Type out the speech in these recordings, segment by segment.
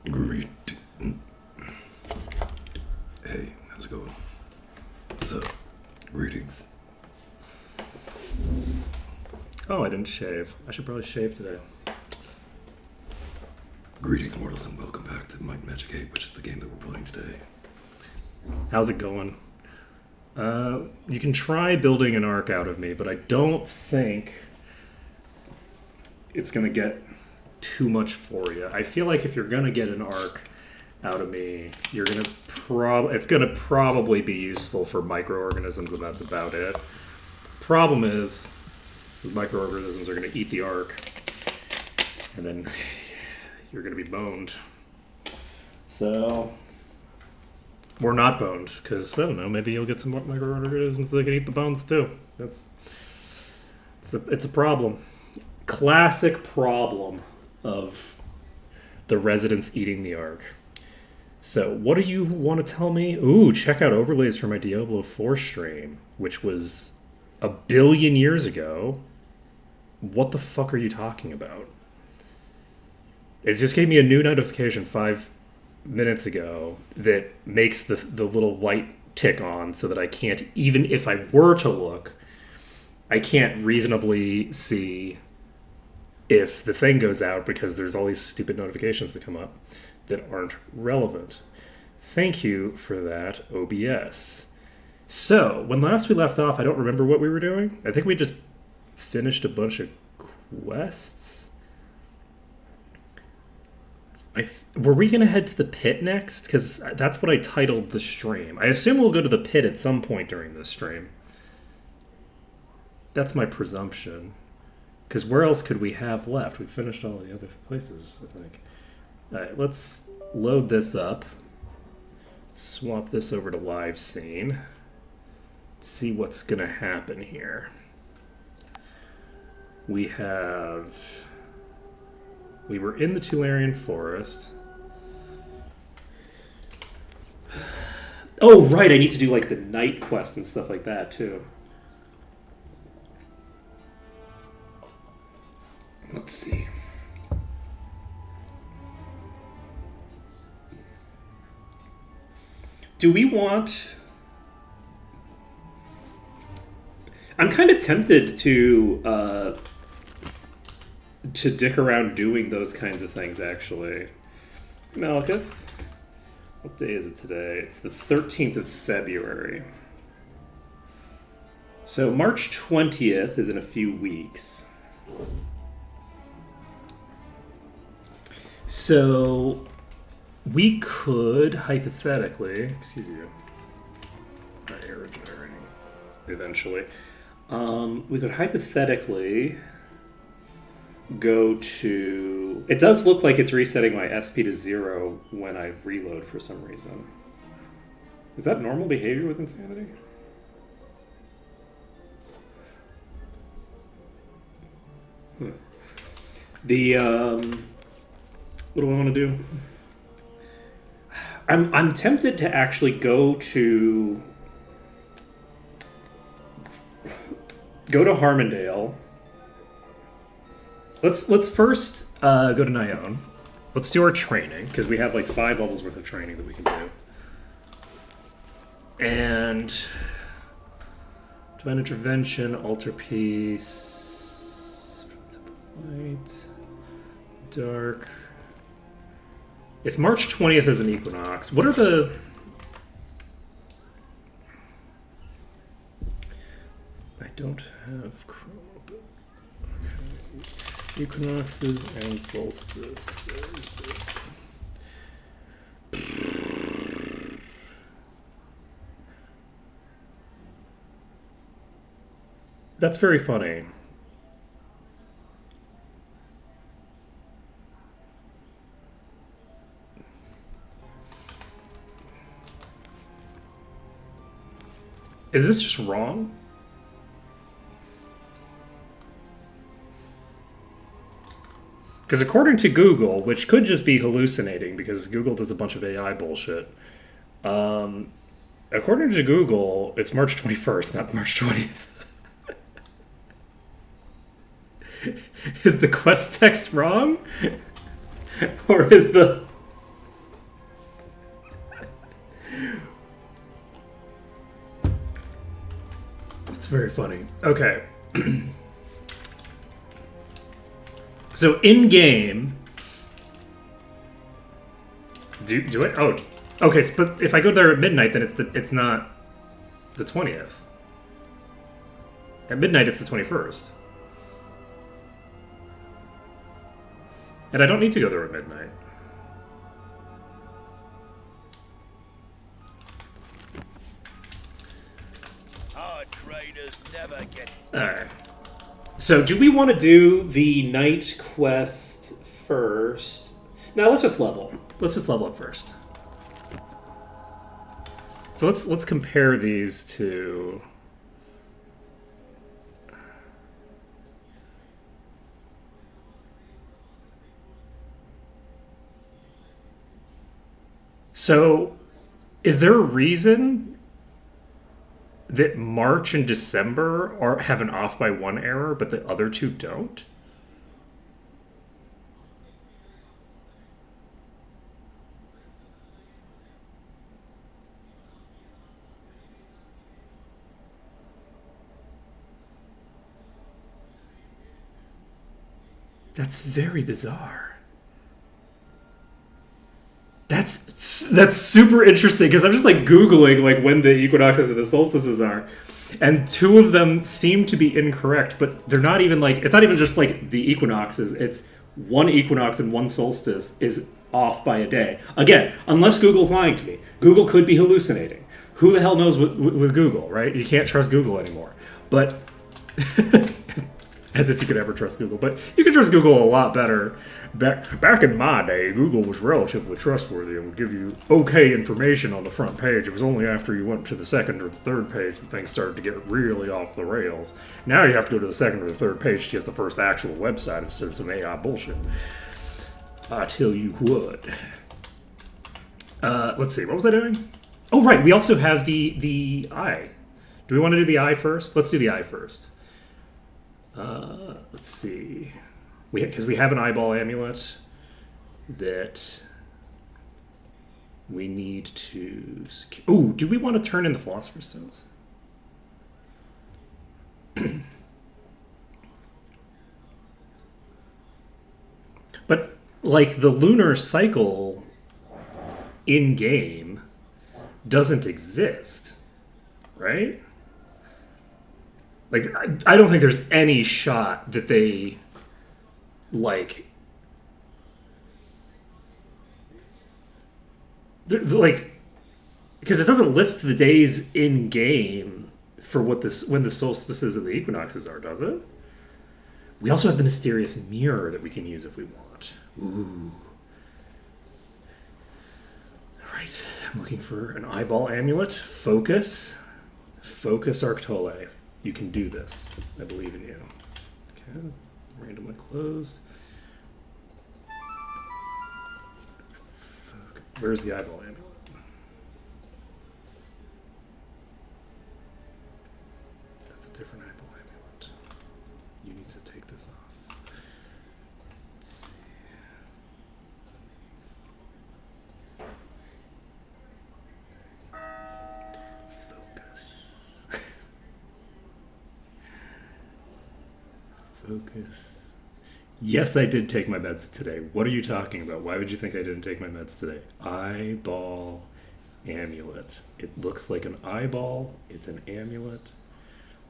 Greet. Hey, how's it going? So, greetings. Oh, I didn't shave. I should probably shave today. Greetings, mortals, and welcome back to Might and Magic 8, which is the game that we're playing today. How's it going? You can try building an arc out of me, but I don't think it's going to get too much for you. I feel like if you're going to get an arc out of me, you're going to it's going to probably be useful for microorganisms, and that's about it. Problem is, those microorganisms are going to eat the arc, and then you're going to be boned. So, or not boned, because I don't know. Maybe you'll get some microorganisms that can eat the bones too. It's a problem. Classic problem of the residents eating the arc. So, what do you want to tell me? Ooh, check out overlays for my Diablo 4 stream, which was 1 billion years ago. What the fuck are you talking about? It just gave me a new notification 5 minutes ago that makes the little light tick on so that I can't, even if I were to look, I can't reasonably see if the thing goes out because there's all these stupid notifications that come up that aren't relevant. Thank you for that, OBS. So, when last we left off, I don't remember what we were doing. I think we just finished a bunch of quests. Were we going to head to the pit next? Because that's what I titled the stream. I assume we'll go to the pit at some point during this stream. That's my presumption. Because where else could we have left? We finished all the other places, I think. Alright, let's load this up. Swap this over to live scene. See what's going to happen here. We were in the Tularian Forest. Oh, right, I need to do like the night quest and stuff like that too. Let's see. Do we want... I'm kind of tempted to dick around doing those kinds of things, actually. Malekith, what day is it today? It's the 13th of February. So March 20th is in a few weeks. So we could hypothetically, excuse you, my air generating eventually. We could hypothetically go to... It does look like it's resetting my SP to 0 when I reload for some reason. Is that normal behavior with Insanity? The, what do I want to do? I'm tempted to actually go to Harmondale. Let's first go to Nyon. Let's do our training, because we have like 5 levels worth of training that we can do. And Divine Intervention, Altar Peace, Light, Dark. If March 20th is an equinox, what are the... I don't have Chrome. Okay. Equinoxes and solstices. That's very funny. Is this just wrong? Because according to Google, which could just be hallucinating because Google does a bunch of AI bullshit, according to Google, it's March 21st, not March 20th. Is the quest text wrong? Or is the very funny. Okay. So in game, do it. Oh, okay. But if I go there at midnight, then it's not the 20th. At midnight, it's the 21st. And I don't need to go there at midnight. Our traders never get. Alright. So, do we want to do the night quest first? No, let's just level. Let's just level up first. So let's compare these to. So, is there a reason that March and December have an off by one error, but the other two don't? That's very bizarre. That's super interesting because I'm just like Googling like when the equinoxes and the solstices are, and two of them seem to be incorrect, but they're not even like, it's not even just like the equinoxes, it's one equinox and one solstice is off by a day. Again, unless Google's lying to me. Google could be hallucinating. Who the hell knows with Google, right? You can't trust Google anymore. But as if you could ever trust Google, but you can trust Google a lot better. Back in my day, Google was relatively trustworthy and would give you okay information on the front page. It was only after you went to the second or the third page that things started to get really off the rails. Now you have to go to the second or the third page to get the first actual website instead of some AI bullshit. I tell you what. Let's see, what was I doing? Oh, right, we also have the eye. Do we want to do the eye first? Let's do the eye first. Let's see. Because we have an eyeball amulet that we need to... Oh, do we want to turn in the Philosopher's Stones? But, like, the lunar cycle in-game doesn't exist, right? Like, I don't think there's any shot that they, like, because it doesn't list the days in game for when the solstices and the equinoxes are, does it? We also have the mysterious mirror that we can use if we want. Ooh. All right, I'm looking for an eyeball amulet. Focus Arctole. You can do this. I believe in you. Okay, randomly closed. Where's the eyeball amulet? That's a different eyeball amulet. You need to take this off. Let's see. Focus. Yes, I did take my meds today. What are you talking about? Why would you think I didn't take my meds today? Eyeball amulet. It looks like an eyeball. It's an amulet.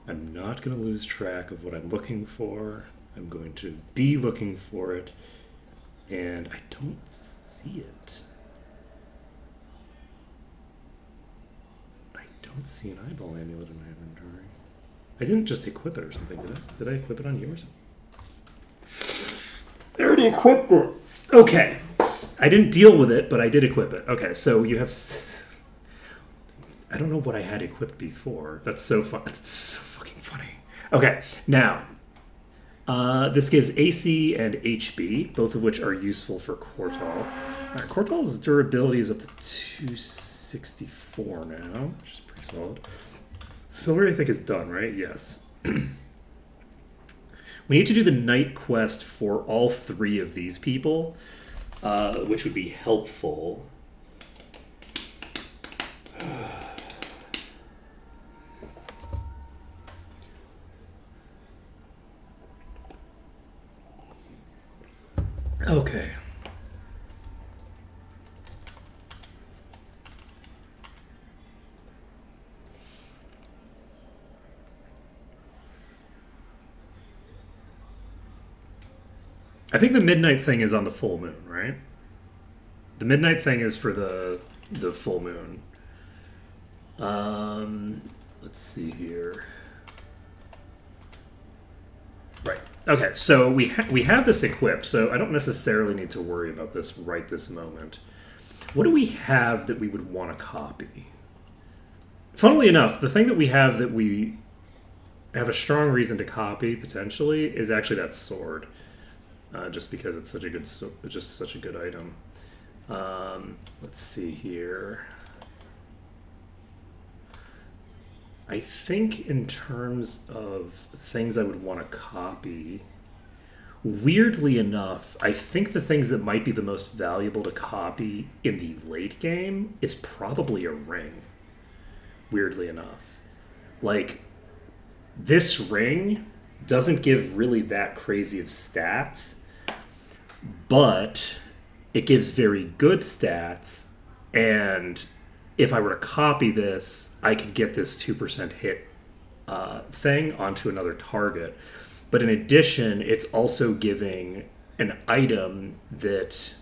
I'm not going to lose track of what I'm looking for. I'm going to be looking for it. And I don't see it. I don't see an eyeball amulet in my inventory. I didn't just equip it or something, did I? Did I equip it on yours? I already equipped it. Okay. I didn't deal with it, but I did equip it. Okay, so you have... I don't know what I had equipped before. That's so fun. That's so fucking funny. Okay, now... this gives AC and HB, both of which are useful for Quartal. Alright, Quartal's durability is up to 264 now, which is pretty solid. Silver, I think, is done, right? Yes. We need to do the night quest for all three of these people, which would be helpful. Okay. I think the midnight thing is on the full moon, right? The midnight thing is for the full moon. Let's see here. Right. Okay. So we have this equipped. So I don't necessarily need to worry about this right this moment. What do we have that we would want to copy? Funnily enough, the thing that we have that we have a strong reason to copy potentially is actually that sword. Just because it's such a good, just such a good item. Let's see here. I think in terms of things I would want to copy, weirdly enough, I think the things that might be the most valuable to copy in the late game is probably a ring. Weirdly enough. Like, this ring doesn't give really that crazy of stats, but it gives very good stats, and if I were to copy this, I could get this 2% hit thing onto another target. But in addition, it's also giving an item that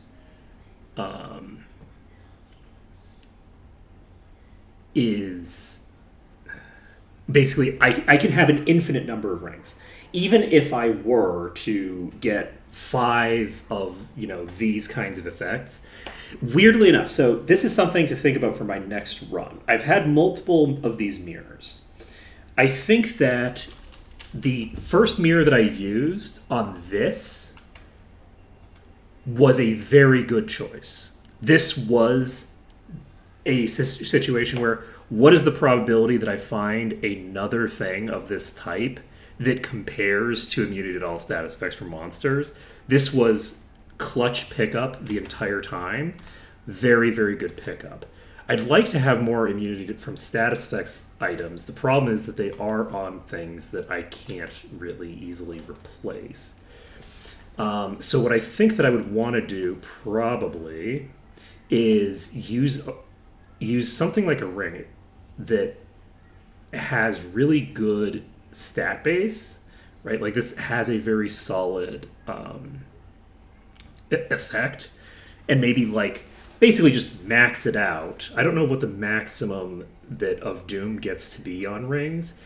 is basically, I can have an infinite number of rings. Even if I were to get 5 of, these kinds of effects. Weirdly enough, so this is something to think about for my next run. I've had multiple of these mirrors. I think that the first mirror that I used on this was a very good choice. This was a situation where, what is the probability that I find another thing of this type that compares to immunity to all status effects for monsters? This was clutch pickup the entire time. Very, very good pickup. I'd like to have more immunity from status effects items. The problem is that they are on things that I can't really easily replace. So what I think that I would want to do probably is use something like a ring that has really good stat base, right? Like, this has a very solid effect, and maybe basically just max it out. I don't know what the maximum that of Doom gets to be on rings,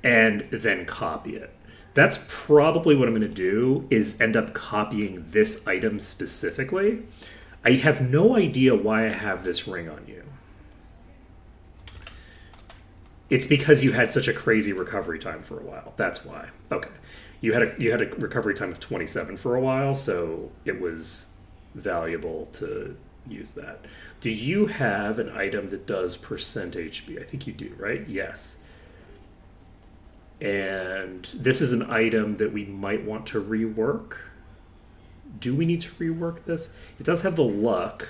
and then copy it. That's probably what I'm going to do, is end up copying this item specifically. I have no idea why I have this ring on you. It's because you had such a crazy recovery time for a while. That's why. Okay. You had a recovery time of 27 for a while, so it was valuable to use that. Do you have an item that does percent HP? I think you do, right? Yes. And this is an item that we might want to rework. Do we need to rework this? It does have the luck,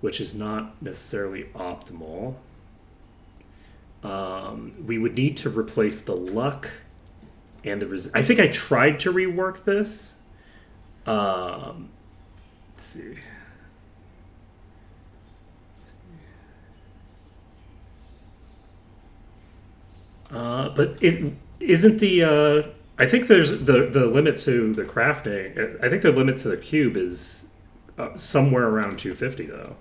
which is not necessarily optimal. We would need to replace the luck and the I think I tried to rework this. Let's see. But isn't the I think there's the limit to the crafting. I think the limit to the cube is somewhere around 250 though.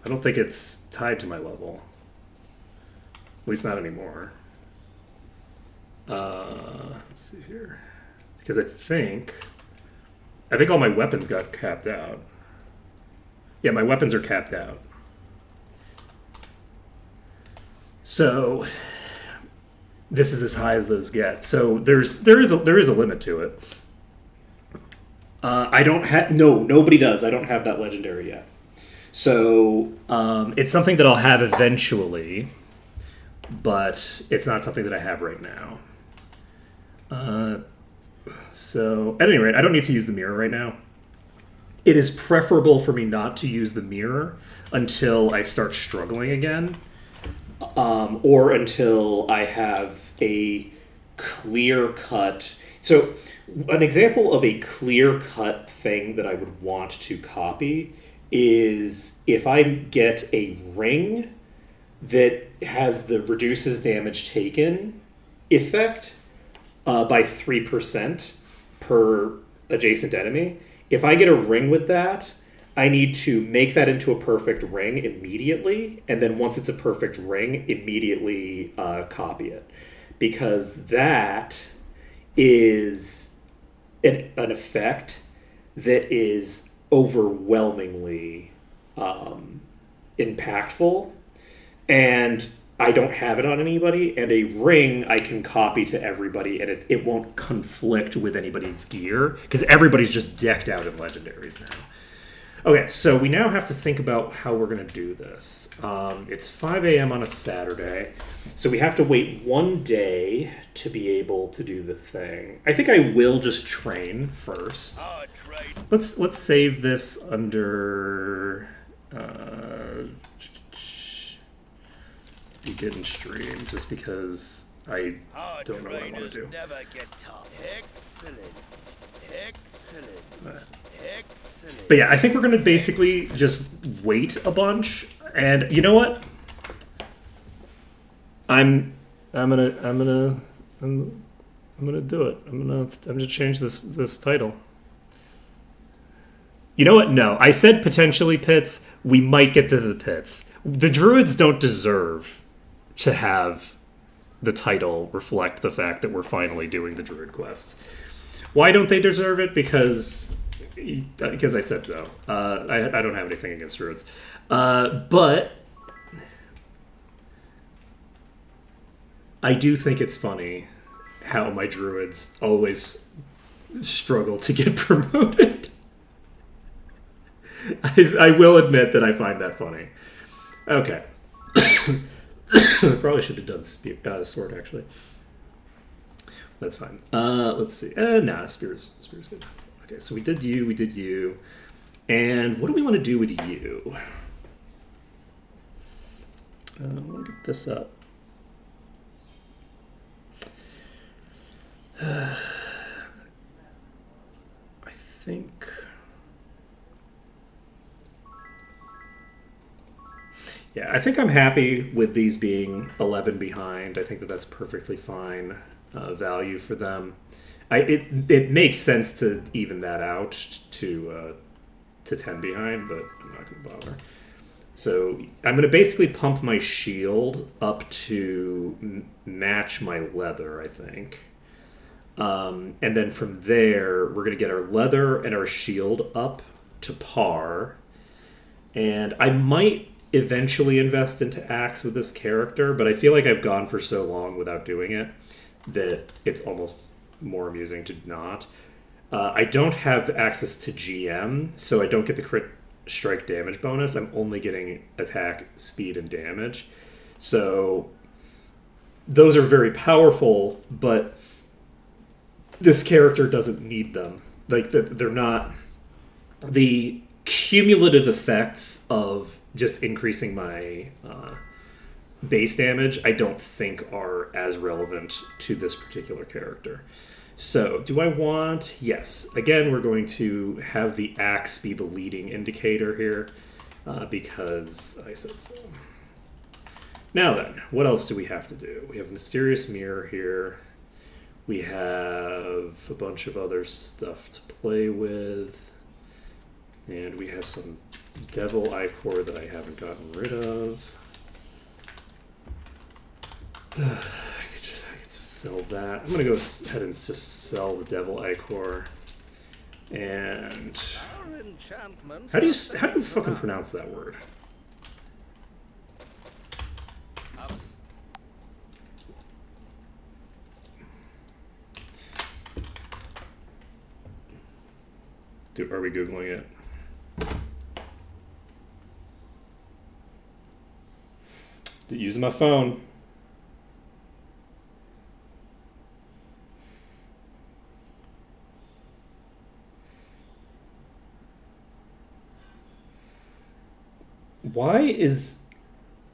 I don't think it's tied to my level. At least not anymore. Let's see here, because I think all my weapons got capped out. Yeah, my weapons are capped out. So this is as high as those get. So there is a limit to it. I don't have nobody does. I don't have that legendary yet. So it's something that I'll have eventually, but it's not something that I have right now. So at any rate, I don't need to use the mirror right now. It is preferable for me not to use the mirror until I start struggling again, or until I have a clear cut. So An example of a clear-cut thing that I would want to copy is if I get a ring that has the reduces damage taken effect by 3% per adjacent enemy. If I get a ring with that, I need to make that into a perfect ring immediately, and then once it's a perfect ring, immediately copy it. Because that is an effect that is overwhelmingly impactful, and I don't have it on anybody, and a ring I can copy to everybody, and it won't conflict with anybody's gear, because everybody's just decked out in legendaries now. Okay, so we now have to think about how we're going to do this. It's 5 a.m. on a Saturday, so we have to wait one day to be able to do the thing. I think I will just train first. Let's save this under begin stream, just because I don't know what I want to do. Never get tough. Excellent. Excellent. Excellent. But yeah, I think we're gonna basically just wait a bunch, and you know what? I'm gonna do it. I'm gonna change this title. You know what? No, I said potentially pits. We might get to the pits. The druids don't deserve to have the title reflect the fact that we're finally doing the druid quests. Why don't they deserve it? Because I said so. I don't have anything against druids. But I do think it's funny how my druids always struggle to get promoted. I will admit that I find that funny. Okay. Probably should have done sword, actually. That's fine. Let's see. Nah, spear's good. Okay, so we did you. And what do we want to do with you? I want to get this up. I think... Yeah, I think I'm happy with these being 11 behind. I think that that's perfectly fine value for them. It makes sense to even that out to 10 behind, but I'm not going to bother. So I'm going to basically pump my shield up to match my leather, I think. And then from there, we're going to get our leather and our shield up to par. And I might eventually invest into axe with this character, but I feel like I've gone for so long without doing it that it's almost more amusing to not. I don't have access to GM, so I don't get the crit strike damage bonus. I'm only getting attack, speed, and damage. So those are very powerful, but this character doesn't need them. Like, they're not... The cumulative effects of just increasing my base damage, I don't think are as relevant to this particular character. So, do I want... Yes. Again, we're going to have the axe be the leading indicator here, because I said so. Now then, what else do we have to do? We have Mysterious Mirror here. We have a bunch of other stuff to play with. And we have some Devil Ichor that I haven't gotten rid of. I could just sell that. I'm going to go ahead and just sell the Devil Ichor. And how do you fucking pronounce that word? Are we Googling it? Using my phone. Why is...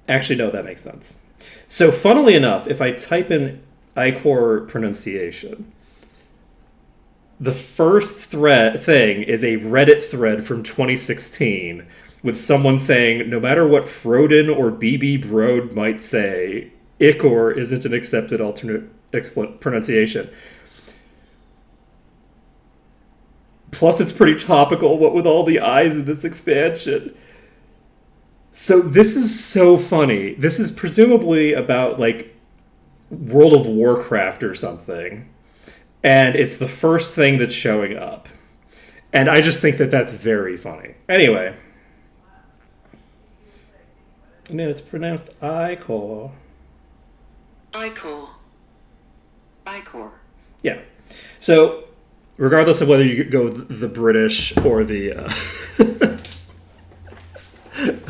Actually, no, that makes sense. So, funnily enough, if I type in Ichor pronunciation, The first thing is a Reddit thread from 2016 with someone saying, no matter what Froden or BB Broad might say, Ichor isn't an accepted alternate pronunciation. Plus, it's pretty topical, what with all the eyes in this expansion. So this is so funny. This is presumably about, like, World of Warcraft or something. And it's the first thing that's showing up. And I just think that that's very funny. Anyway. No, it's pronounced Ichor. Ichor. Ichor. Yeah. So, regardless of whether you go the British or the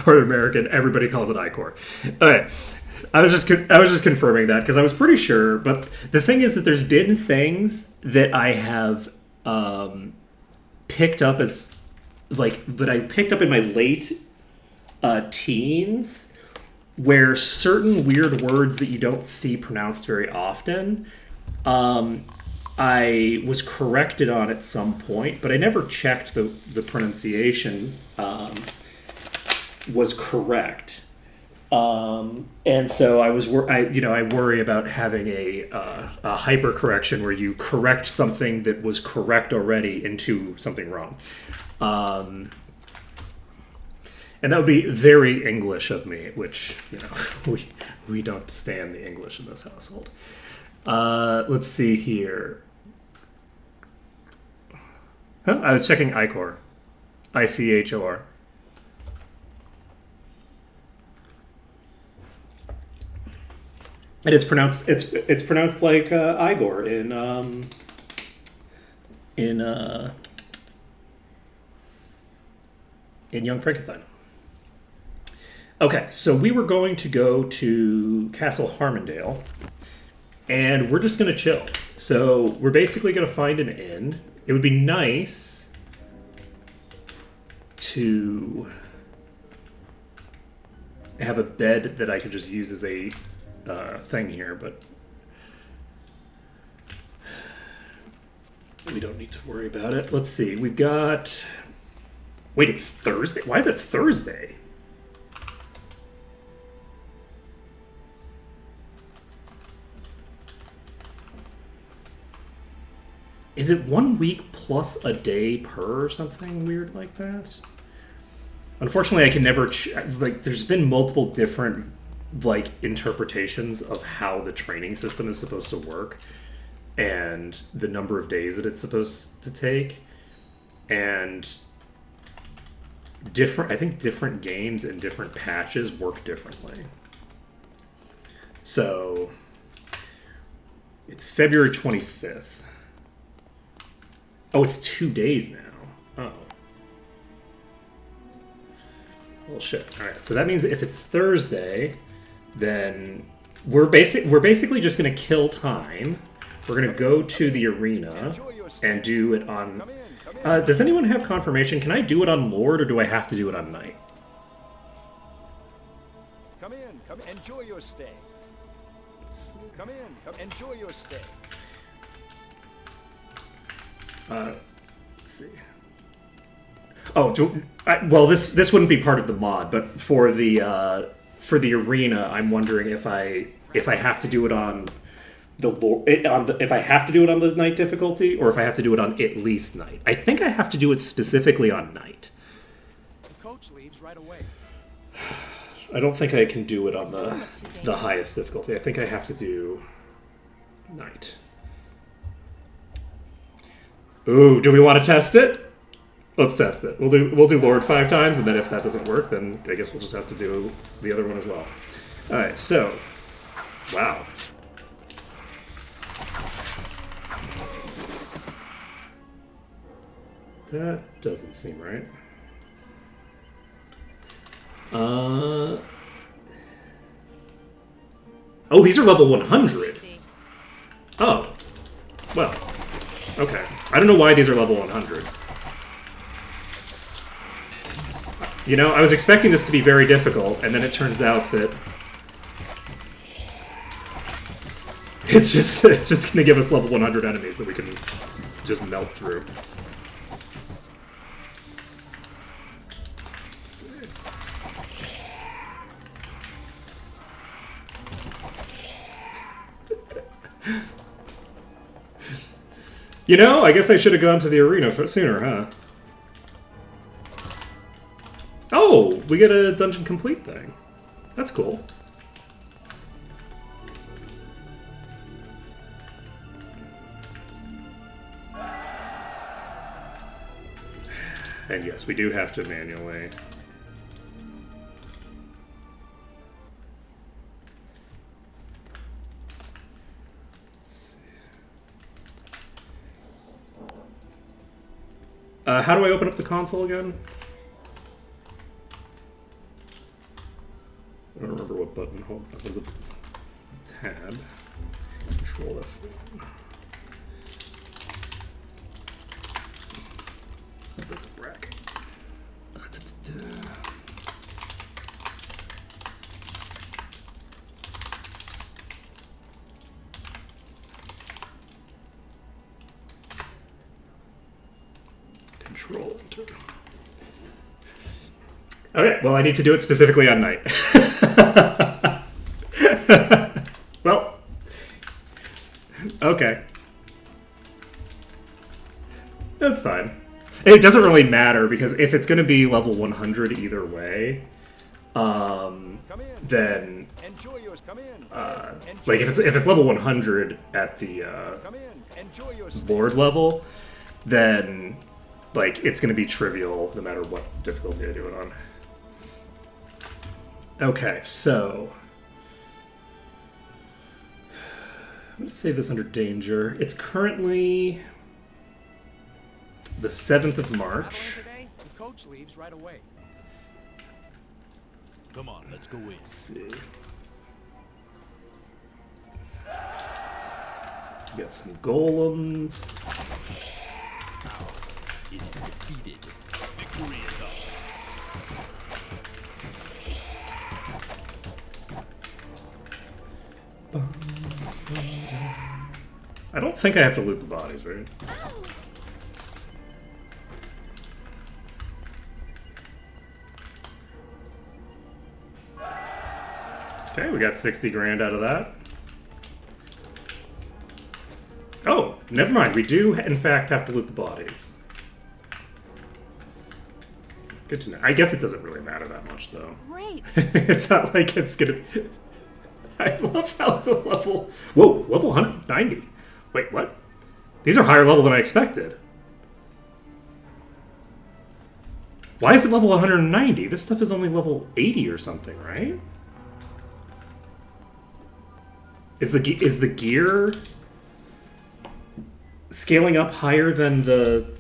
or American, everybody calls it Ichor. Okay. I was just confirming that because I was pretty sure. But the thing is that there's been things that I have picked up as that I picked up in my late teens, where certain weird words that you don't see pronounced very often, I was corrected on at some point, but I never checked the pronunciation was correct. And so I worry about having a hyper correction where you correct something that was correct already into something wrong. And that would be very English of me, which, we don't stand the English in this household. Let's see here. Huh? I was checking Ichor. Ichor. And it's pronounced like Igor in Young Frankenstein. Okay, so we were going to go to Castle Harmondale, and we're just going to chill. So we're basically going to find an inn. It would be nice to have a bed that I could just use as a thing here, but we don't need to worry about it. Let's see. We've got... Wait, it's Thursday? Why is it Thursday? Is it 1 week plus a day per or something weird like that? Unfortunately, I can never... there's been multiple different interpretations of how the training system is supposed to work and the number of days that it's supposed to take, and I think different games and different patches work differently. So it's February 25th. Oh, it's 2 days now. Oh. Well, shit. All right. So that means if it's Thursday, then we're basically just going to kill time. We're going to go to the arena and do it on... does anyone have confirmation? Can I do it on Lord, or do I have to do it on Knight? Come in. Enjoy your stay. Come in. Enjoy your stay. Let's see. Oh, well, this wouldn't be part of the mod, but for the arena, I'm wondering if I have to do it on if I have to do it on the Knight difficulty, or if I have to do it on at least Knight. I think I have to do it specifically on Knight. The coach leaves right away. I don't think I can do it on the highest difficulty. I think I have to do Knight. Ooh, do we want to test it? Let's test it. We'll do Lord 5 times, and then if that doesn't work, then I guess we'll just have to do the other one as well. All right, so, wow. That doesn't seem right. Oh, these are level 100. Oh, well, okay. I don't know why these are level 100. I was expecting this to be very difficult, and then it turns out that it's just going to give us level 100 enemies that we can just melt through. Let's see. You know, I guess I should have gone to the arena sooner, huh? Oh, we get a dungeon complete thing. That's cool. And yes, we do have to manually. How do I open up the console again? I don't remember what button. Hold on. Was it tab? Control F1. Oh, that's a bracket. Control Enter. Okay, well, I need to do it specifically on night. Well, okay. That's fine. It doesn't really matter, because if it's going to be level 100 either way, then Enjoy yours. Come in. like if it's level 100 at the Come in. Enjoy your stay. board level, then like it's going to be trivial no matter what difficulty I do it on. Okay, so I'm going to save this under danger. It's currently the 7th of March. Traveling today? The coach leaves right away. Come on, let's go in. Let's see. Got some golems. It is defeated. Victory is up. I don't think I have to loot the bodies, right? Okay, we got 60 grand out of that. Oh, never mind. We do, in fact, have to loot the bodies. Good to know. I guess it doesn't really matter that much, though. Great. It's not like it's gonna... I love how the level... Whoa, level 190. Wait, what? These are higher level than I expected. Why is it level 190? This stuff is only level 80 or something, right? Is the gear scaling up higher than the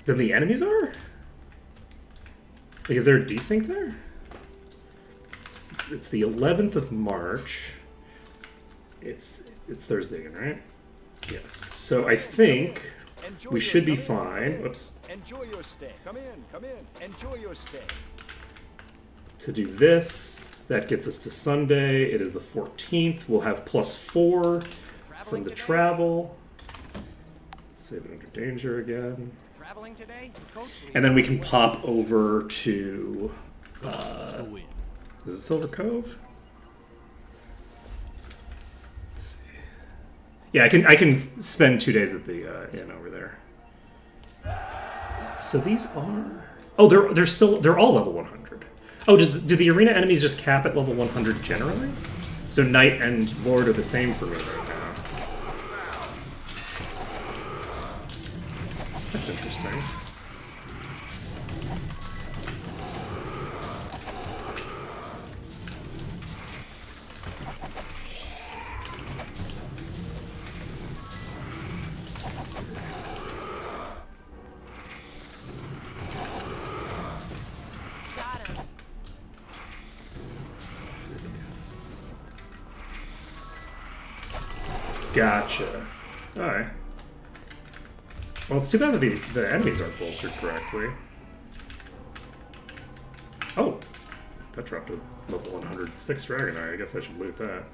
enemies are? Like, is there a desync there? It's the 11th of March. It's Thursday again, right? Yes. So I think Enjoy we your should be stay. fine. Whoops. Enjoy your stay. Come in. Come in. Enjoy your stay. To do this, that gets us to Sunday. It is the 14th. We'll have +4 from the today? travel. Save it under danger again. Traveling today? The coach leaves And then we right can away. pop over to... Come on, let's go in. Is it Silver Cove? Let's see. Yeah, I can spend 2 days at the inn over there. So these are... Oh, they're all level 100. Oh, do the arena enemies just cap at level 100 generally? So Knight and Lord are the same for me right now. That's interesting. Got him. Gotcha. Alright. Well, it's too bad that the enemies aren't bolstered correctly. Oh! That dropped a level 106 Dragonite. I guess I should loot that.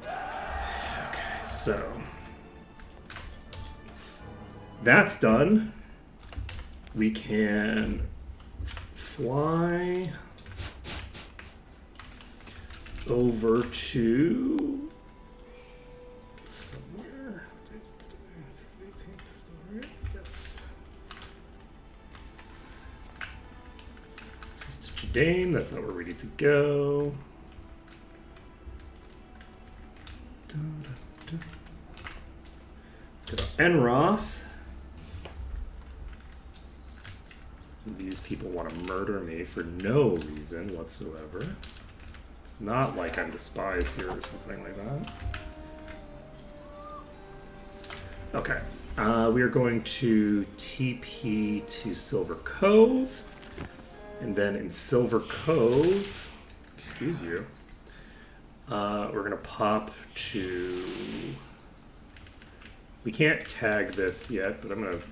Okay, so... that's done, we can fly over to somewhere. It's the 18th still, right? Yes. So it's to Jadane, that's not where we need to go. Let's go to Enroth. These people want to murder me for no reason whatsoever. It's not like I'm despised here or something like that. Okay. We are going to TP to Silver Cove. And then in Silver Cove, excuse you, we're going to pop to... We can't tag this yet, but I'm going to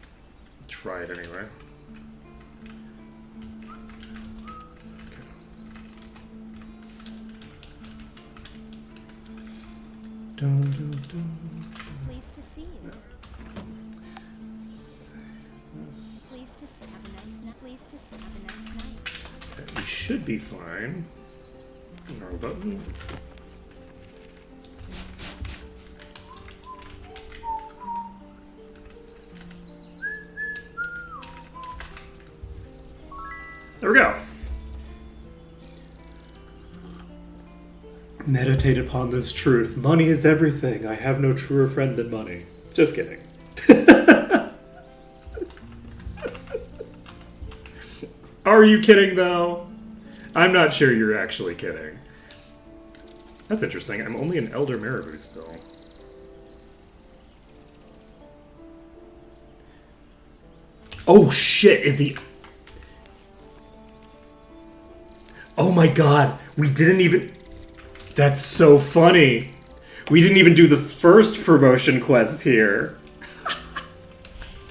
try it anyway. Pleased to see you. Pleased to have a nice night. Pleased to have a nice night. Okay, we should be fine. Wrong button. There we go. Meditate upon this truth. Money is everything. I have no truer friend than money. Just kidding. Are you kidding, though? I'm not sure you're actually kidding. That's interesting. I'm only an Elder Marabou still. Oh, shit. Is the... Oh, my God. We didn't even... That's so funny. We didn't even do the first promotion quest here.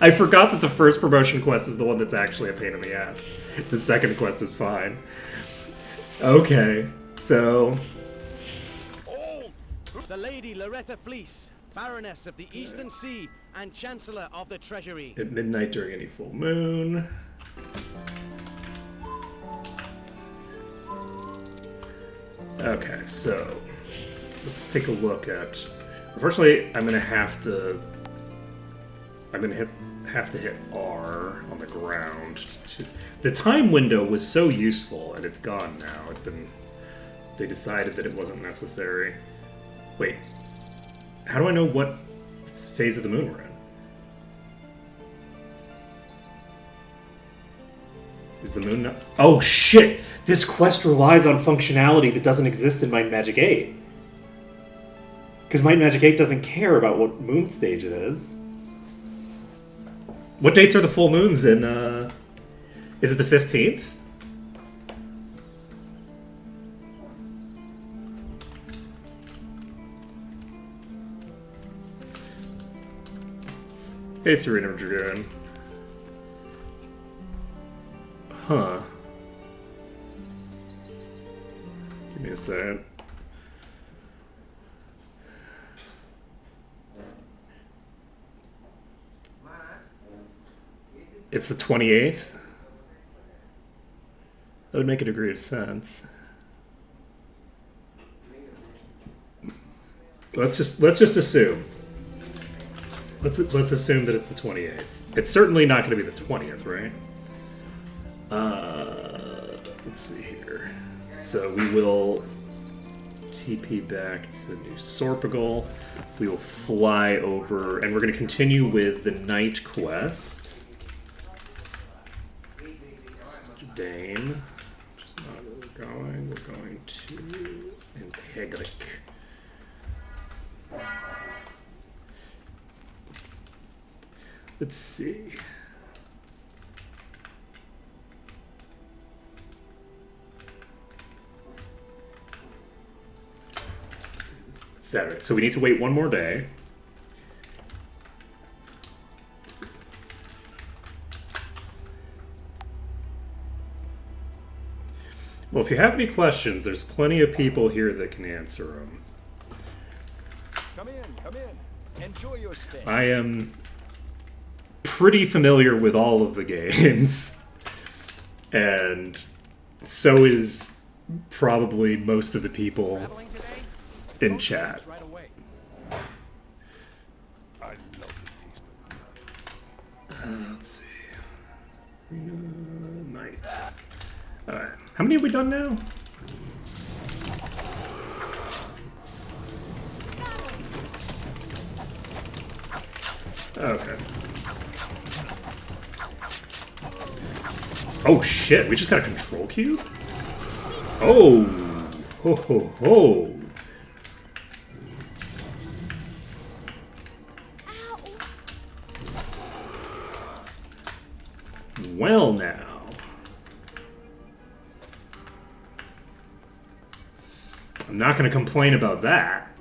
I forgot that the first promotion quest is the one that's actually a pain in the ass. The second quest is fine. Okay, so... The Lady Loretta Fleece, Baroness of the Eastern Sea and Chancellor of the Treasury. At midnight during any full moon. Okay, so let's take a look at. Unfortunately, I'm gonna have to hit R on the ground. The time window was so useful, and it's gone now. It's been. They decided that it wasn't necessary. Wait, how do I know what phase of the moon we're in? Is the moon not? Oh shit! This quest relies on functionality that doesn't exist in Might and Magic 8. Because Might and Magic 8 doesn't care about what moon stage it is. What dates are the full moons in, is it the 15th? Hey, Serena Dragoon. Huh. Give me a second. It's the 28th? That would make a degree of sense. Let's just assume. Let's assume that it's the 28th. It's certainly not going to be the 20th, right? Let's see here. So we will TP back to New Sorpigal. We will fly over, and we're going to continue with the night quest. Dane, which is not where we're going. We're going to Integric. Let's see. Saturday. So we need to wait one more day. Well, if you have any questions, there's plenty of people here that can answer them. Come in, come in. Enjoy your stay. I am pretty familiar with all of the games, and so is probably most of the people Traveling today? in chat. Right away. I love the taste of blood. Let's see. Knight. Alright. How many have we done now? Okay. Oh shit, we just got a control cube? Oh! Ho ho ho! Well now. I'm not going to complain about that.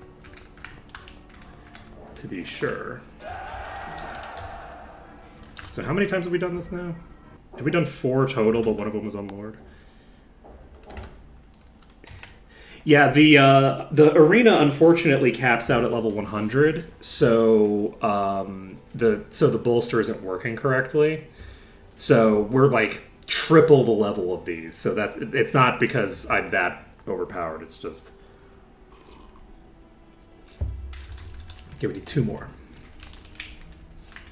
To be sure. So how many times have we done this now? Have we done 4 total, but one of them was on Lord? Yeah, the arena unfortunately caps out at level 100, so the bolster isn't working correctly. So we're like triple the level of these. So it's not because I'm that overpowered. It's just okay. We need 2 more.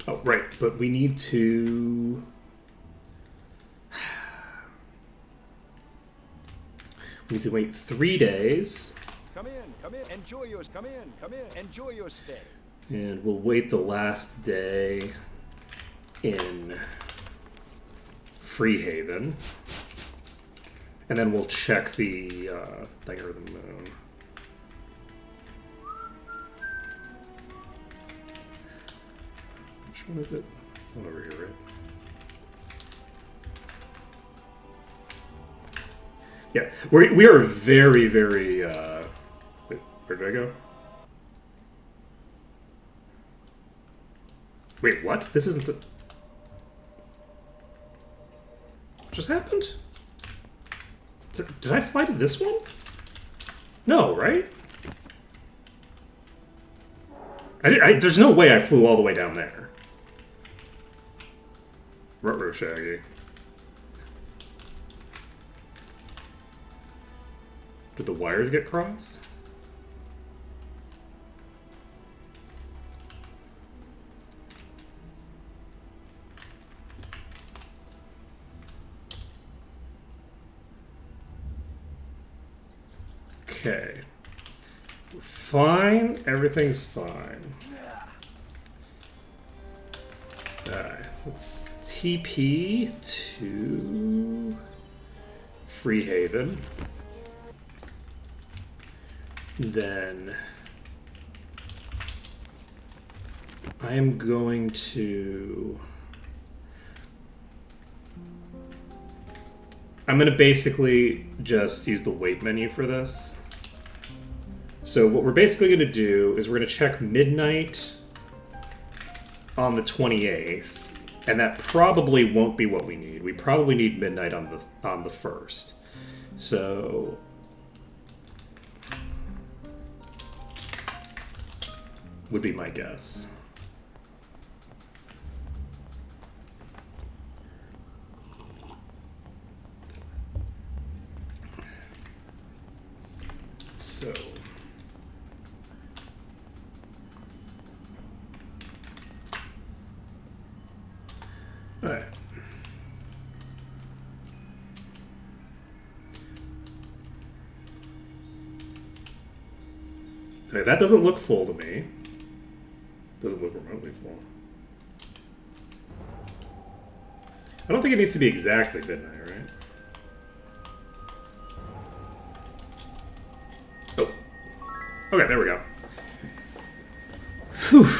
Oh right, but we need to. We need to wait 3 days. Come in, enjoy your come in, enjoy your stay. And we'll wait the last day in Freehaven. And then we'll check the thing or the moon. Which one is it? It's one over here, right? Yeah, we are very, very, wait, where did I go? Wait, what? This isn't the... What just happened? Did I fly to this one? No, right? There's no way I flew all the way down there. Ruh-roh, Shaggy. Did the wires get crossed? Okay. Fine. Everything's fine. Alright. Let's TP to Freehaven. Then I am going to... I'm going to basically just use the wait menu for this. So what we're basically going to do is we're going to check midnight on the 28th, and that probably won't be what we need. We probably need midnight on the 1st. So would be my guess. So all right. Okay, that doesn't look full to me. Doesn't look remotely full. I don't think it needs to be exactly midnight, right? Oh. Okay, there we go. Whew.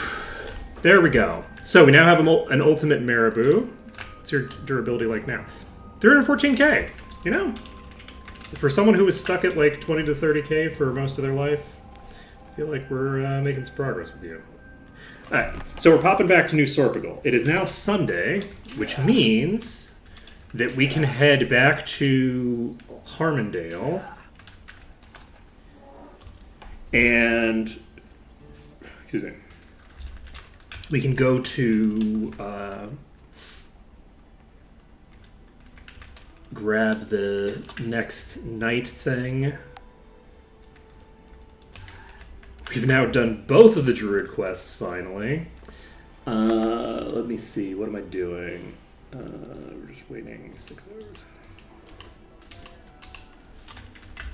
There we go. So we now have an ultimate Marabou. What's your durability like now? 314k. You know, for someone who was stuck at like 20 to 30k for most of their life, I feel like we're making some progress with you. Alright, so we're popping back to New Sorpigal. It is now Sunday, which means that we can head back to Harmondale and... Excuse me. we can go to grab the next night thing. We've now done both of the druid quests finally. Let me see. What am I doing? We're just waiting 6 hours.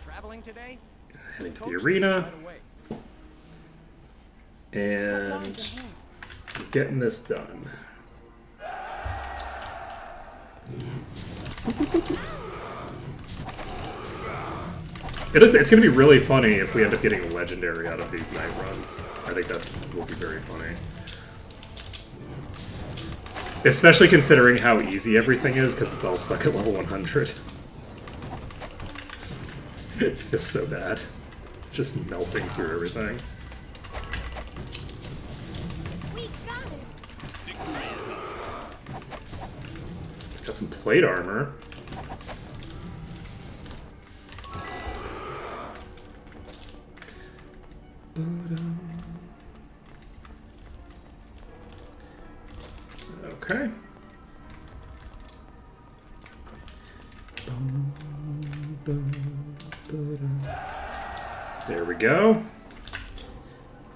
Traveling today? Heading to the Coach, arena right away. and Lies ahead. getting this done. It's going to be really funny if we end up getting a legendary out of these night runs. I think that will be very funny. Especially considering how easy everything is, because it's all stuck at level 100. It feels so bad. Just melting through everything. We got it. Victory is ours. Got some plate armor. Okay. There we go.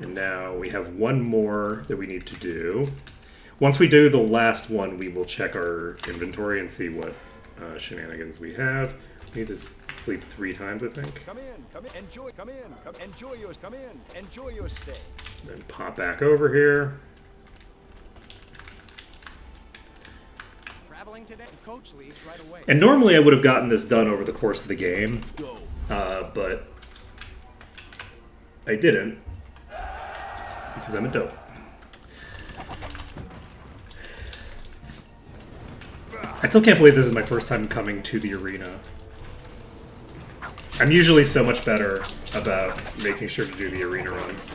And now we have one more that we need to do. Once we do the last one, we will check our inventory and see what shenanigans we have. We need to sleep 3 times, I think. Come in, enjoy, come in, enjoy your stay. Then pop back over here. Traveling today? Coach leaves right away. And normally I would have gotten this done over the course of the game, Let's go. but I didn't because I'm a dope. I still can't believe this is my first time coming to the arena. I'm usually so much better about making sure to do the arena runs.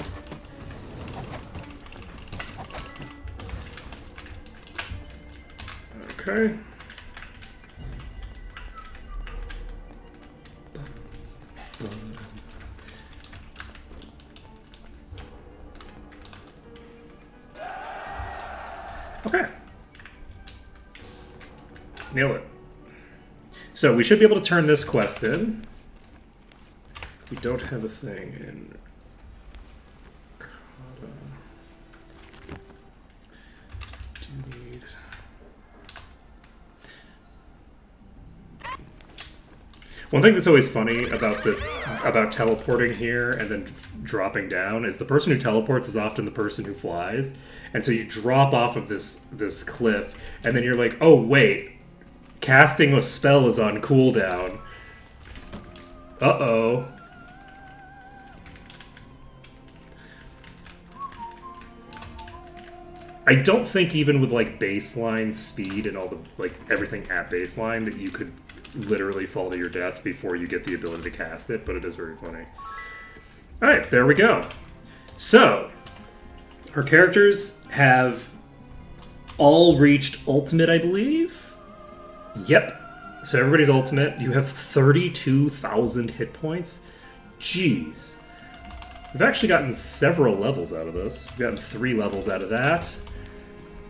Okay. Okay. Nailed it. So we should be able to turn this quest in. We don't have a thing in Kata. Do need... One thing that's always funny about teleporting here and then dropping down is the person who teleports is often the person who flies, and so you drop off of this cliff, and then you're like, oh wait, casting a spell is on cooldown. Uh-oh. I don't think even with like baseline speed and all the like everything at baseline that you could literally fall to your death before you get the ability to cast it, but it is very funny. Alright, there we go. So, our characters have all reached ultimate, I believe? Yep. So everybody's ultimate. You have 32,000 hit points. Jeez. We've actually gotten several levels out of this. We've gotten 3 levels out of that.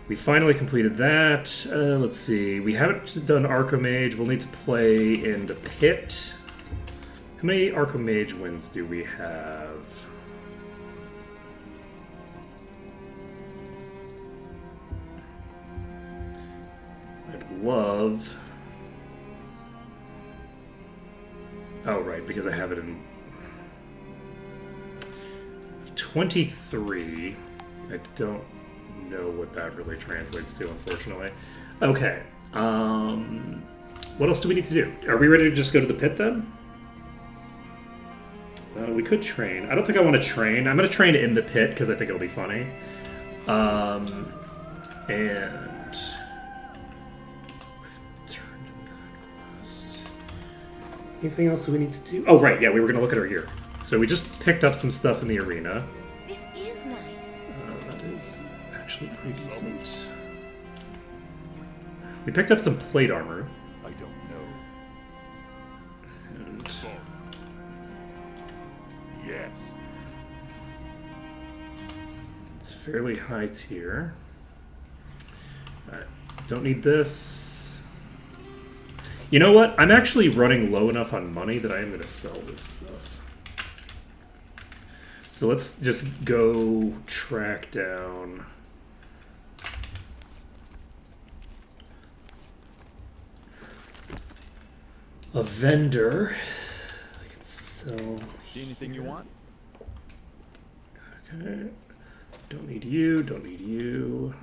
We finally completed that. Let's see. We haven't done Archimage. We'll need to play in the pit. How many Archimage wins do we have? I'd love... Oh, right, because I have it in... 23. I don't know what that really translates to, unfortunately. Okay. What else do we need to do? Are we ready to just go to the pit then? We could train. I don't think I want to train. I'm going to train in the pit because I think it'll be funny. And... Turn in that quest. Anything else that we need to do? Oh, right. Yeah, we were going to look at our gear. So we just picked up some stuff in the arena. This is nice. That is actually pretty decent. We picked up some plate armor. I don't know. And Yes. It's fairly high tier. Alright, don't need this. You know what? I'm actually running low enough on money that I am going to sell this stuff. So let's just go track down a vendor. I can sell. See anything you want? Okay. Don't need you, don't need you.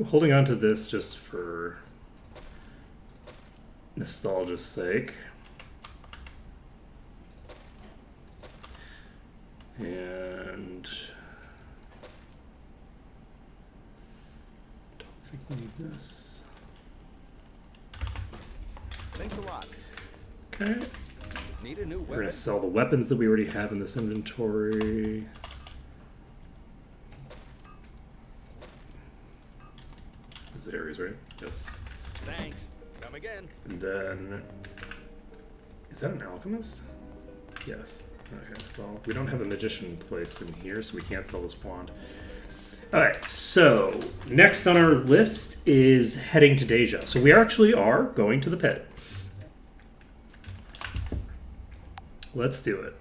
Holding on to this just for nostalgia's sake. And don't think we need this. Thanks a lot. Okay. Need a new We're weapon? gonna sell the weapons that we already have in this inventory. This is Ares, right? Yes. Thanks. Come again. And then, is that an alchemist? Yes. Okay. Well, we don't have a magician place in here, so we can't sell this wand. Alright, so next on our list is heading to Deja. So we actually are going to the pit. Let's do it.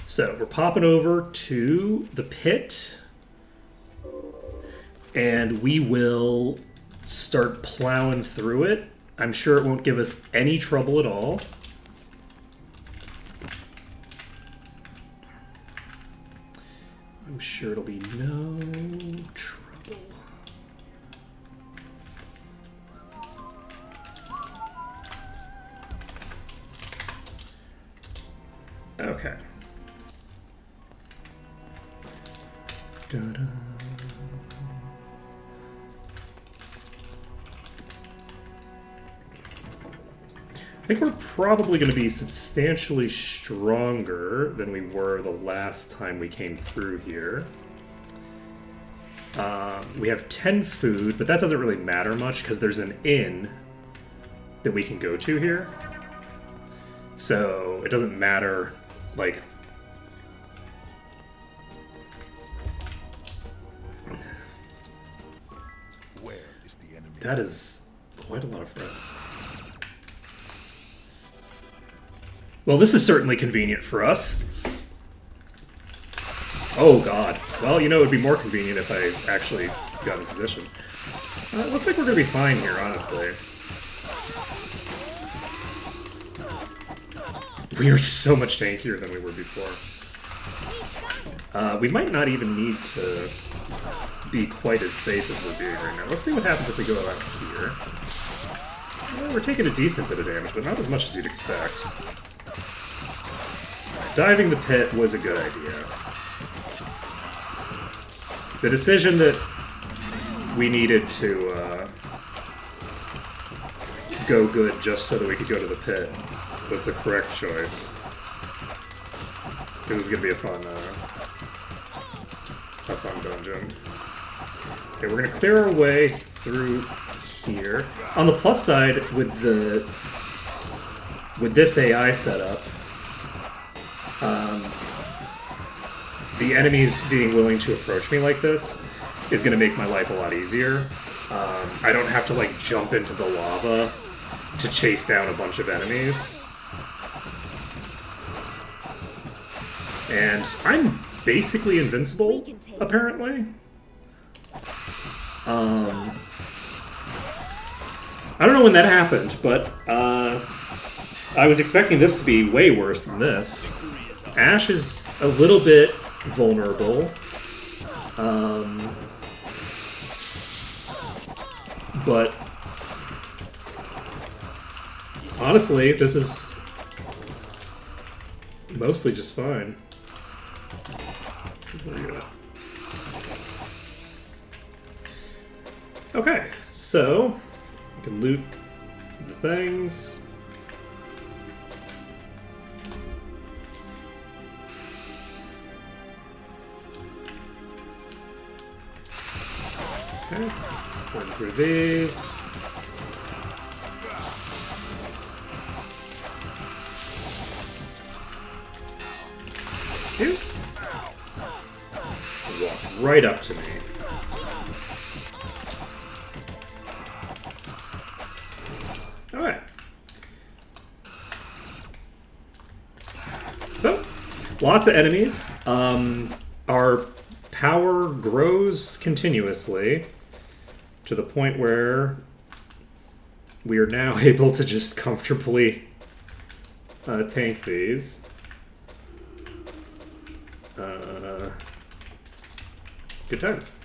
So we're popping over to the pit, and we will start plowing through it. I'm sure it won't give us any trouble at all. I'm sure it'll be no trouble. Okay. Da-da. I think we're probably going to be substantially stronger than we were the last time we came through here. We have 10 food, but that doesn't really matter much because there's an inn that we can go to here. So it doesn't matter, like... Where is the enemy? That is quite a lot of friends. Well, this is certainly convenient for us. Oh god. Well, you know, it would be more convenient if I actually got in position. It looks like we're going to be fine here, honestly. We are so much tankier than we were before. We might not even need to be quite as safe as we're being right now. Let's see what happens if we go out here. Well, we're taking a decent bit of damage, but not as much as you'd expect. Diving the pit was a good idea. The decision that we needed to go good just so that we could go to the pit was the correct choice. This is gonna be a fun dungeon. Okay, we're gonna clear our way through here. On the plus side, with this AI setup, the enemies being willing to approach me like this is going to make my life a lot easier. I don't have to like jump into the lava to chase down a bunch of enemies. And I'm basically invincible, apparently. I don't know when that happened, but I was expecting this to be way worse than this. Ash is a little bit vulnerable. But honestly, this is mostly just fine. Okay, so we can loot the things. Okay, going through these. you. Walked right up to me. Alright. So, lots of enemies. Our power grows continuously to the point where we are now able to just comfortably tank these. Good times.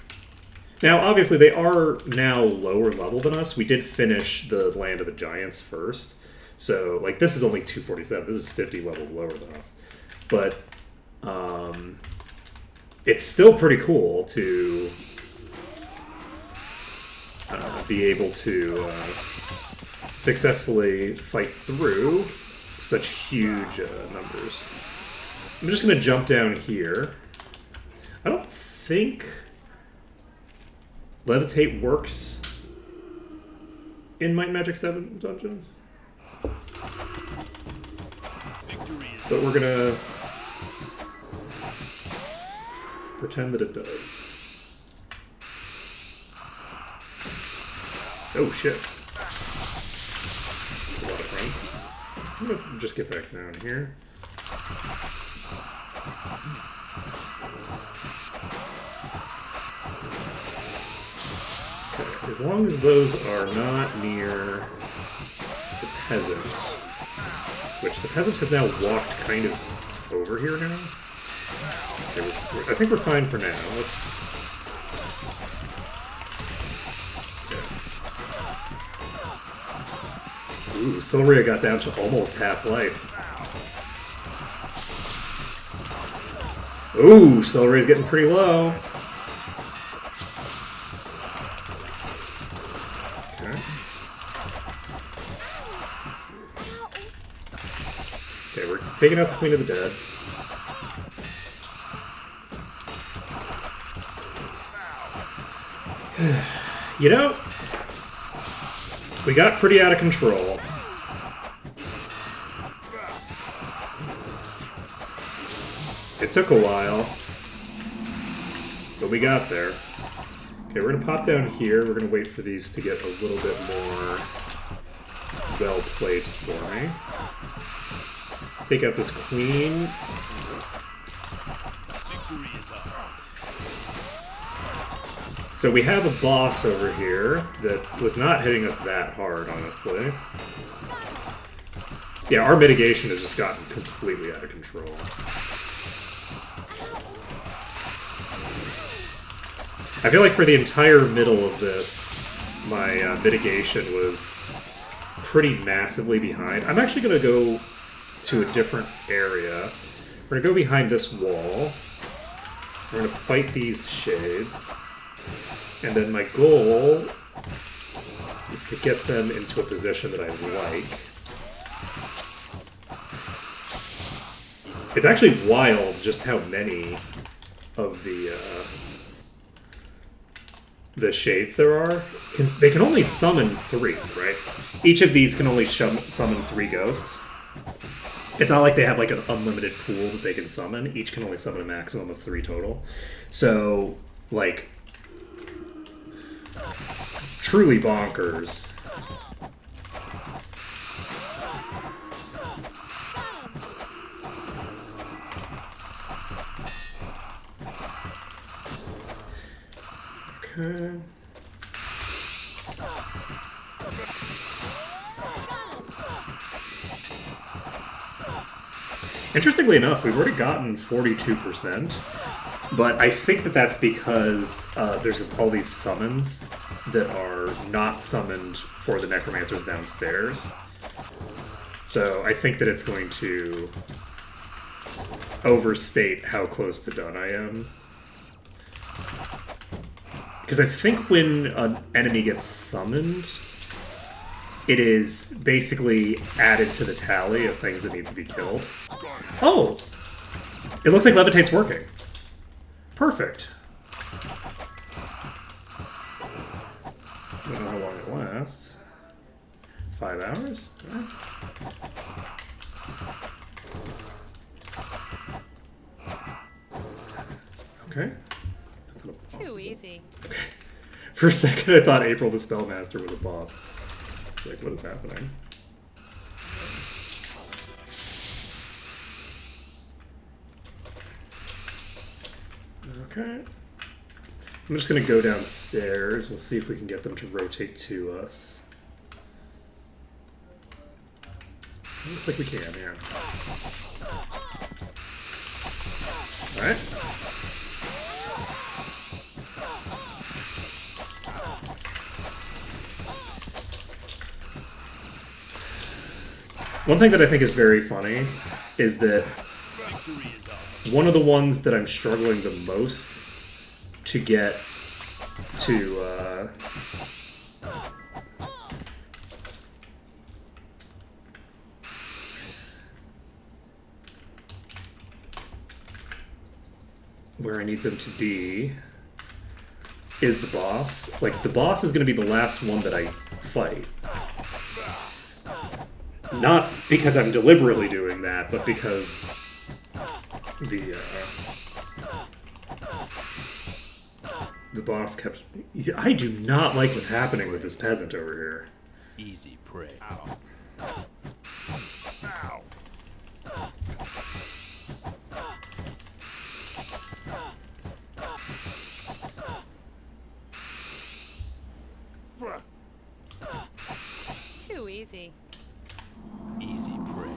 Now, obviously, they are now lower level than us. We did finish the Land of the Giants first. So, like, this is only 247. This is 50 levels lower than us. But, it's still pretty cool to be able to successfully fight through such huge numbers. I'm just going to jump down here. I don't think Levitate works in Might and Magic 7 dungeons. But we're gonna pretend that it does. Oh shit. That's a lot of friends. I'm gonna just get back down here. Okay, as long as those are not near the peasant, which the peasant has now walked kind of over here now. Okay, I think we're fine for now. Let's. Okay. Ooh, Silria got down to almost half life. Ooh, Silria's getting pretty low. Okay, we're taking out the Queen of the Dead. You know, we got pretty out of control. It took a while, but we got there. Okay, we're gonna pop down here. We're gonna wait for these to get a little bit more well placed for me. Take out this queen. So we have a boss over here that was not hitting us that hard, honestly. Yeah, our mitigation has just gotten completely out of control. I feel like for the entire middle of this, my mitigation was pretty massively behind. I'm actually going to go to a different area. We're going to go behind this wall. We're going to fight these shades. And then my goal is to get them into a position that I like. It's actually wild just how many of the shades there are. They can only summon 3, right? Each of these can only summon 3 ghosts. It's not like they have like an unlimited pool that they can summon. Each can only summon a maximum of 3 total. So, like, truly bonkers. Okay. Interestingly enough, we've already gotten 42%, but I think that that's because there's all these summons that are not summoned for the necromancers downstairs. So I think that it's going to overstate how close to done I am. Because I think when an enemy gets summoned, it is basically added to the tally of things that need to be killed. Oh! It looks like Levitate's working. Perfect. I don't know how long it lasts. 5 hours? Right. Okay. That's not a boss, Too is it? easy. For a second, I thought April the Spellmaster was a boss. It's like, what is happening? Okay. I'm just gonna go downstairs. We'll see if we can get them to rotate to us. Looks like we can, yeah. Alright. One thing that I think is very funny is that Victory is ours. one of the ones that I'm struggling the most to get to where I need them to be is the boss. Like, the boss is going to be the last one that I fight. Not because I'm deliberately doing that, but because the boss kept... I do not like what's happening with this peasant over here. Easy prey. Ow. Too easy. Easy prey.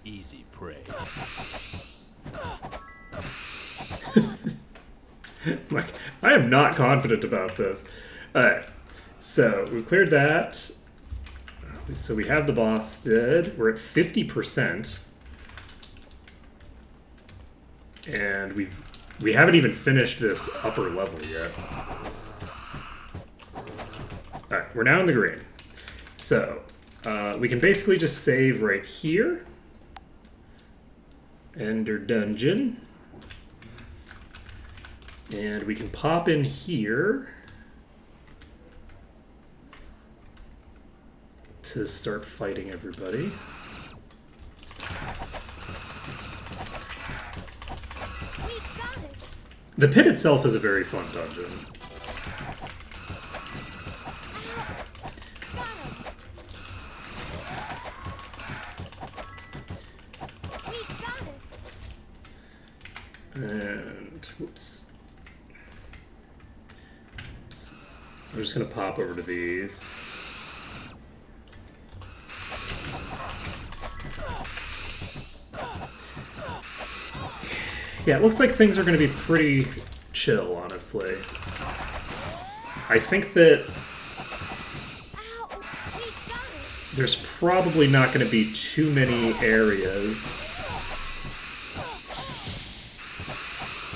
Easy prey. Like, I am not confident about this. Alright, so we've cleared that. So we have the boss dead. We're at 50%. And we haven't even finished this upper level yet. Alright, we're now in the green. So, we can basically just save right here. Ender Dungeon. And we can pop in here to start fighting everybody. We got it. The pit itself is a very fun dungeon. We got it. And, whoops. I'm just gonna pop over to these. Yeah, it looks like things are gonna be pretty chill, honestly. I think that Ow. We got it. there's probably not gonna be too many areas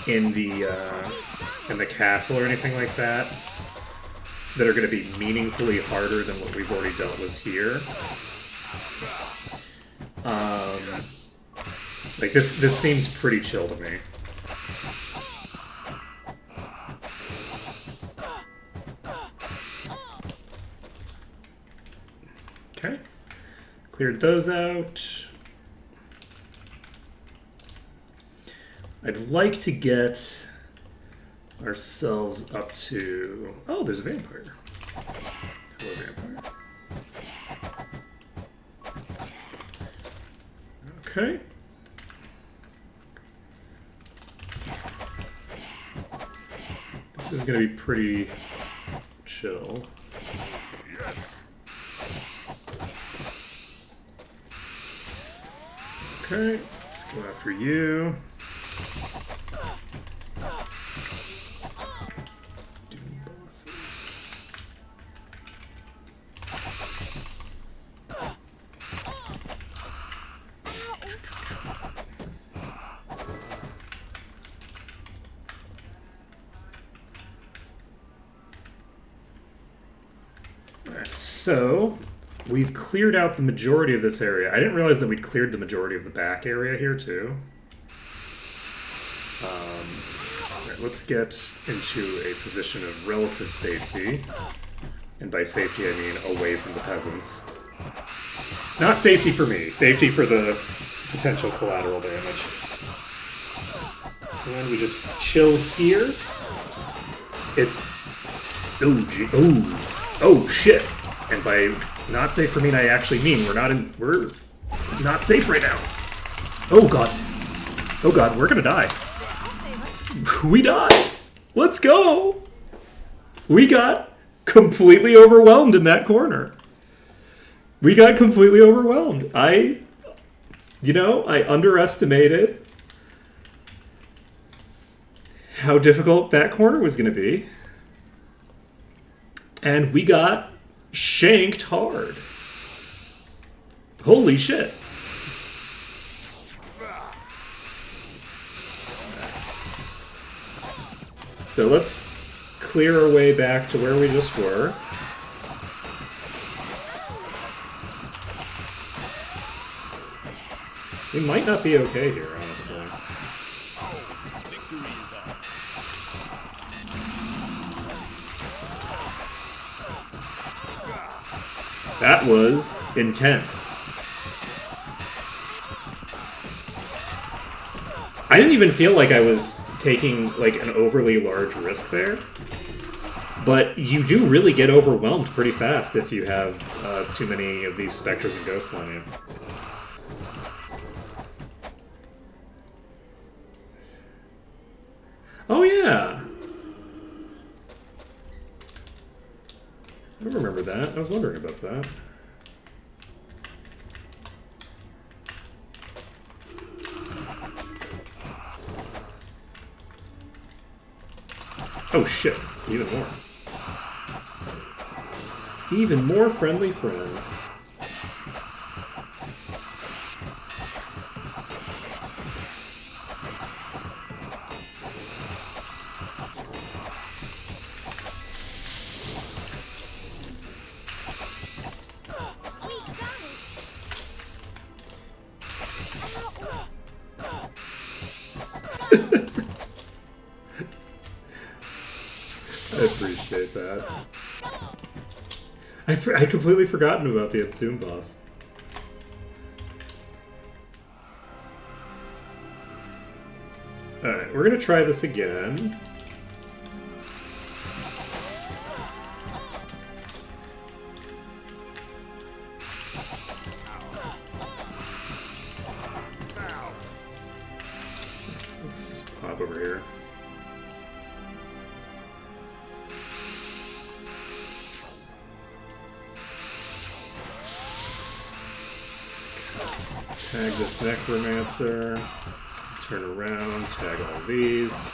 in the castle or anything like that that are going to be meaningfully harder than what we've already dealt with here. Like this seems pretty chill to me. Okay, cleared those out. I'd like to get ourselves up to... Oh, there's a vampire. Hello, vampire. Okay. This is going to be pretty chill. Okay, let's go after you. Doom bosses. Alright, so we've cleared out the majority of this area. I didn't realize that we'd cleared the majority of the back area here too. Alright, let's get into a position of relative safety. And by safety, I mean away from the peasants. Not safety for me, safety for the potential collateral damage. And we just chill here. It's... Oh, shit. And by not safe for me, I actually mean we're not safe right now. Oh, God. Oh, God, we're gonna die. We died. Let's go. We got completely overwhelmed in that corner. We got completely overwhelmed. I underestimated how difficult that corner was going to be. And we got shanked hard. Holy shit. So let's clear our way back to where we just were. We might not be okay here, honestly. Victory is ours. That was intense. I didn't even feel like I was taking like an overly large risk there. But you do really get overwhelmed pretty fast if you have too many of these specters and ghosts on you. Oh yeah! I remember that. I was wondering about that. Oh shit, even more. Even more friendly friends. I appreciate that. I'd completely forgotten about the Doom boss. Alright, we're gonna try this again. Let's just pop over here. Tag this Necromancer, turn around, tag all these.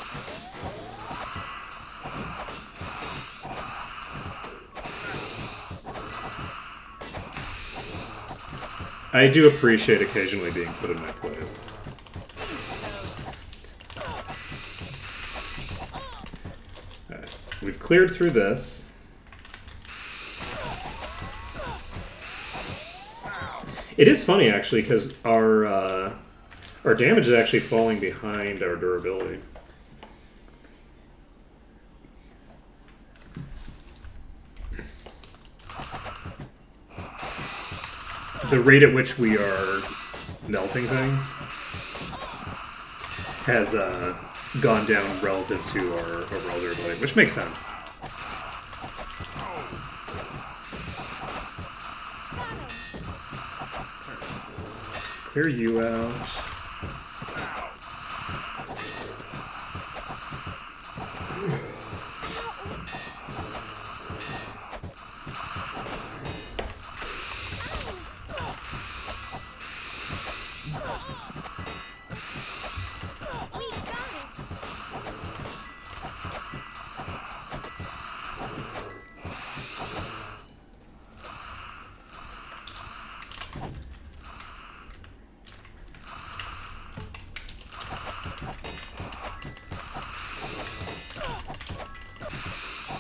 I do appreciate occasionally being put in my place. Alright, we've cleared through this. It is funny, actually, because our damage is actually falling behind our durability. The rate at which we are melting things has gone down relative to our overall durability, which makes sense. Clear you out.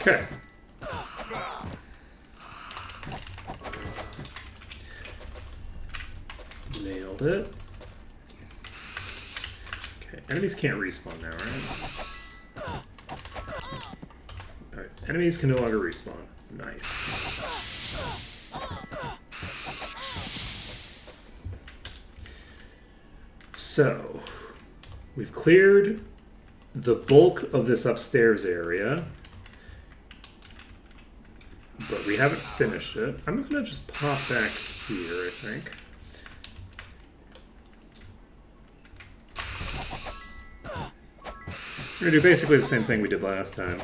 Okay. Nailed it. Okay, enemies can't respawn now, right? Alright, enemies can no longer respawn. Nice. So, we've cleared the bulk of this upstairs area. But we haven't finished it. I'm gonna just pop back here, I think. We're gonna do basically the same thing we did last time.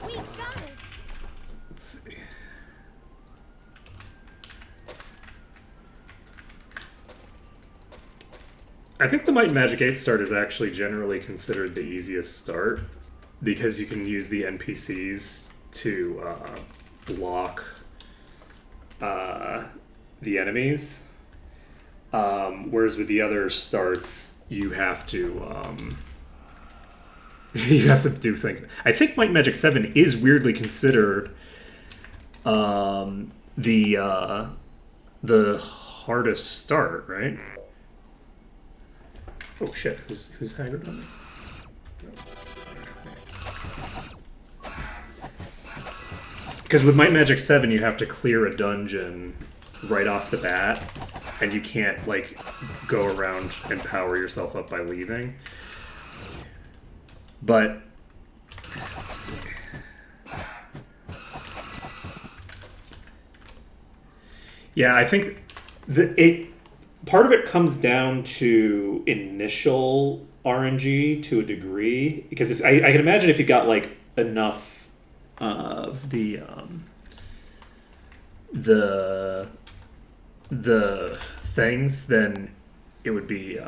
We got it. Let's see. I think the Might and Magic 8 start is actually generally considered the easiest start because you can use the NPCs to block the enemies. Whereas with the other starts, you have to you have to do things. I think Might and Magic 7 is weirdly considered the hardest start, right? Oh shit! Who's haggard on me? Because with Might and Magic 7, you have to clear a dungeon right off the bat, and you can't like go around and power yourself up by leaving. But let's see. Yeah, I think part of it comes down to initial RNG to a degree, because if I can imagine if you got like enough of the things, then it would be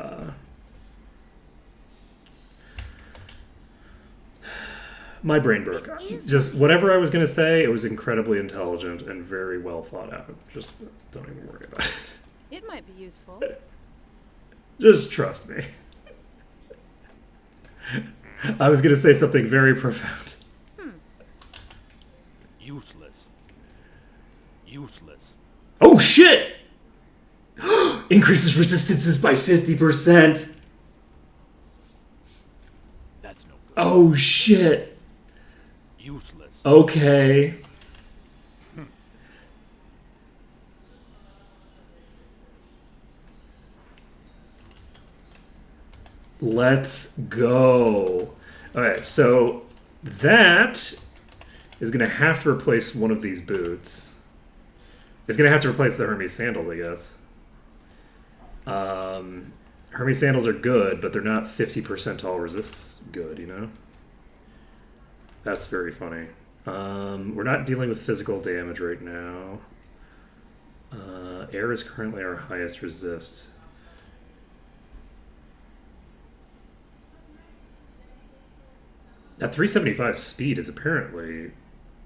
my brain broke. Just whatever I was gonna say, it was incredibly intelligent and very well thought out. Just don't even worry about it. It might be useful. Just trust me. I was gonna say something very profound. Useless. Useless. Oh shit! Increases resistances by 50%. That's no good. Oh shit. Useless. Okay. Let's go. Alright, so that is going to have to replace one of these boots. It's going to have to replace the Hermes sandals, I guess. Hermes sandals are good, but they're not 50% all resists good, you know? That's very funny. We're not dealing with physical damage right now. Air is currently our highest resist. That 375 speed is apparently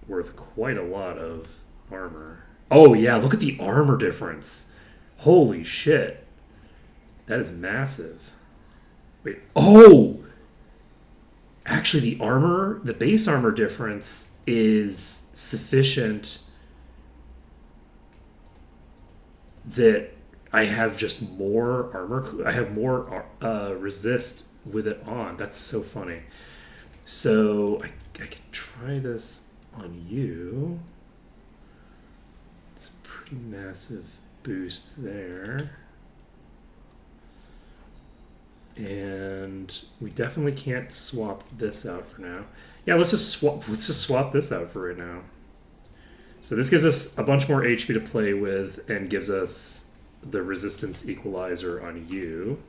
worth quite a lot of armor. Oh yeah, look at the armor difference. Holy shit. That is massive. Wait, oh! Actually, the base armor difference is sufficient that I have just more armor. I have more resist with it on. That's so funny. So I can try this on you. It's a pretty massive boost there. And we definitely can't swap this out for now. Yeah, let's just swap this out for right now. So this gives us a bunch more HP to play with and gives us the resistance equalizer on you.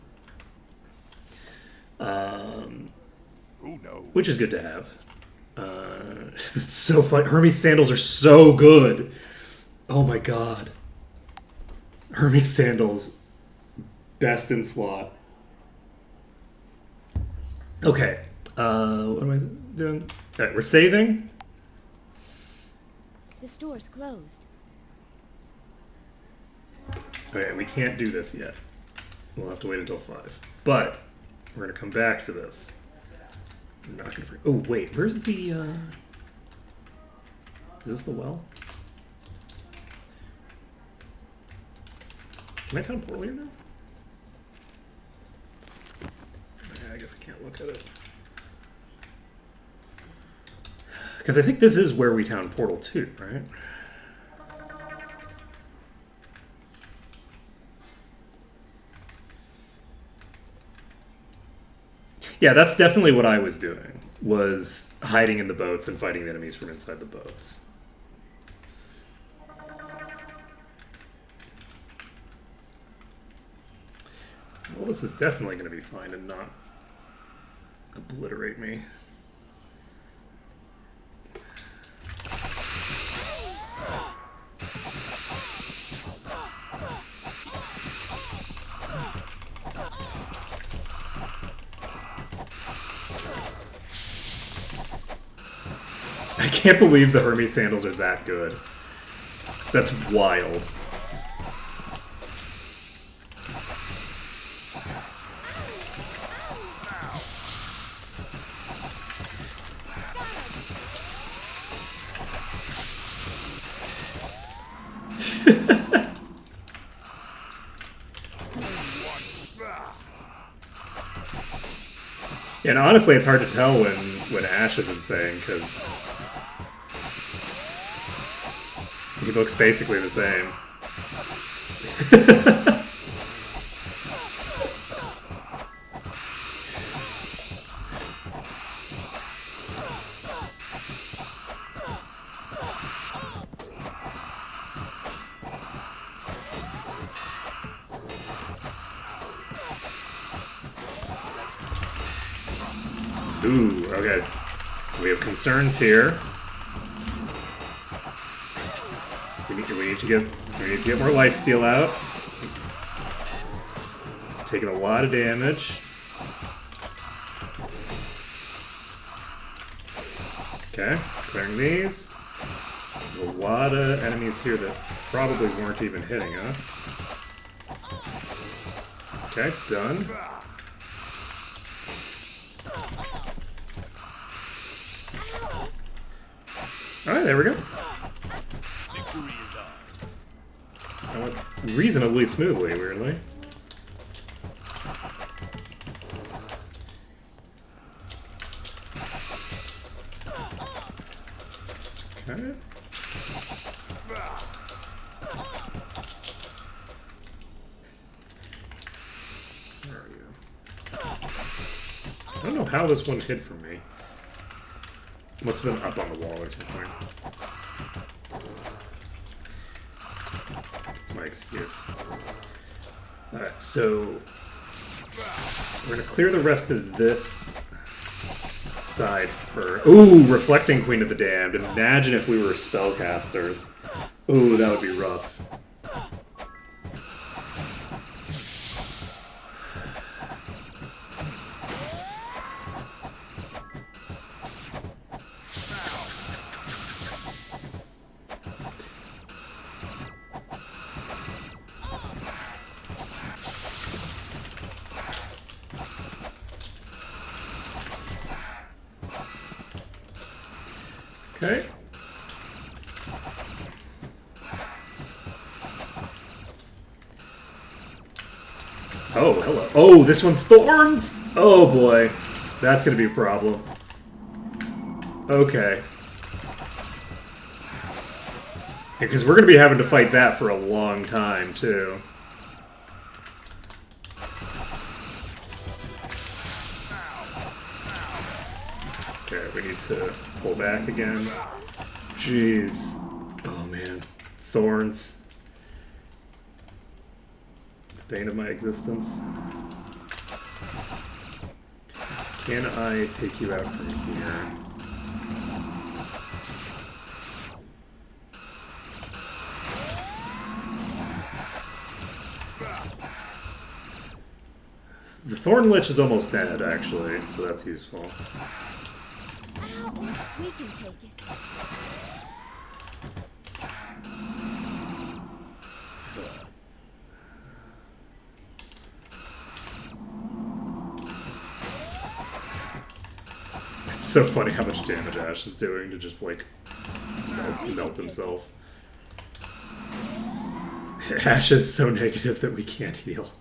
Who knows? Which is good to have. It's so fun. Hermes sandals are so good. Oh my god. Hermes sandals. Best in slot. Okay. What am I doing? Alright, we're saving. The store's closed. Okay, we can't do this yet. We'll have to wait until 5. But we're going to come back to this. I'm not going to... Oh, wait. Where's the... Is this the well? Can I town portal here now? I guess I can't look at it. Because I think this is where we town portal 2, right? Yeah, that's definitely what I was doing, was hiding in the boats and fighting the enemies from inside the boats. Well, this is definitely going to be fine and not obliterate me. I can't believe the Hermes sandals are that good. That's wild. And honestly, it's hard to tell when Ash is insane, because he looks basically the same. Ooh, okay. We have concerns here. We need to get more lifesteal out. Taking a lot of damage. Okay, clearing these. A lot of enemies here that probably weren't even hitting us. Okay, done. Alright, there we go. That went reasonably smoothly, weirdly. Okay. Where are you? I don't know how this one hid from me. Must have been up on the wall or something. That's my excuse. Alright, so we're gonna clear the rest of this side for... Ooh, Reflecting Queen of the Damned. Imagine if we were spellcasters. Ooh, that would be rough. Okay. Oh, hello. Oh, this one's thorns? Oh boy. That's gonna be a problem. Okay. Because we're gonna be having to fight that for a long time, too. Okay, we need to pull back again. Jeez. Oh man. Thorns. The bane of my existence. Can I take you out from here? The Thorn Lich is almost dead, actually, so that's useful. We can take it. It's so funny how much damage Ash is doing to just like melt himself. Ash is so negative that we can't heal.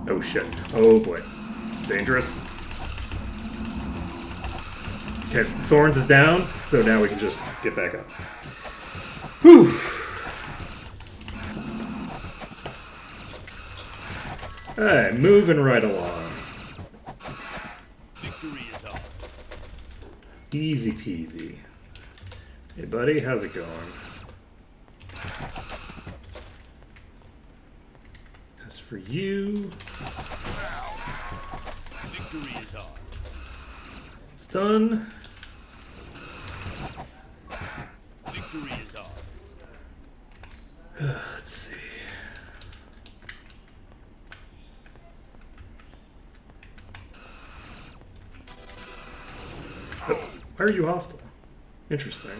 Oh shit. Oh boy. Dangerous. Okay, Thorns is down, so now we can just get back up. Whew! Alright, moving right along. Victory is ours. Easy peasy. Hey buddy, how's it going? As for you... Victory is ours. It's done. Victory is ours. Let's see. Oh, why are you hostile? Interesting.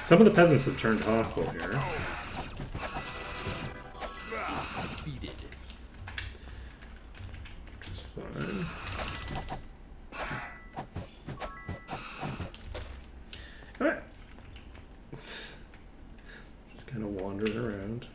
Some of the peasants have turned hostile here. Defeated. Which is fine. Alright. Just kind of wandering around.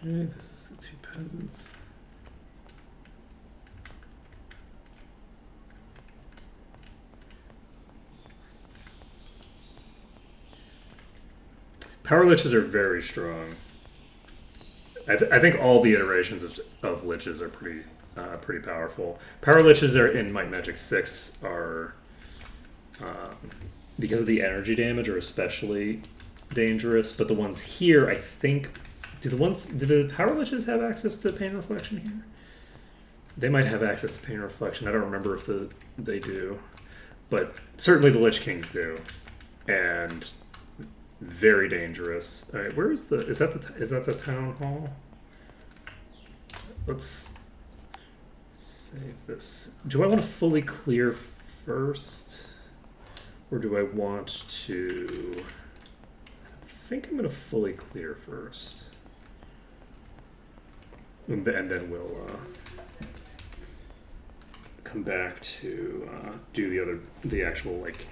Okay, this is the two peasants. Power liches are very strong. I think all the iterations of liches are pretty powerful. Power liches are in Might Magic 6 are because of the energy damage are especially dangerous. But the ones here, I think, do the power liches have access to pain reflection here? They might have access to pain reflection. I don't remember if they do, but certainly the Lich Kings do, and very dangerous. All right, where is is that the town hall? Let's save this. Do I want to fully clear first, or do I want to? I think I'm going to fully clear first, and then we'll come back to do the actual like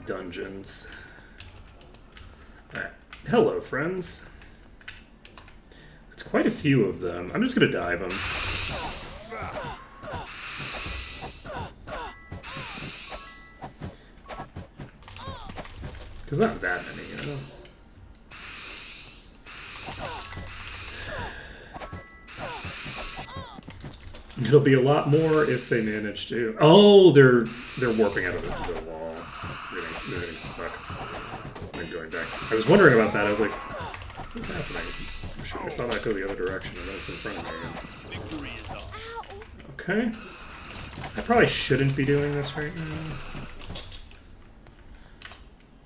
dungeons. Alright. Hello, friends. It's quite a few of them. I'm just gonna dive them. Because not that many, you know? It'll be a lot more if they manage to... Oh, they're warping out of the wall. They're getting stuck. And going back. I was wondering about that. I was like, what's happening? I'm sure I saw that go the other direction, and then it's in front of me again. Victory is ours. Okay. I probably shouldn't be doing this right now.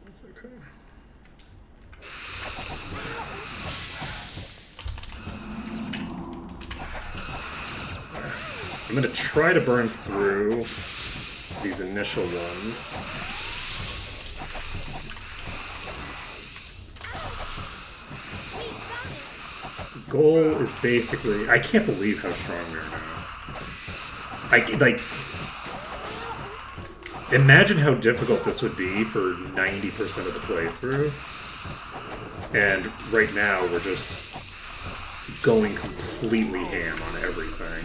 That's okay. I'm going to try to burn through these initial ones. The goal is basically... I can't believe how strong we are now. Like... Imagine how difficult this would be for 90% of the playthrough. And right now we're just going completely ham on everything.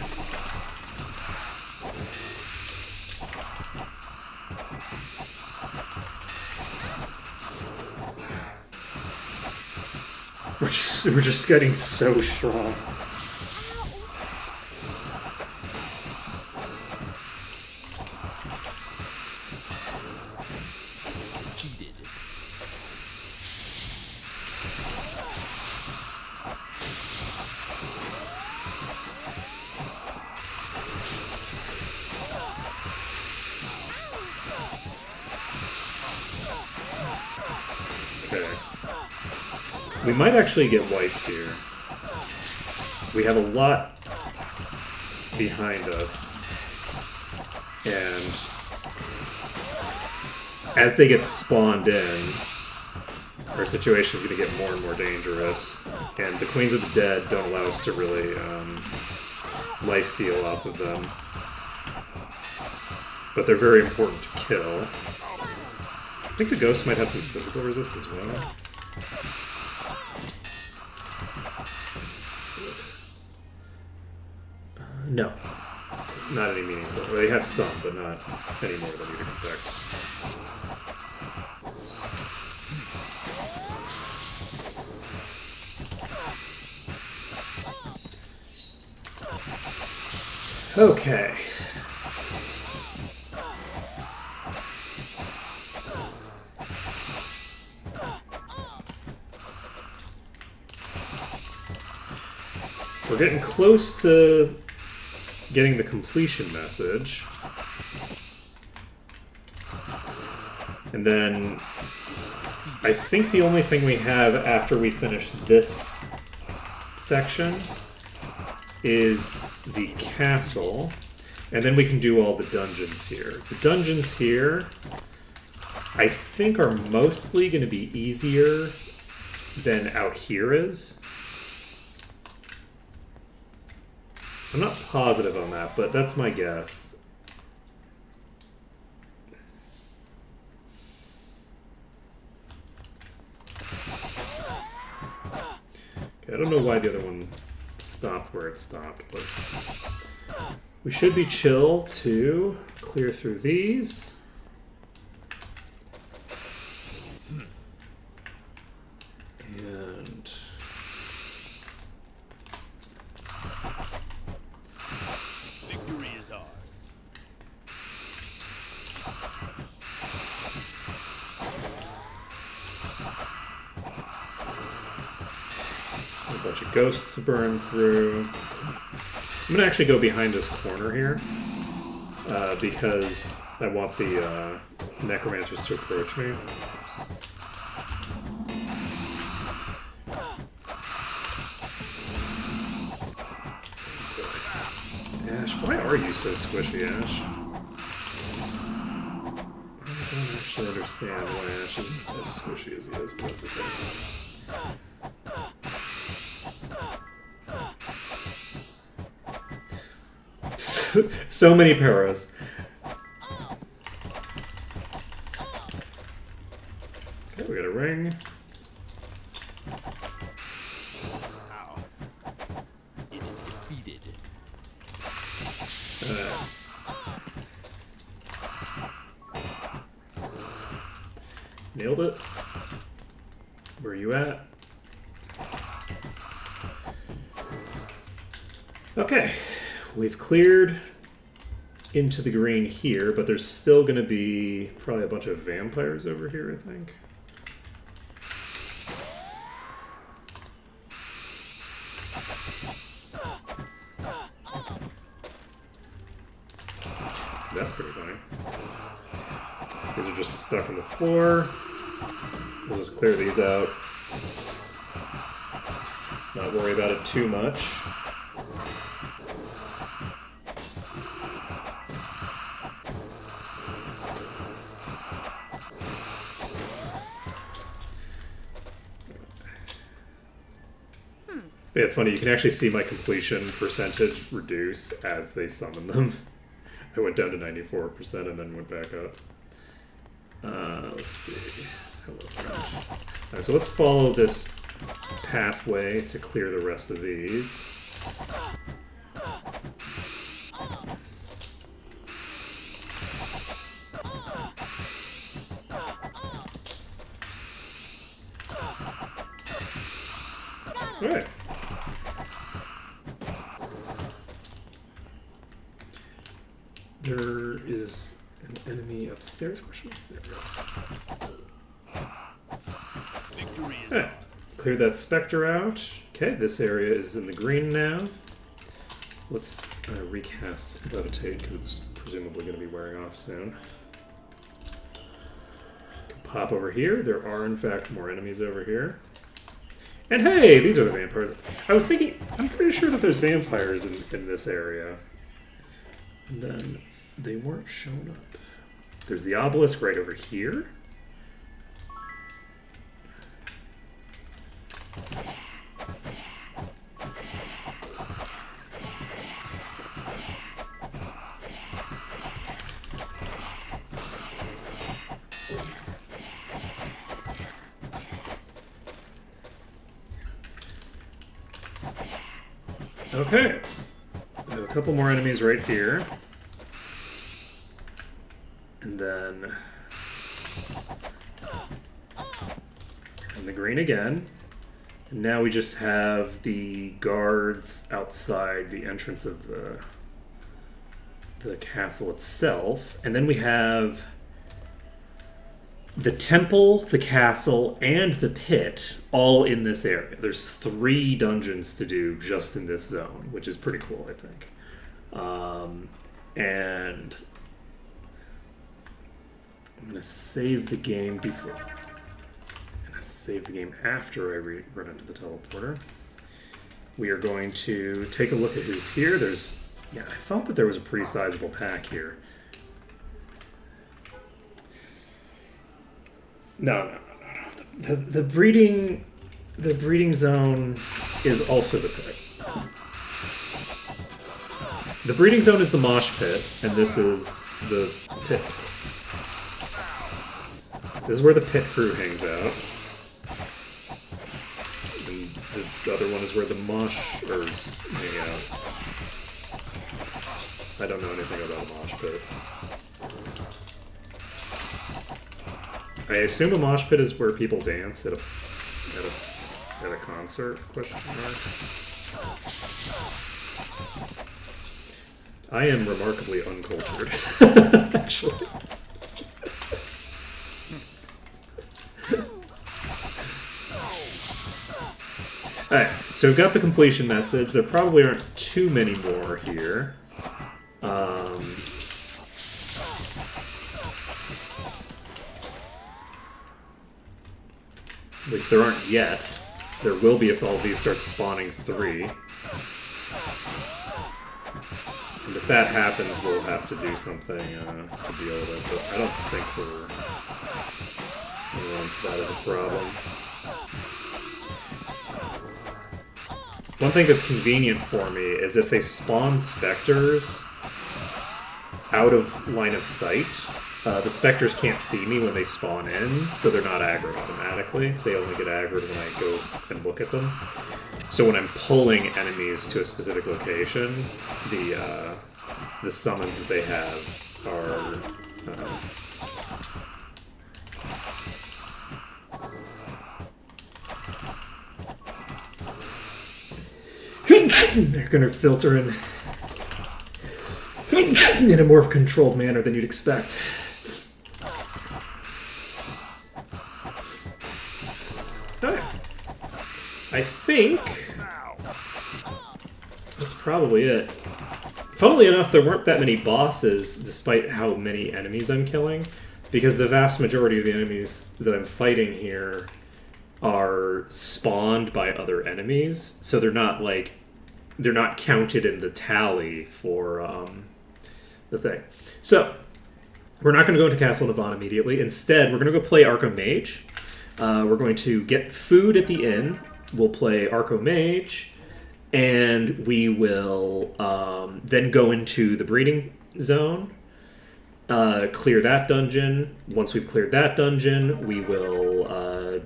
We're just getting so strong. Cheated. Okay. We might actually get wiped here. we have a lot behind us, and as they get spawned in, our situation is going to get more and more dangerous, and the Queens of the Dead don't allow us to really lifesteal off of them. But they're very important to kill. I think the ghost might have some physical resist as well. No. Not any meaningful. Well, they have some, but not any more than you'd expect. Okay. We're getting close to getting the completion message. And then I think the only thing we have after we finish this section is the castle. And then we can do all the dungeons here. The dungeons here, I think, are mostly going to be easier than out here is. I'm not positive on that, but that's my guess. Okay, I don't know why the other one stopped where it stopped, but we should be chill to clear through these. And Victory is ours. a bunch of ghosts to burn through. I'm gonna actually go behind this corner here because I want the necromancers to approach me. Ash, why are you so squishy, Ash? I don't actually understand why Ash is as squishy as he is, but that's okay. So many paras. Okay, we got a ring. It is defeated. Nailed it. Where are you at? Okay, we've cleared into the green here, but there's still going to be probably a bunch of vampires over here, I think. That's pretty funny. These are just stuck on the floor. We'll just clear these out. Not worry about it too much. Yeah, it's funny, you can actually see my completion percentage reduce as they summon them. I went down to 94% and then went back up. Let's see. Hello, friend. Alright, so let's follow this pathway to clear the rest of these. Alright. There is an enemy upstairs? Question? There we go. Victory is Alright. Clear that specter out. Okay, this area is in the green now. Let's recast Levitate because it's presumably going to be wearing off soon. Can pop over here. There are, in fact, more enemies over here. And hey, these are the vampires. I was thinking, I'm pretty sure that there's vampires in this area. And then they weren't showing up. There's the obelisk right over here. Okay. We have a couple more enemies right here. And then... in the green again. And now we just have the guards outside the entrance of the castle itself. And then we have the temple, the castle, and the pit all in this area. There's 3 dungeons to do just in this zone, which is pretty cool, I think. And I'm going to save the game before... I'm going to save the game after I run into the teleporter. We are going to take a look at who's here. There's... yeah, I thought that there was a pretty sizable pack here. No. The breeding zone is also the pit. The breeding zone is the mosh pit, and this is the pit. This is where the pit crew hangs out. And the other one is where the moshers hang out. I don't know anything about a mosh pit. I assume a mosh pit is where people dance at a concert? Question mark. I am remarkably uncultured, actually. Alright, so we've got the completion message. There probably aren't too many more here. At least there aren't yet. There will be if all of these start spawning 3. And if that happens, we'll have to do something to deal with it. But I don't think we're going to run into that as a problem. One thing that's convenient for me is if they spawn specters out of line of sight, the specters can't see me when they spawn in, so they're not aggroed automatically. They only get aggroed when I go and look at them. So when I'm pulling enemies to a specific location, the summons that they have are... they're gonna filter in a more controlled manner than you'd expect. Alright. I think that's probably it. Funnily enough, there weren't that many bosses, despite how many enemies I'm killing, because the vast majority of the enemies that I'm fighting here are spawned by other enemies, so they're not counted in the tally for the thing. So we're not going to go into Castle Navon immediately. Instead, we're going to go play Archomage. We're going to get food at the inn. We'll play Archomage, and we will then go into the breeding zone, clear that dungeon. Once we've cleared that dungeon, we will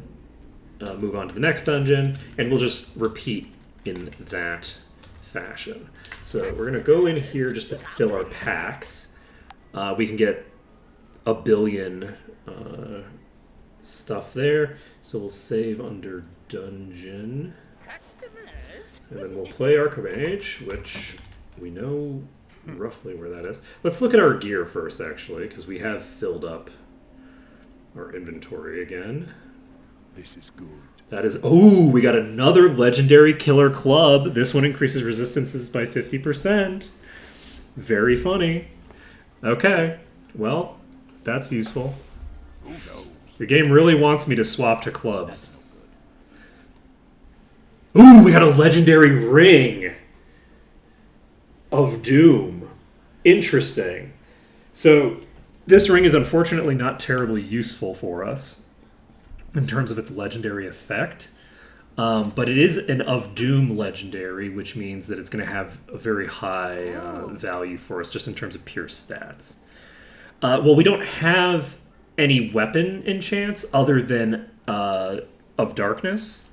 move on to the next dungeon, and we'll just repeat in that fashion. So we're going to go in here just to fill our packs. We can get a billion stuff there. So we'll save under dungeon. And then we'll play Archomage, which we know roughly where that is. Let's look at our gear first, actually, because we have filled up our inventory again. This is good. That is... oh, we got another legendary killer club. This one increases resistances by 50%. Very funny. Okay. Well, that's useful. The game really wants me to swap to clubs. Ooh, we got a legendary ring of doom. Interesting. So this ring is unfortunately not terribly useful for us in terms of its legendary effect. But it is an of doom legendary, which means that it's going to have a very high value for us just in terms of pure stats. Well, we don't have any weapon enchants other than of darkness,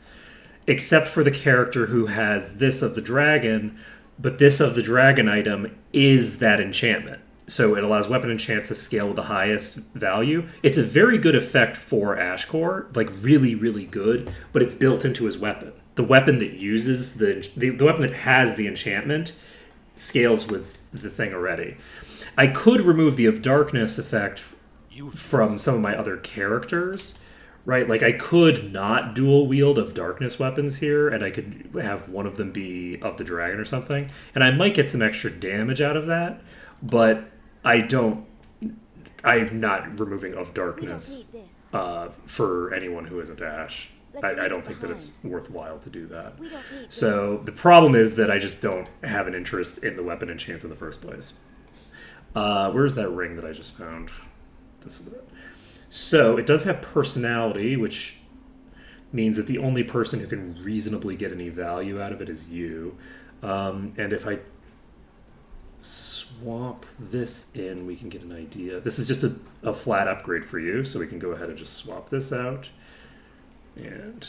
except for the character who has this of the dragon, but this of the dragon item is that enchantment. So it allows weapon enchants to scale with the highest value. It's a very good effect for Ashcore, like really, really good, but it's built into his weapon. The weapon that uses the weapon that has the enchantment scales with the thing already. I could remove the of darkness effect from some of my other characters, right? Like I could not dual wield of darkness weapons here, and I could have one of them be of the dragon or something, and I might get some extra damage out of that, but I'm not removing of darkness for anyone who isn't Ash. I don't think that it's worthwhile to do that. So the problem is that I just don't have an interest in the weapon enchants in the first place. Where's that ring that I just found? This is it. So it does have personality, which means that the only person who can reasonably get any value out of it is you. And if I swap this in, we can get an idea. This is just a flat upgrade for you, so we can go ahead and just swap this out. And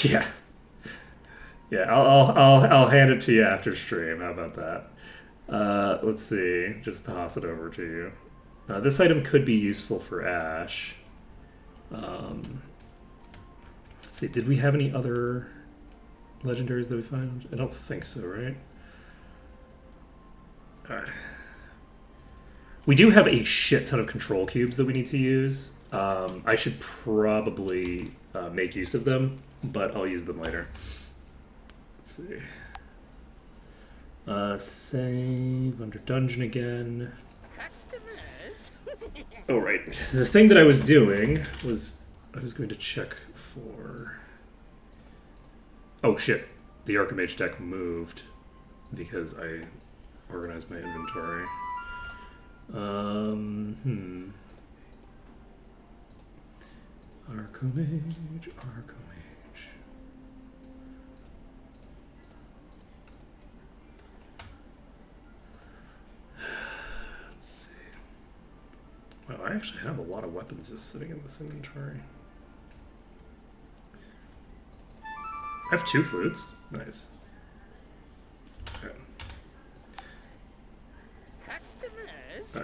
yeah, I'll hand it to you after stream. How about that? Let's see. Just toss it over to you. This item could be useful for Ash. Let's see. Did we have any other legendaries that we found? I don't think so, right? Alright. We do have a shit ton of control cubes that we need to use. I should probably make use of them, but I'll use them later. Let's see. Save under dungeon again. Customers? Oh, right. The thing that I was doing was I was going to check for... Oh, shit. The Archimage deck moved because I organized my inventory. Archimage. Let's see. Well, I actually have a lot of weapons just sitting in this inventory. I have 2 flutes. Nice. Okay. Customers?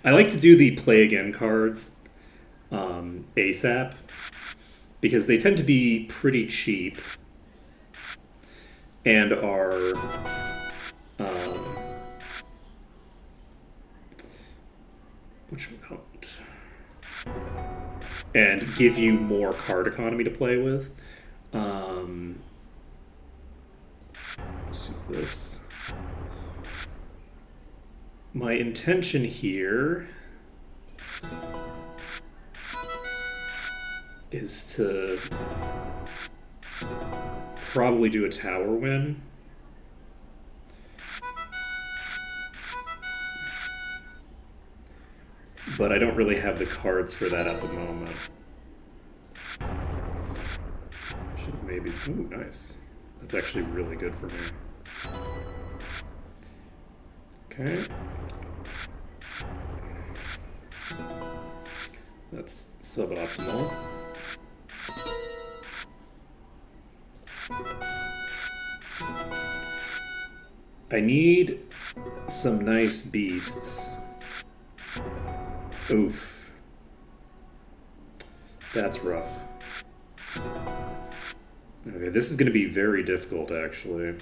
I like to do the play again cards ASAP because they tend to be pretty cheap and are and give you more card economy to play with. Let's use this. My intention here is to probably do a tower win. But I don't really have the cards for that at the moment. Should maybe... Ooh, nice. That's actually really good for me. Okay. That's suboptimal. I need some nice beasts. Oof. That's rough. Okay, this is going to be very difficult, actually.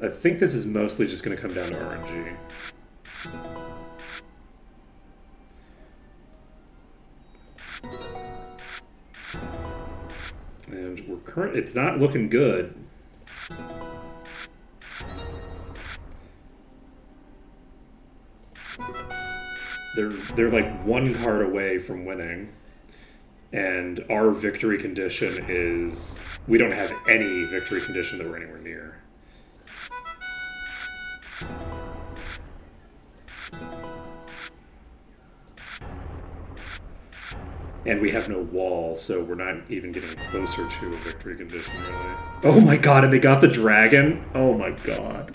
I think this is mostly just going to come down to RNG. It's not looking good. They're like one card away from winning, and our victory condition is we don't have any victory condition that we're anywhere near. And we have no wall, so we're not even getting closer to a victory condition, really. Oh my god, and they got the dragon? Oh my god.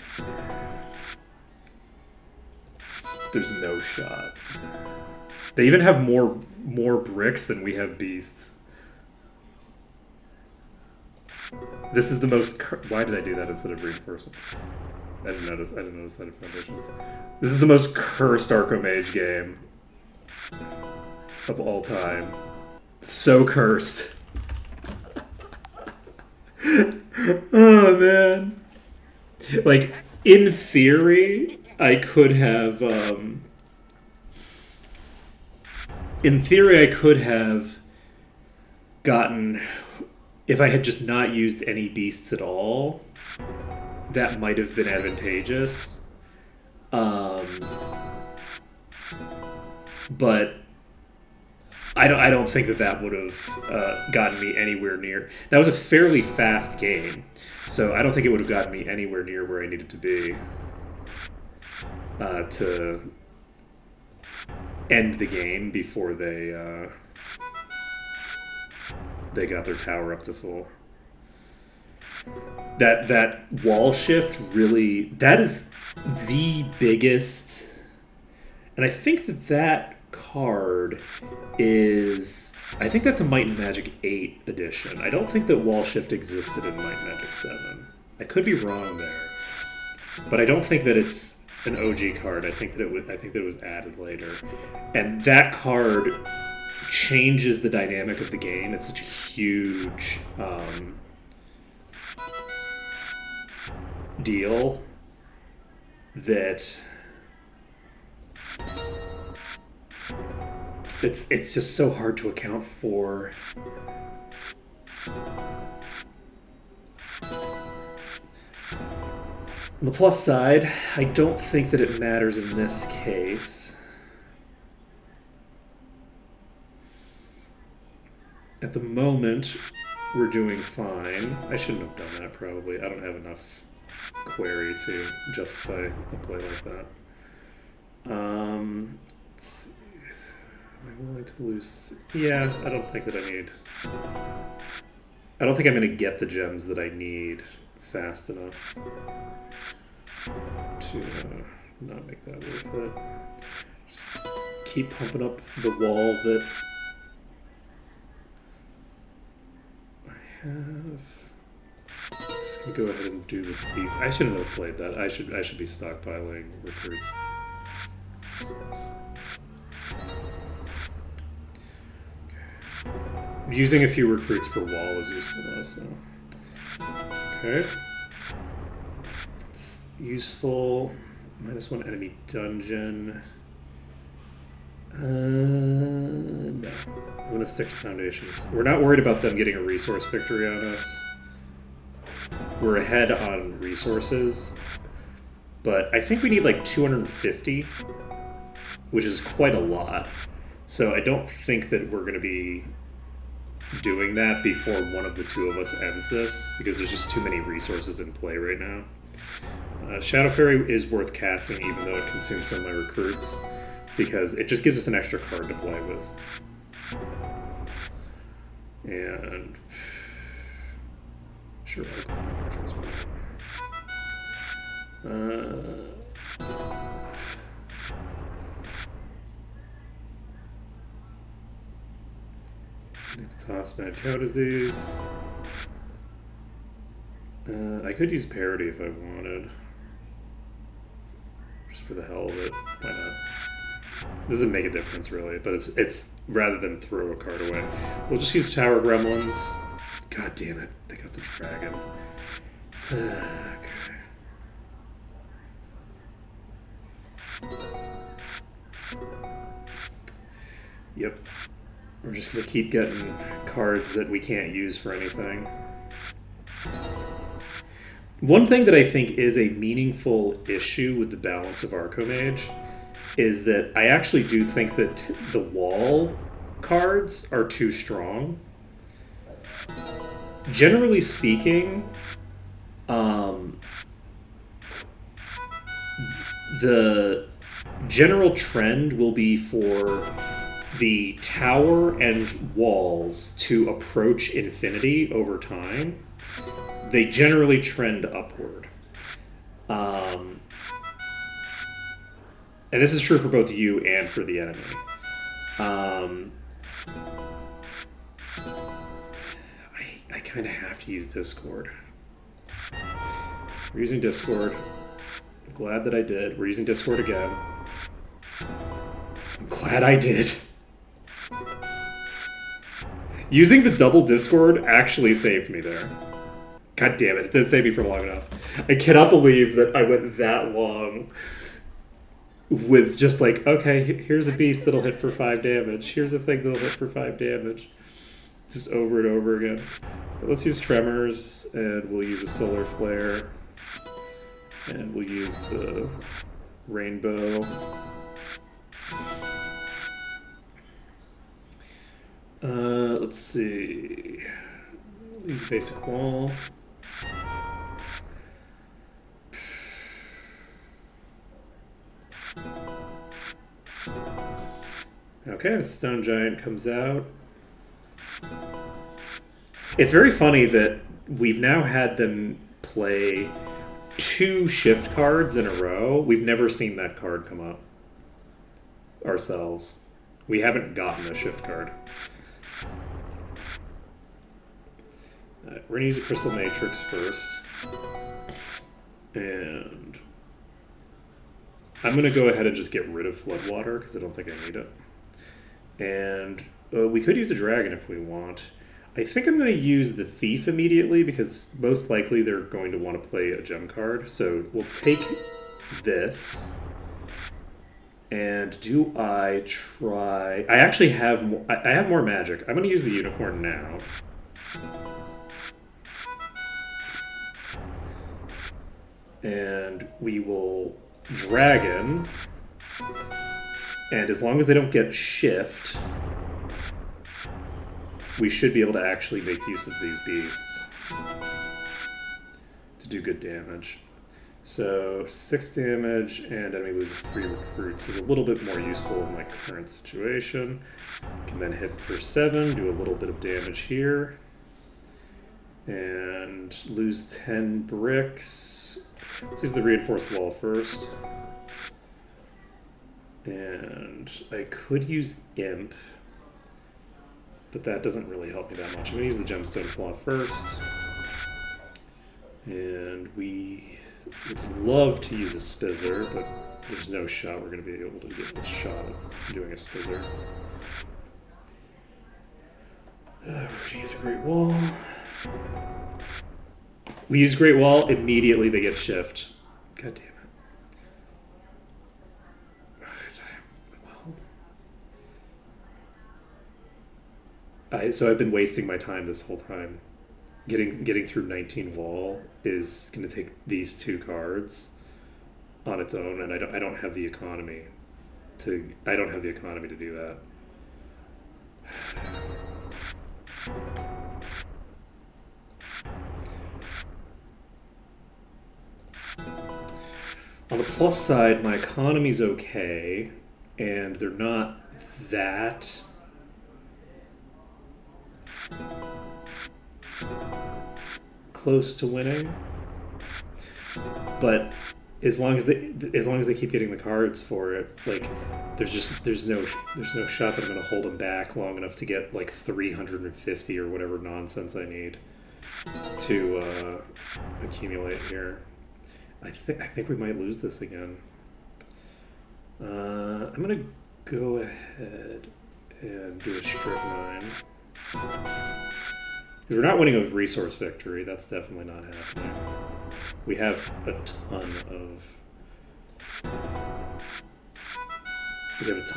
There's no shot. They even have more bricks than we have beasts. This is the most... Why did I do that instead of reinforcement? I didn't notice that in Foundations. This is the most cursed Archomage game of all time. So cursed. Oh man. Like, in theory, I could have gotten, if I had just not used any beasts at all, that might have been advantageous. But I don't think that would have gotten me anywhere near. That was a fairly fast game, so I don't think it would have gotten me anywhere near where I needed to be to end the game before they got their tower up to full. That wall shift really, that is the biggest, and I think that card is, I think that's a Might and Magic 8 edition. I don't think that wall shift existed in Might and Magic 7. I could be wrong there, but I don't think that it's an OG card. I think that it was added later, and that card changes the dynamic of the game. It's such a huge deal that it's just so hard to account for. On the plus side, I don't think that it matters in this case. At the moment, we're doing fine. I shouldn't have done that, probably. I don't have enough query to justify a play like that. Let's see. Am I willing to lose? Yeah, I don't think that I need... I don't think I'm going to get the gems that I need fast enough to not make that worth it. Just keep pumping up the wall that I have. Just gonna go ahead and do the thief. I shouldn't have played that. I should be stockpiling recruits. Using a few recruits for wall is useful though, so. Okay. It's useful. -1 enemy dungeon. No. I'm gonna stick to Foundations. We're not worried about them getting a resource victory on us. We're ahead on resources, but I think we need like 250, which is quite a lot. So I don't think that we're gonna be doing that before one of the two of us ends this, because there's just too many resources in play right now. Shadow Fairy is worth casting even though it consumes some of my recruits, because it just gives us an extra card to play with. And sure, I'll go as well. Toss mad cow disease. I could use parity if I wanted. Just for the hell of it. Why not? Doesn't make a difference really, but it's rather than throw a card away. We'll just use Tower Gremlins. God damn it, they got the dragon. Okay. Yep. We're just gonna keep getting cards that we can't use for anything. One thing that I think is a meaningful issue with the balance of Arcomage is that I actually do think that the wall cards are too strong. Generally speaking, the general trend will be for the tower and walls to approach infinity over time. They generally trend upward. And this is true for both you and for the enemy. I kind of have to use Discord. We're using Discord. I'm glad that I did. We're using Discord again. I'm glad I did. Using the double Discord actually saved me there. God damn it, it didn't save me for long enough. I cannot believe that I went that long with just like, okay, here's a beast that'll hit for 5 damage. Here's a thing that'll hit for 5 damage. Just over and over again. But let's use Tremors, and we'll use a Solar Flare. And we'll use the Rainbow. Let's see. Use a basic wall. Okay, the Stone Giant comes out. It's very funny that we've now had them play 2 shift cards in a row. We've never seen that card come up ourselves. We haven't gotten a shift card. We're going to use a Crystal Matrix first. And I'm going to go ahead and just get rid of Floodwater because I don't think I need it. And we could use a Dragon if we want. I think I'm going to use the Thief immediately because most likely they're going to want to play a gem card. So we'll take this. And do I try... I actually have more, I have more magic. I'm going to use the Unicorn now. And we will Dragon. And as long as they don't get Shift, we should be able to actually make use of these beasts to do good damage. So 6 damage and enemy loses 3 recruits is a little bit more useful in my current situation. Can then hit for 7, do a little bit of damage here. And lose 10 bricks. Let's use the reinforced wall first. And I could use Imp, but that doesn't really help me that much. I'm going to use the Gemstone Flaw first. And we would love to use a Spizzer, but there's no shot we're going to be able to get a shot at doing a Spizzer. We're going to use a Great Wall. We use Great Wall, immediately they get Shift. God damn it. So I've been wasting my time this whole time. Getting through 19 Wall is going to take these 2 cards on its own, and I don't have the economy to do that. On the plus side, my economy's okay, and they're not that close to winning. But as long as they keep getting the cards for it, like there's no shot that I'm going to hold them back long enough to get like 350 or whatever nonsense I need to accumulate here. I think we might lose this again. I'm gonna go ahead and do a strip mine. Because we're not winning with resource victory, that's definitely not happening. We have a ton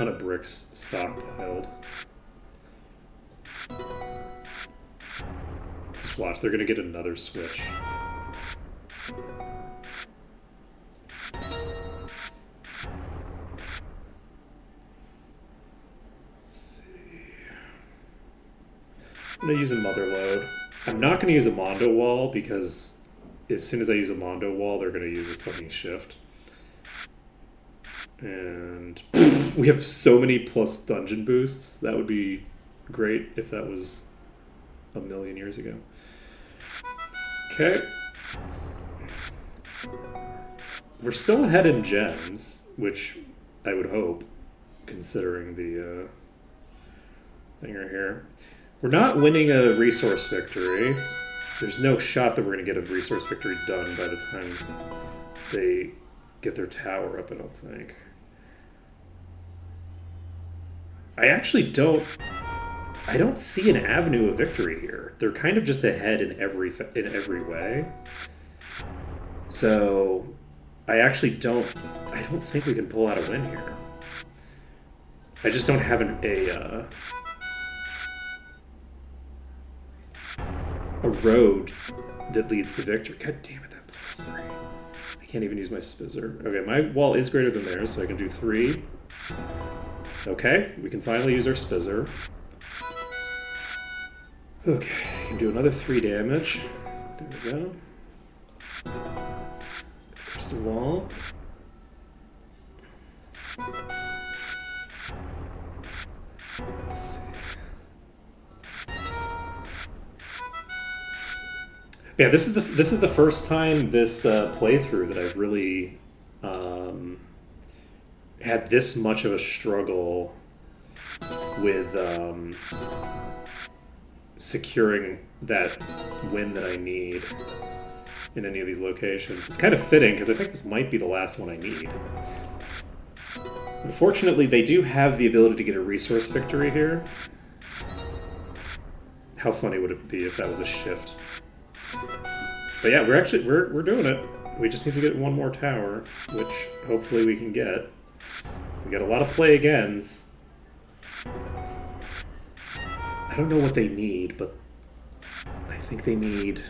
of bricks stockpiled. Just watch, they're gonna get another switch. I'm gonna use a mother load. I'm not gonna use a Mondo wall because as soon as I use a Mondo wall, they're gonna use a fucking shift. And we have so many plus dungeon boosts. That would be great if that was a million years ago. Okay. We're still ahead in gems, which I would hope, considering the thing right here. We're not winning a resource victory. There's no shot that we're going to get a resource victory done by the time they get their tower up, I don't think. I actually don't see an avenue of victory here. They're kind of just ahead in every way. So I actually don't think we can pull out a win here. I just don't have a road that leads to victory. God damn it, that plus 3. I can't even use my spizzer. Okay, my wall is greater than theirs, so I can do 3. Okay, we can finally use our spizzer. Okay, I can do another 3 damage. There we go. Crystal wall. Let's see. Yeah, this is the first time this playthrough that I've really had this much of a struggle with securing that win that I need in any of these locations. It's kind of fitting because I think this might be the last one I need. Unfortunately, they do have the ability to get a resource victory here. How funny would it be if that was a shift? But yeah, we're doing it. We just need to get one more tower, which hopefully we can get. We got a lot of play agains. I don't know what they need, but I think they need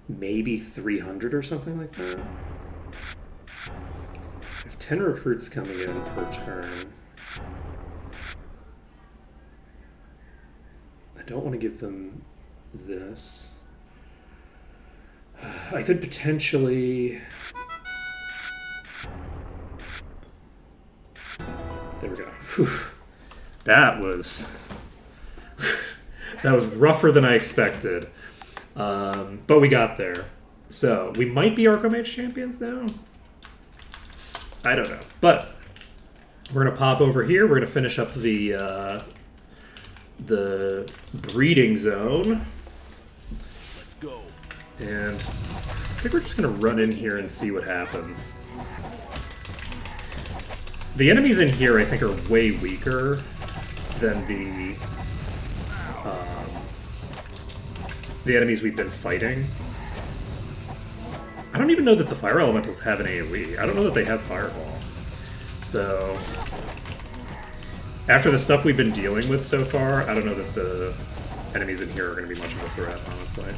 maybe 300 or something like that. I have 10 recruits coming in per turn. I don't want to give them this. I could potentially... There we go. Whew. That was rougher than I expected. But we got there. So, we might be Archomage champions now? I don't know. But we're going to pop over here. We're going to finish up the breeding zone. Let's go. And I think we're just going to run in here and see what happens. The enemies in here, I think, are way weaker than the enemies we've been fighting. I don't even know that the Fire Elementals have an AoE. I don't know that they have Fireball. So, after the stuff we've been dealing with so far, I don't know that the enemies in here are going to be much of a threat, honestly.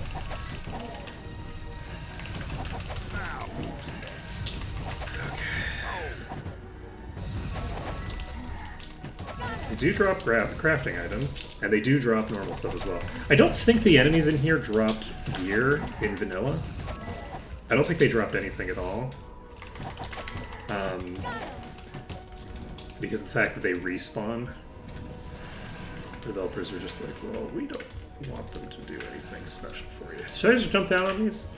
They do drop crafting items, and they do drop normal stuff as well. I don't think the enemies in here dropped gear in vanilla. I don't think they dropped anything at all. Because of the fact that they respawn. The developers were just like, well, we don't want them to do anything special for you. Should I just jump down on these?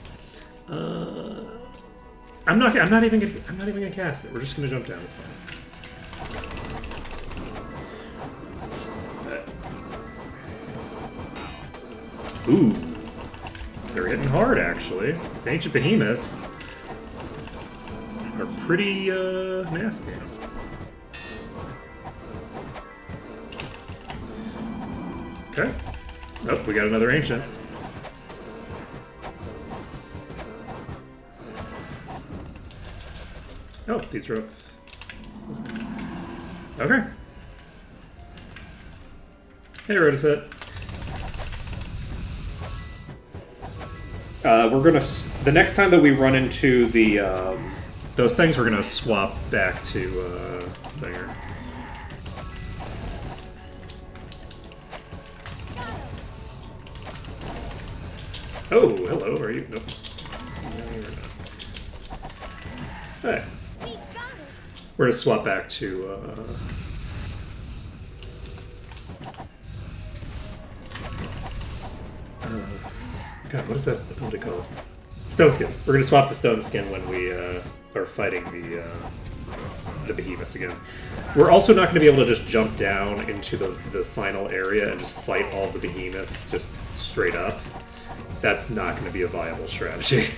I'm not even gonna cast it. We're just gonna jump down. It's fine. Ooh, they're hitting hard, actually. The Ancient Behemoths are pretty nasty. Okay. Oh, we got another Ancient. Oh, these are up. Okay. Hey, Rotoset. we're gonna the next time that we run into the those things, we're gonna swap back to there. Oh, hello. Are you? Nope. No, you're not. Hey. We're gonna swap back to. God, what is that ability called? Stone Skin. We're gonna swap to Stone Skin when we are fighting the behemoths again. We're also not gonna be able to just jump down into the final area and just fight all the behemoths just straight up. That's not gonna be a viable strategy.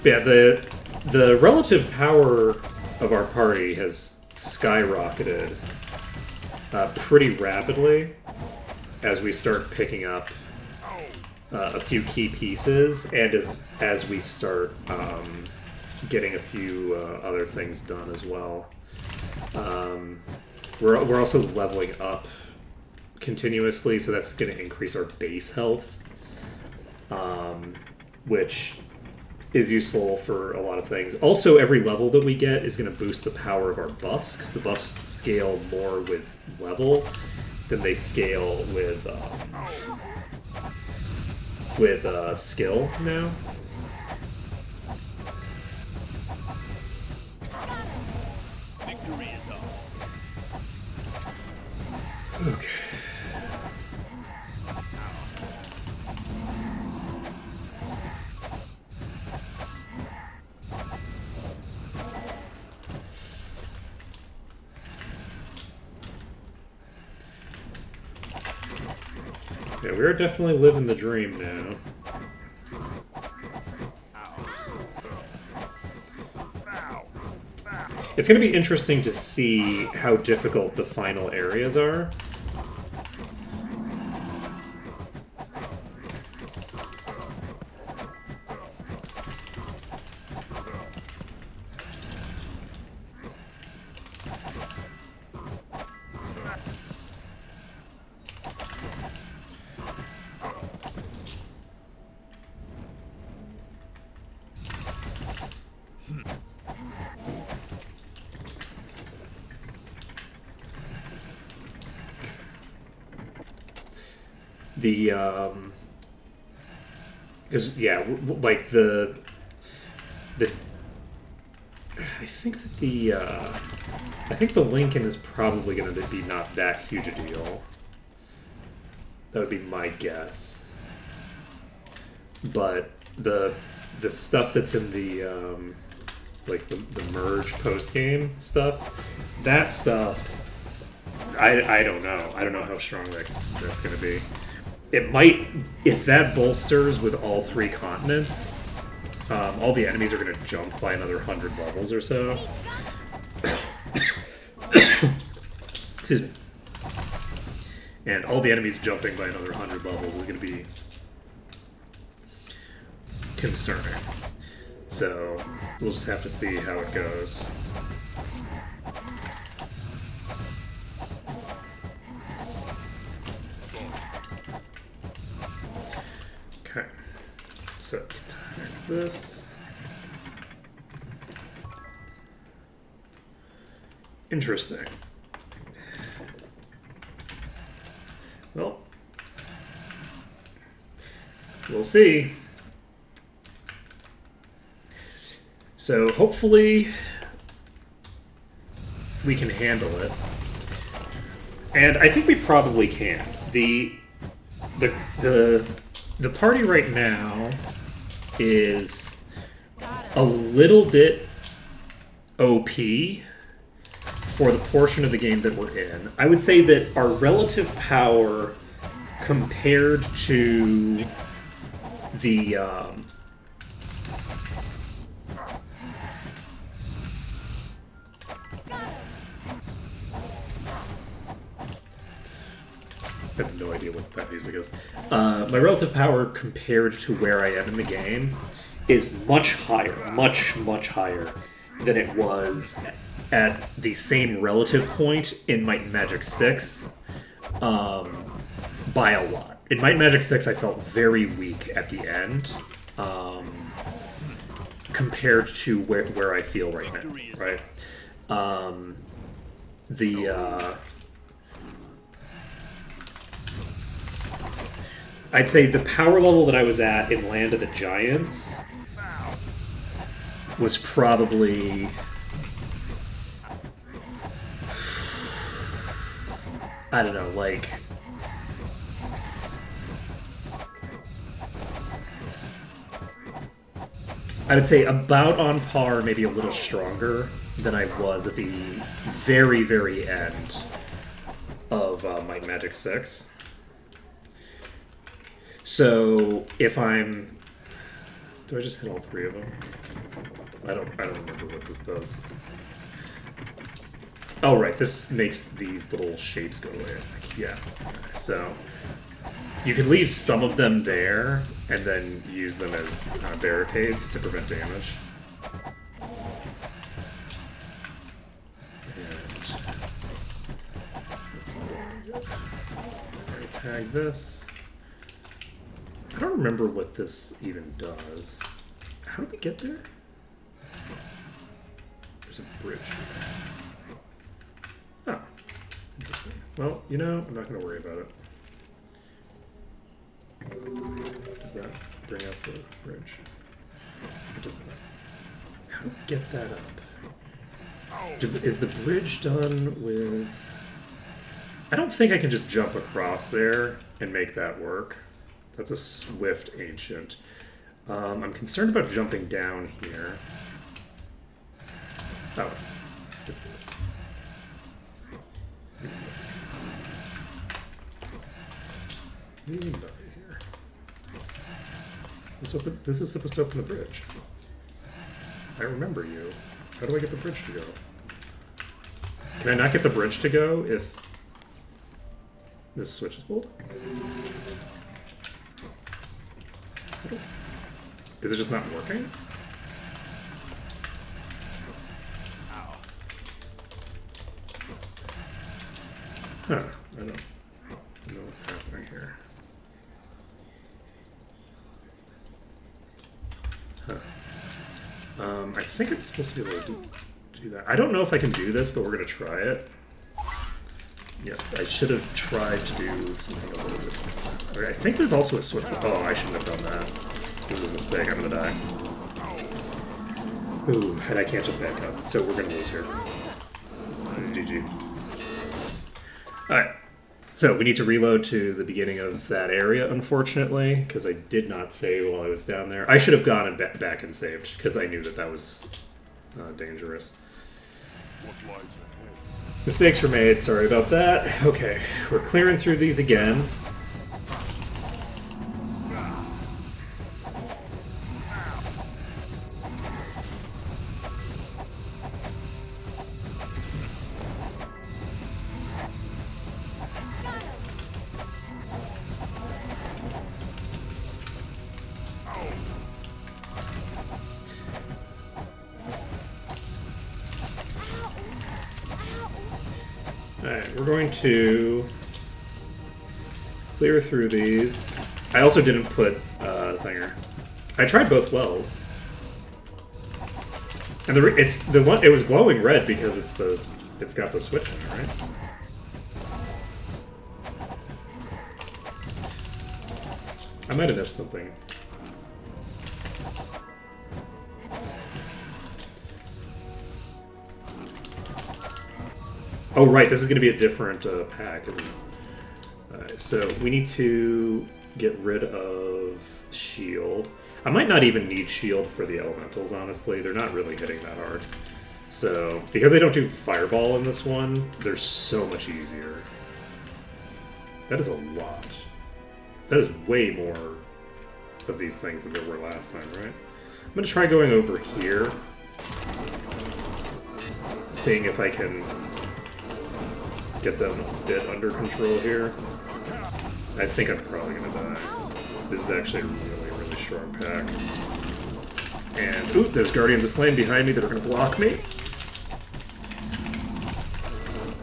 Yeah, the relative power of our party has skyrocketed pretty rapidly as we start picking up a few key pieces, and as we start getting a few other things done as well. We're also leveling up continuously, so that's going to increase our base health, which is useful for a lot of things. Also, every level that we get is going to boost the power of our buffs, because the buffs scale more with level than they scale with skill now. Victory is ours. Okay. Yeah, we're definitely living the dream now. It's going to be interesting to see how difficult the final areas are. Because yeah, like the I think that I think the Lincoln is probably going to be not that huge a deal. That would be my guess. But the stuff that's in the like the merge post game stuff, that stuff, I don't know. I don't know how strong that's going to be. It might, if that bolsters with all 3 continents, all the enemies are going to jump by another 100 levels or so. Excuse me. And all the enemies jumping by another 100 levels is going to be concerning. So we'll just have to see how it goes. Okay, so this. Interesting. Well, we'll see. So hopefully we can handle it. And I think we probably can. The party right now is a little bit OP for the portion of the game that we're in. I would say that our relative power compared to the I have no idea what that music is. My relative power compared to where I am in the game is much higher, much higher than it was at the same relative point in Might and Magic 6, by a lot. In Might and Magic 6, I felt very weak at the end, compared to where I feel right now, right? I'd say the power level that I was at in Land of the Giants was probably... I don't know, like... I would say about on par, maybe a little stronger than I was at the very, very end of Might and Magic 6. So if I'm... Do I just hit all three of them? I don't remember what this does. Oh, right, this makes these little shapes go away, I think. Yeah. So you could leave some of them there and then use them as barricades to prevent damage. And tag this. I don't remember what this even does. How do we get there? There's a bridge. Oh, interesting. Well, you know, I'm not going to worry about it. Does that bring up the bridge? It does not. How do we get that up? Is the bridge done with... I don't think I can just jump across there and make that work. That's a swift ancient. I'm concerned about jumping down here. Oh, it's this. Nothing here. This is supposed to open the bridge. I remember you. How do I get the bridge to go? Can I not get the bridge to go if this switch is pulled? Is it just not working? Huh, I don't know what's happening here. Huh. I think I'm supposed to be able to do that. I don't know if I can do this, but we're going to try it. Yeah, I should have tried to do something a little bit. Okay, I think there's also a switch. Oh, I shouldn't have done that. This is a mistake. I'm going to die. Ooh, and I can't jump back up. So we're going to lose here. That's GG. Alright, so we need to reload to the beginning of that area, unfortunately, because I did not save while I was down there. I should have gone and back and saved, because I knew that that was dangerous. Mistakes were made, sorry about that. Okay, we're clearing through these again. Alright, we're going to clear through these. I also didn't put thinger. I tried both wells. And it was glowing red because it's got the switch in it, right? I might have missed something. Oh, right, this is going to be a different pack, isn't it? Alright, so we need to get rid of shield. I might not even need shield for the elementals, honestly. They're not really hitting that hard. So, because they don't do fireball in this one, they're so much easier. That is a lot. That is way more of these things than there were last time, right? I'm going to try going over here. Seeing if I can get them a bit under control here. I think I'm probably gonna die. This is actually a really, really strong pack. And, ooh, there's Guardians of Flame behind me that are gonna block me.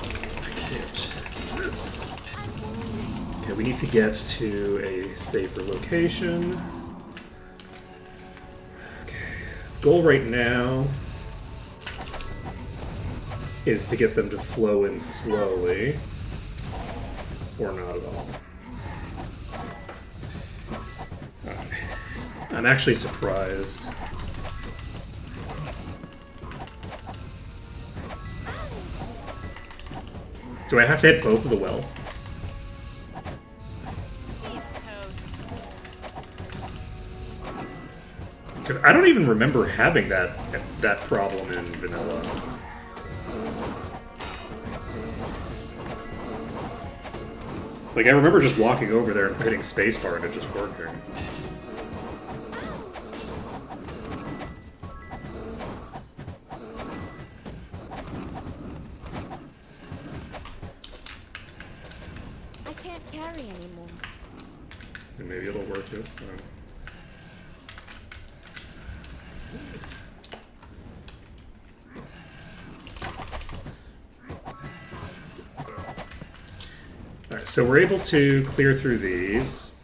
I can't do this. need to get to a safer location. Okay. Goal right now is to get them to flow in slowly. Or not at all. I'm actually surprised. Do I have to hit both of the wells? He's toast. Because I don't even remember having that problem in vanilla. Like, I remember just walking over there and hitting spacebar and it just working. I can't carry anymore. And maybe it'll work this time. Let's see. Alright, so we're able to clear through these.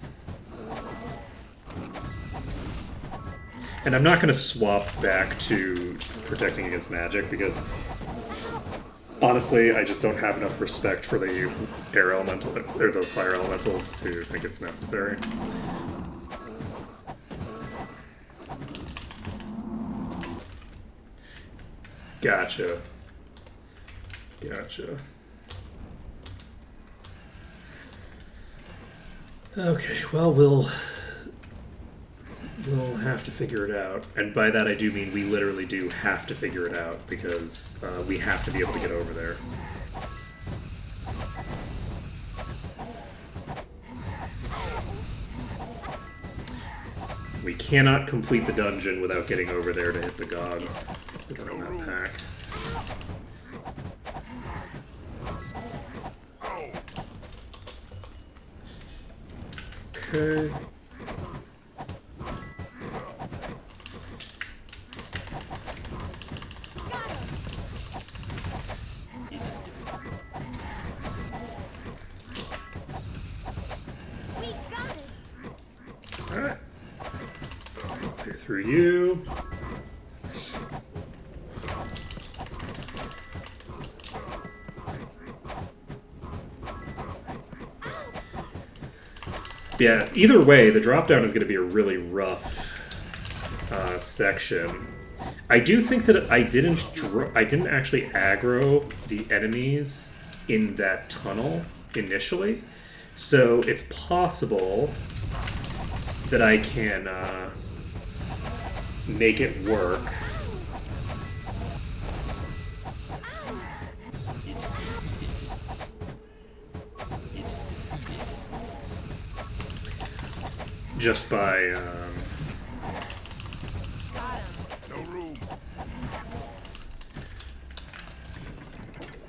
And I'm not going to swap back to protecting against magic because honestly, I just don't have enough respect for the air elemental or the fire elementals to think it's necessary. Gotcha. Gotcha. Okay, well, we'll have to figure it out. And by that I do mean we literally do have to figure it out because we have to be able to get over there. We cannot complete the dungeon without getting over there to hit the gogs that are in that pack. Okay. Alright. Clear through you. Yeah, either way, the drop down is going to be a really rough section. I do think that I didn't actually aggro the enemies in that tunnel initially, so it's possible that I can make it work. Just by No room.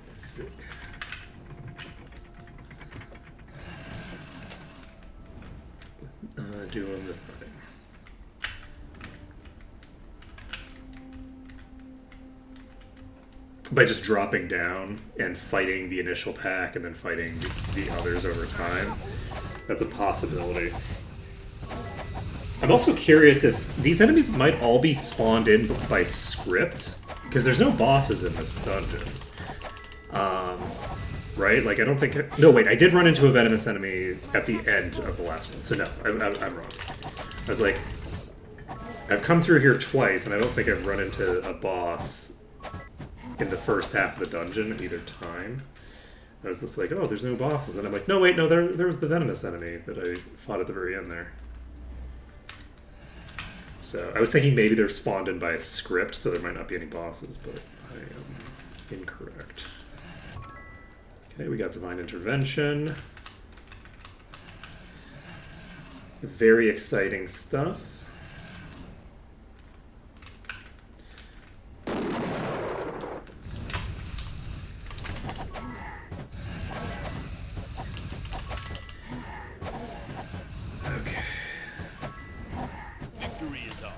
let's see. Doing the thing. By just dropping down and fighting the initial pack and then fighting the others over time. That's a possibility. I'm also curious if these enemies might all be spawned in by script, because there's no bosses in this dungeon. Right? Like, I don't think... No, wait, I did run into a venomous enemy at the end of the last one, so no, I'm wrong. I was like, I've come through here twice, and I don't think I've run into a boss in the first half of the dungeon at either time. I was just like, oh, there's no bosses. And I'm like, no, wait, no, there was the venomous enemy that I fought at the very end there. So I was thinking maybe they're spawned in by a script, so there might not be any bosses, but I am incorrect. Okay, we got Divine Intervention. Very exciting stuff. Okay. Victory is ours.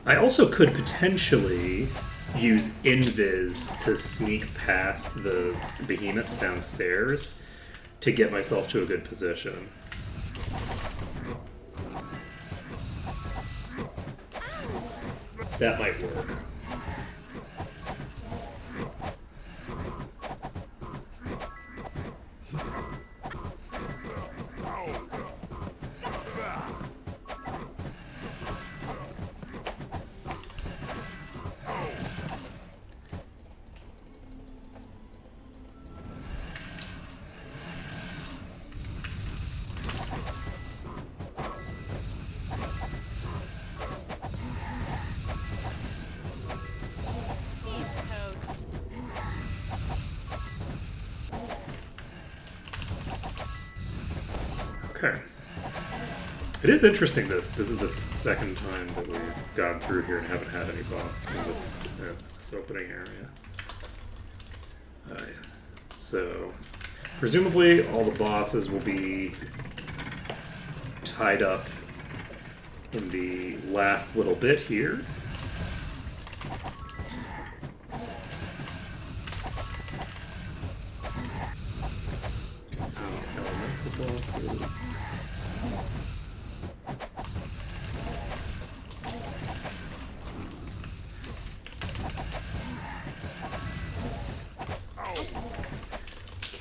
I also could potentially use Invis to sneak past the behemoths downstairs to get myself to a good position. That might work. He's toast. Okay. It is interesting that this is the second time that we've gone through here and haven't had any bosses in this opening area. So, presumably all the bosses will be tied up in the last little bit here. Let's see, elemental bosses.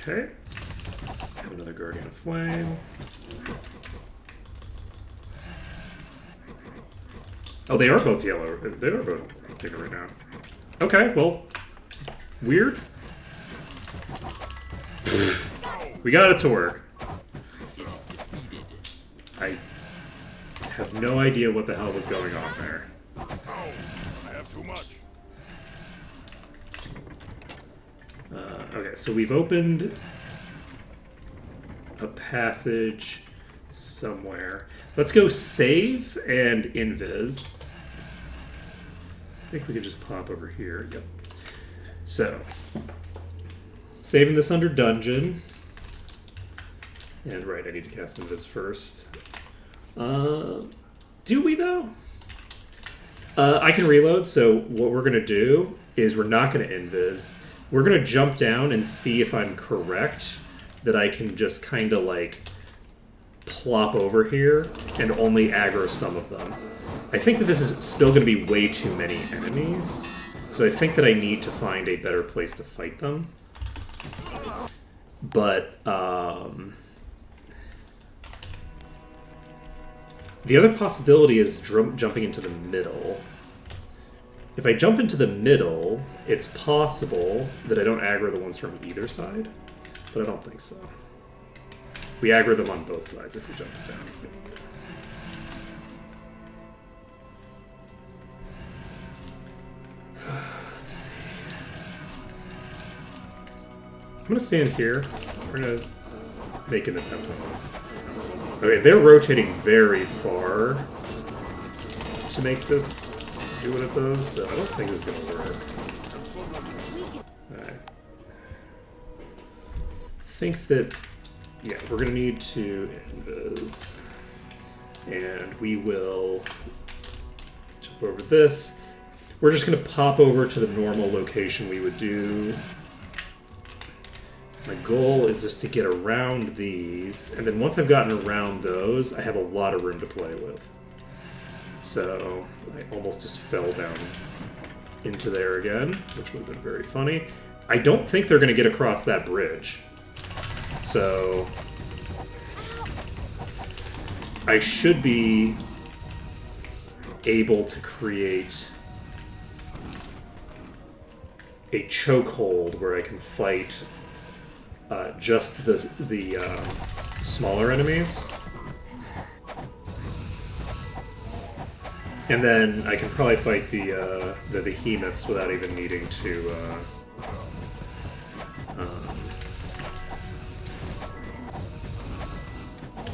Okay. Have another Guardian of Flame. Oh, they are both yellow. They are both bigger right now. Okay, well, weird. We got it to work. I have no idea what the hell was going on there. I have too much. Okay, so we've opened a passage somewhere. Let's go save and invis. I think we could just pop over here. Yep. So, saving this under dungeon. And right, I need to cast invis first. Do we though? I can reload, so what we're gonna do is we're not gonna invis. We're gonna jump down and see if I'm correct that I can just kind of like plop over here and only aggro some of them. I think that this is still gonna be way too many enemies, so I think that I need to find a better place to fight them. But the other possibility is jumping into the middle. If I jump into the middle, it's possible that I don't aggro the ones from either side, but I don't think so. We aggro them on both sides if we jump it down. Let's see. I'm gonna stand here. We're gonna make an attempt on this. Okay, they're rotating very far to make this do what it does, so I don't think it's gonna work. Alright. Think that, yeah, we're gonna need to invis. And we will jump over this. We're just gonna pop over to the normal location we would do. My goal is just to get around these, and then once I've gotten around those, I have a lot of room to play with. So I almost just fell down into there again, which would have been very funny. I don't think they're going to get across that bridge. So I should be able to create a chokehold where I can fight just the smaller enemies. And then I can probably fight the behemoths without even needing to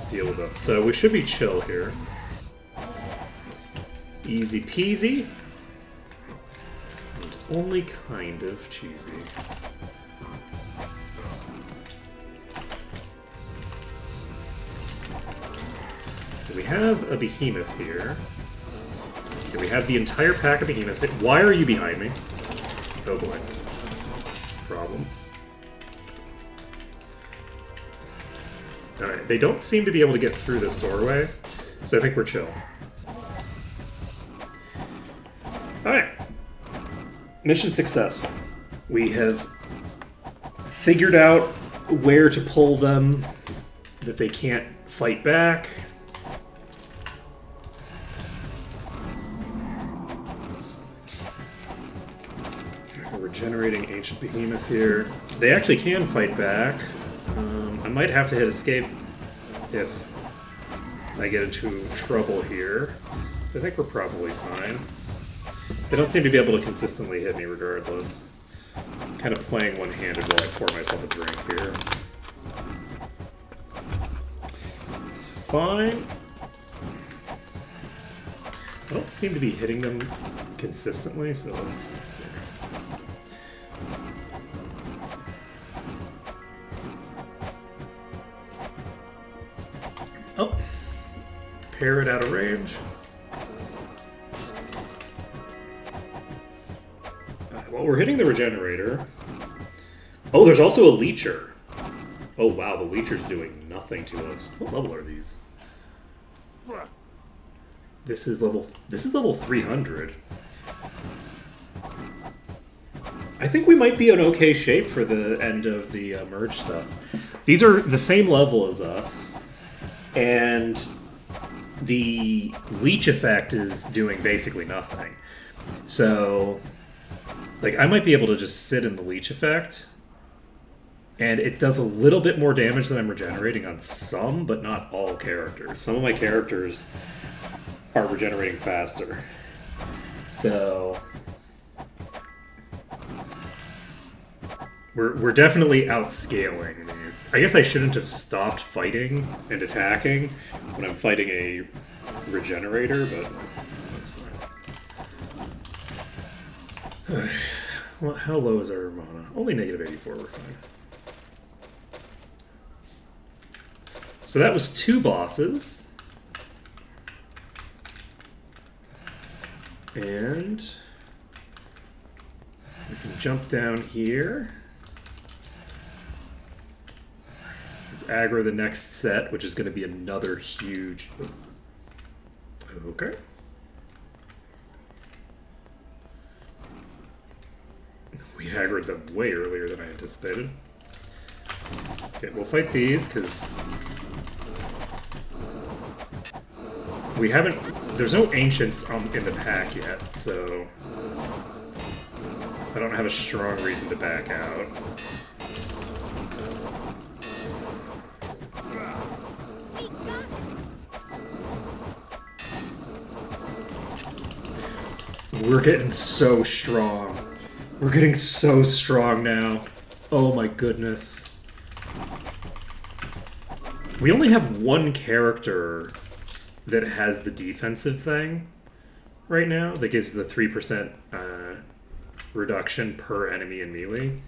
deal with them. So we should be chill here. Easy peasy. And only kind of cheesy. We have a behemoth here. We have the entire pack of behemoths. Why are you behind me? Oh boy. Problem. Alright, they don't seem to be able to get through this doorway, so I think we're chill. Alright. Mission successful. We have figured out where to pull them, that they can't fight back. We're regenerating Ancient Behemoth here. They actually can fight back. I might have to hit escape if I get into trouble here. I think we're probably fine. They don't seem to be able to consistently hit me regardless. I'm kind of playing one-handed while I pour myself a drink here. It's fine. I don't seem to be hitting them consistently, so let's... Oh, parrot out of range. Well, we're hitting the regenerator. Oh, there's also a leecher. Oh wow, the leecher's doing nothing to us. What level are these? This is level 300. I think we might be in okay shape for the end of the merge stuff. These are the same level as us. And the leech effect is doing basically nothing. So, like, I might be able to just sit in the leech effect, and it does a little bit more damage than I'm regenerating on some, but not all characters. Some of my characters are regenerating faster. So, we're definitely outscaling these. I guess I shouldn't have stopped fighting and attacking when I'm fighting a regenerator, but that's fine. Well, how low is our mana? Only negative 84, we're fine. So that was 2 bosses. And we can jump down here. Let's aggro the next set, which is going to be another huge... Okay. We aggroed them way earlier than I anticipated. Okay, we'll fight these, because... we haven't... There's no Ancients in the pack yet, so... I don't have a strong reason to back out. We're getting so strong. We're getting so strong now. Oh my goodness. We only have one character that has the defensive thing right now that gives the 3% reduction per enemy in melee.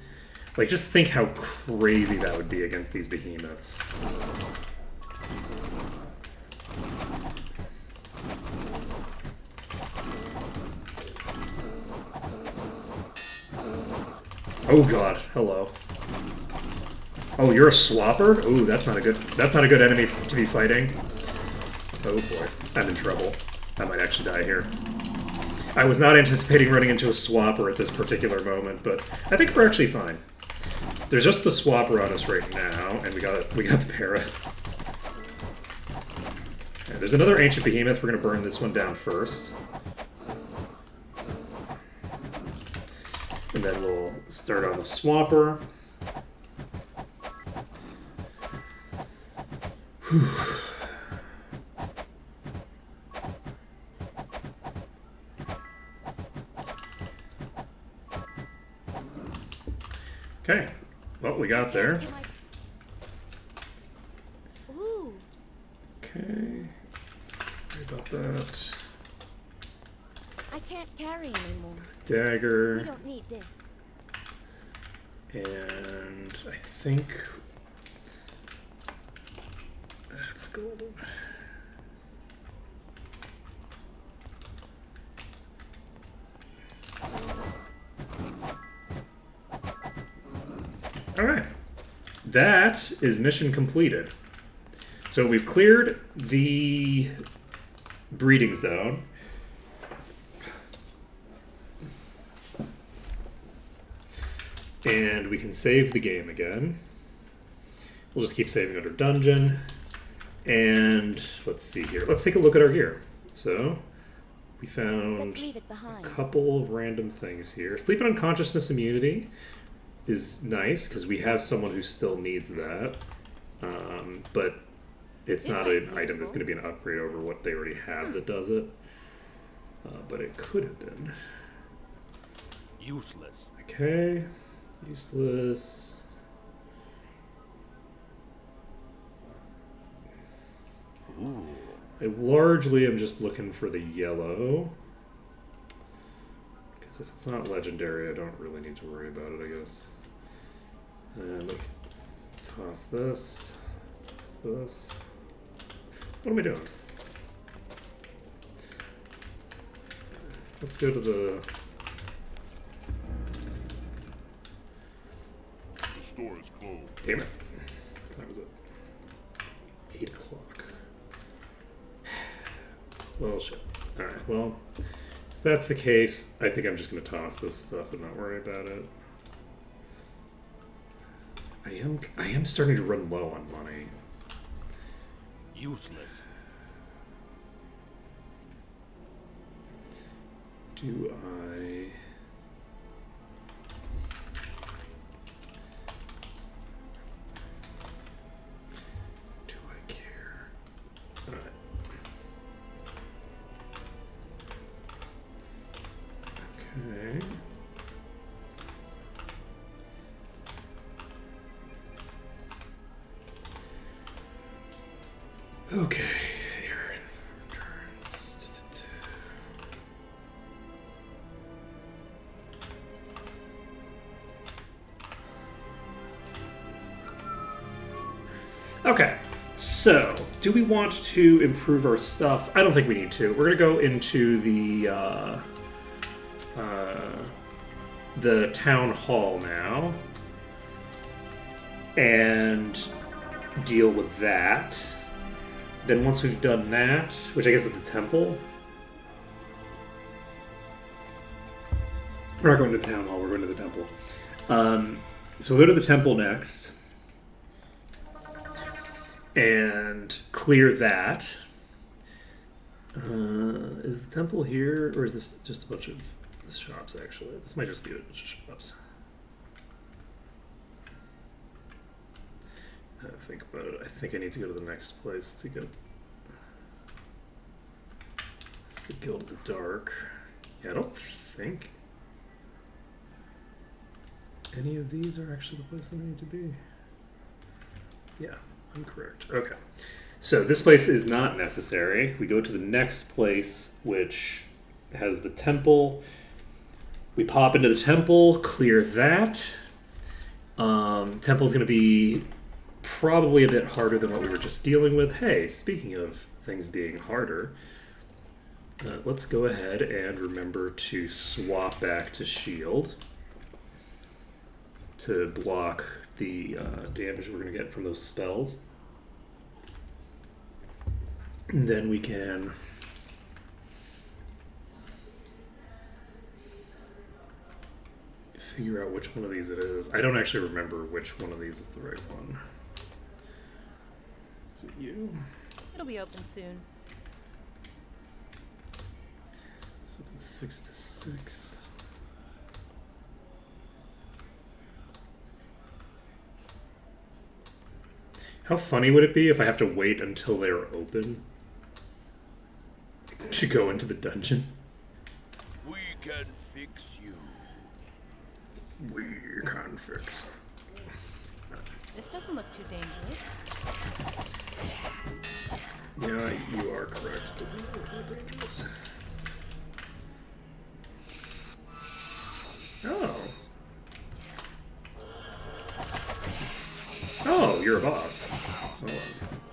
Like, just think how crazy that would be against these behemoths. Oh god, hello. Oh, you're a swapper? Ooh, that's not a good enemy to be fighting. Oh boy, I'm in trouble. I might actually die here. I was not anticipating running into a swapper at this particular moment, but I think we're actually fine. There's just the swapper on us right now, and we got the para. Yeah, there's another ancient behemoth. We're gonna burn this one down first. And then we'll start on the swapper. Whew. Okay, well, we got there. Ooh. Okay, sorry about that. I can't carry anymore. Dagger. We don't need this. And I think that's golden. Alright. That is mission completed. So we've cleared the breeding zone. And we can save the game again. We'll just keep saving under dungeon. And let's see here. Let's take a look at our gear. So we found Let's leave it a behind. couple of random things here. Sleep and unconsciousness immunity is nice because we have someone who still needs that. But it's It not might an be item that's useful. going to be an upgrade over what they already have that does it. But it could have been. Useless. Okay. Useless. I largely am just looking for the yellow. Because if it's not legendary, I don't really need to worry about it, I guess. And look, toss this. Toss this. What am I doing? Let's go to the... The store is closed. Damn it. What time is it? 8 o'clock. Well, shit. Alright, well, if that's the case, I think I'm just going to toss this stuff and not worry about it. I am starting to run low on money. Useless. Do I... Do I care? Alright. Okay. Okay. Here. Returns. Okay, so do we want to improve our stuff? I don't think we need to. We're gonna go into the town hall now and deal with that. Then once we've done that, which I guess is the temple. We're not going to the town hall, we're going to the temple. So we'll go to the temple next. And clear that. Is the temple here, or is this just a bunch of shops, actually? This might just be a bunch of shops. Now I think about it. I think I need to go to the next place to get... It's the Guild of the Dark. Yeah, I don't think any of these are actually the place they need to be. Yeah. Incorrect. Okay. So this place is not necessary. We go to the next place, which has the temple. We pop into the temple, clear that. Temple's going to be probably a bit harder than what we were just dealing with. Hey, speaking of things being harder, let's go ahead and remember to swap back to shield to block the damage we're going to get from those spells. And then we can figure out which one of these it is. I don't actually remember which one of these is the right one. Is it you? It'll be open soon. So it's 6 to 6. How funny would it be if I have to wait until they're open to go into the dungeon? We can fix you. We can fix. This doesn't look too dangerous. Yeah, you are correct. It doesn't look that dangerous. Oh. Oh, you're a boss. Hold on.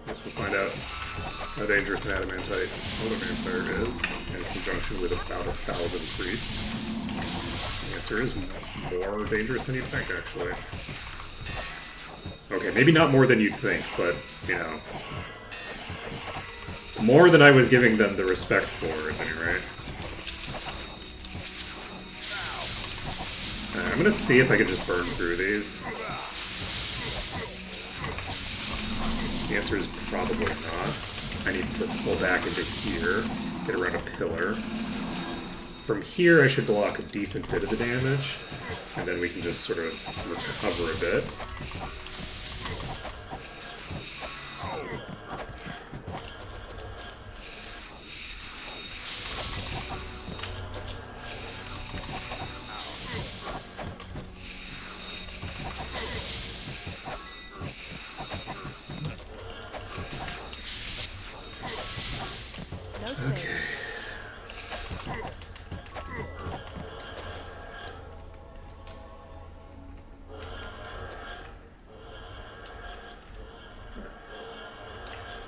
Guess we'll find out how dangerous an adamantite vampire is in conjunction with about 1,000 priests. The answer is more dangerous than you'd think, actually. Okay, maybe not more than you'd think, but, you know. More than I was giving them the respect for, at any rate. I'm gonna see if I can just burn through these. The answer is probably not. I need to pull back into here, get around a pillar. From here, I should block a decent bit of the damage, and then we can just sort of recover a bit. No space. Okay.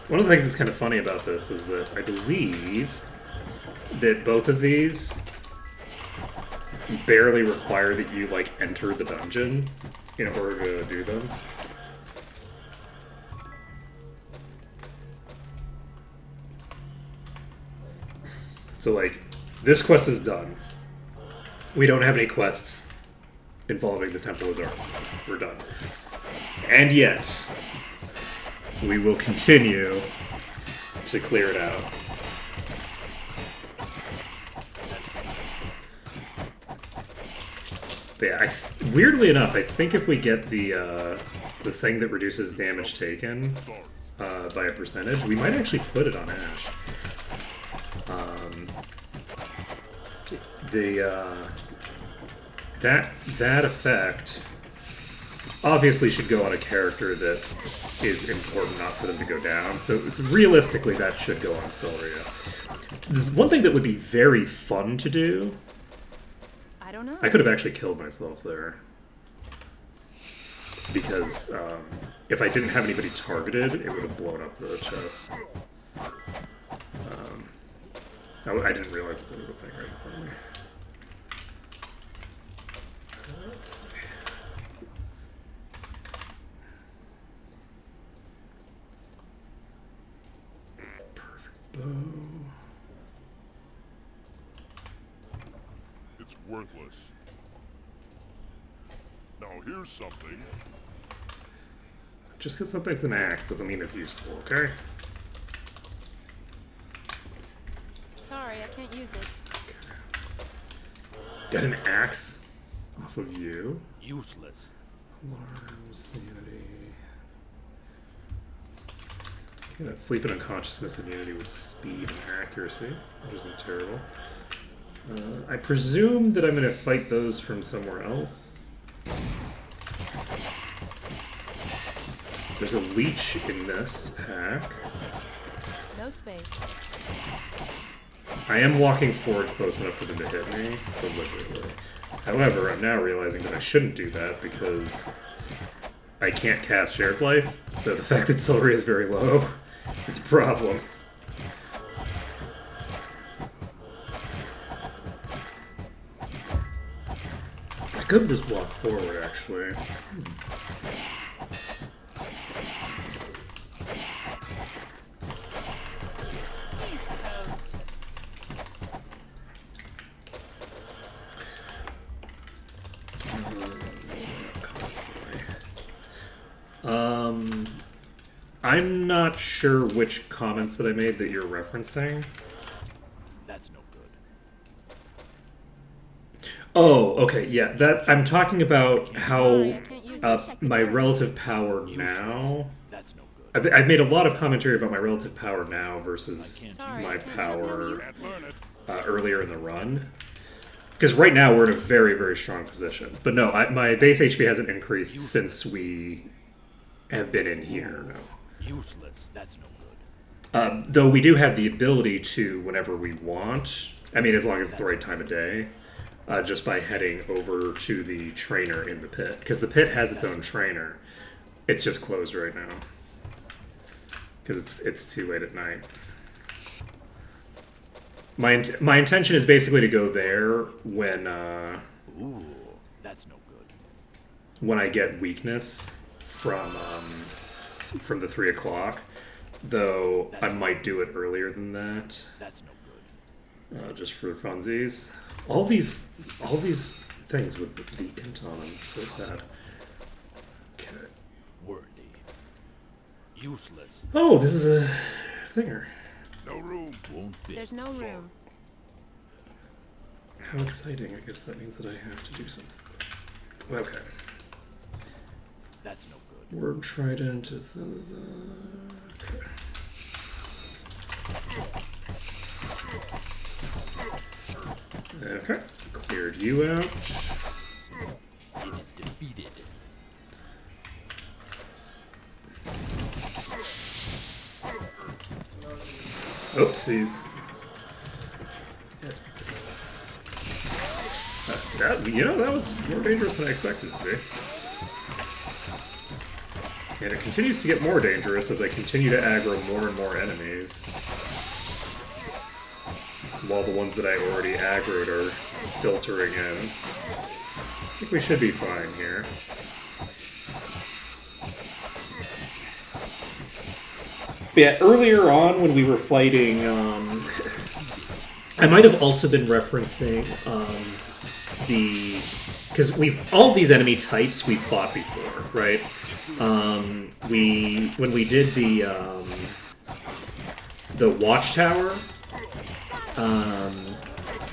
One of the things that's kind of funny about this is that I believe that both of these barely require that you, like, enter the dungeon in order to do them. So, like, this quest is done. We don't have any quests involving the Temple of Dark. We're done. And yet, we will continue to clear it out. But yeah, weirdly enough, I think if we get the thing that reduces damage taken by a percentage, we might actually put it on Ash. That effect obviously should go on a character that is important not for them to go down. So realistically, that should go on Silria. One thing that would be very fun to do, I don't know. I could have actually killed myself there. Because if I didn't have anybody targeted, it would have blown up the chest. I didn't realize that there was a thing right in front of me. Let's see. This is the perfect bow. It's worthless. Now here's something. Just because something's an axe doesn't mean it's useful, okay? Sorry, I can't use it. Got an axe off of you. Useless. Alarm, sanity. Yeah, that's sleep and unconsciousness immunity with speed and accuracy, which isn't terrible. I presume that I'm going to fight those from somewhere else. There's a leech in this pack. No space. I am walking forward close enough for them to hit me deliberately. However, I'm now realizing that I shouldn't do that because I can't cast Shared Life, so the fact that Silria is very low is a problem. I could just walk forward, actually. He's toast. I'm not sure which comments that I made that you're referencing. That's no good. Oh, okay, yeah. That I'm talking about how Sorry, I can't use it. my relative power now. That's no good. I've made a lot of commentary about my relative power now versus Sorry, my I can't use power no use. Can't learn it. earlier in the run. Because right now we're in a very, very strong position. But no, my base HP hasn't increased since we have been in here. No. Useless. That's no good. Though we do have the ability to, whenever we want, I mean, as long as it's the right time of day, just by heading over to the trainer in the pit. Because the pit has its own trainer. It's just closed right now. Because it's too late at night. My intention is basically to go there when Ooh, that's no good. when I get weakness from the 3 o'clock. Though I might do it earlier than that, That's no good. just for funsies. All these things with the int on them, so sad. Okay. Worthy. Useless. Oh, this is a thinger. No room. Won't fit. There's no room. How exciting! I guess that means that I have to do something. Okay. That's no good. Word trident. Okay. Cleared you out. It is defeated. Oopsies. That was more dangerous than I expected it to be. And it continues to get more dangerous as I continue to aggro more and more enemies. While the ones that I already aggroed are filtering in. I think we should be fine here. But yeah, earlier on when we were fighting, I might have also been referencing because all these enemy types we've fought before, right? When we did the Watchtower,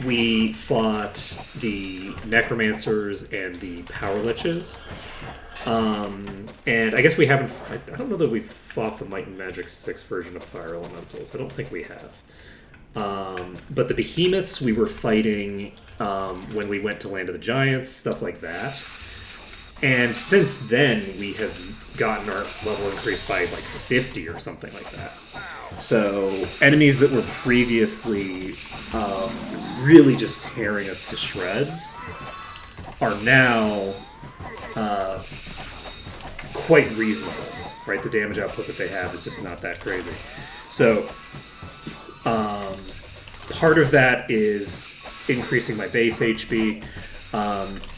we fought the Necromancers and the Power Liches. And I guess we haven't. I don't know that we've fought the Might and Magic 6 version of Fire Elementals. I don't think we have. But the Behemoths we were fighting when we went to Land of the Giants, stuff like that. And since then, we have gotten our level increased by like 50 or something like that. So enemies that were previously really just tearing us to shreds are now quite reasonable, right? The damage output that they have is just not that crazy. So part of that is increasing my base HP,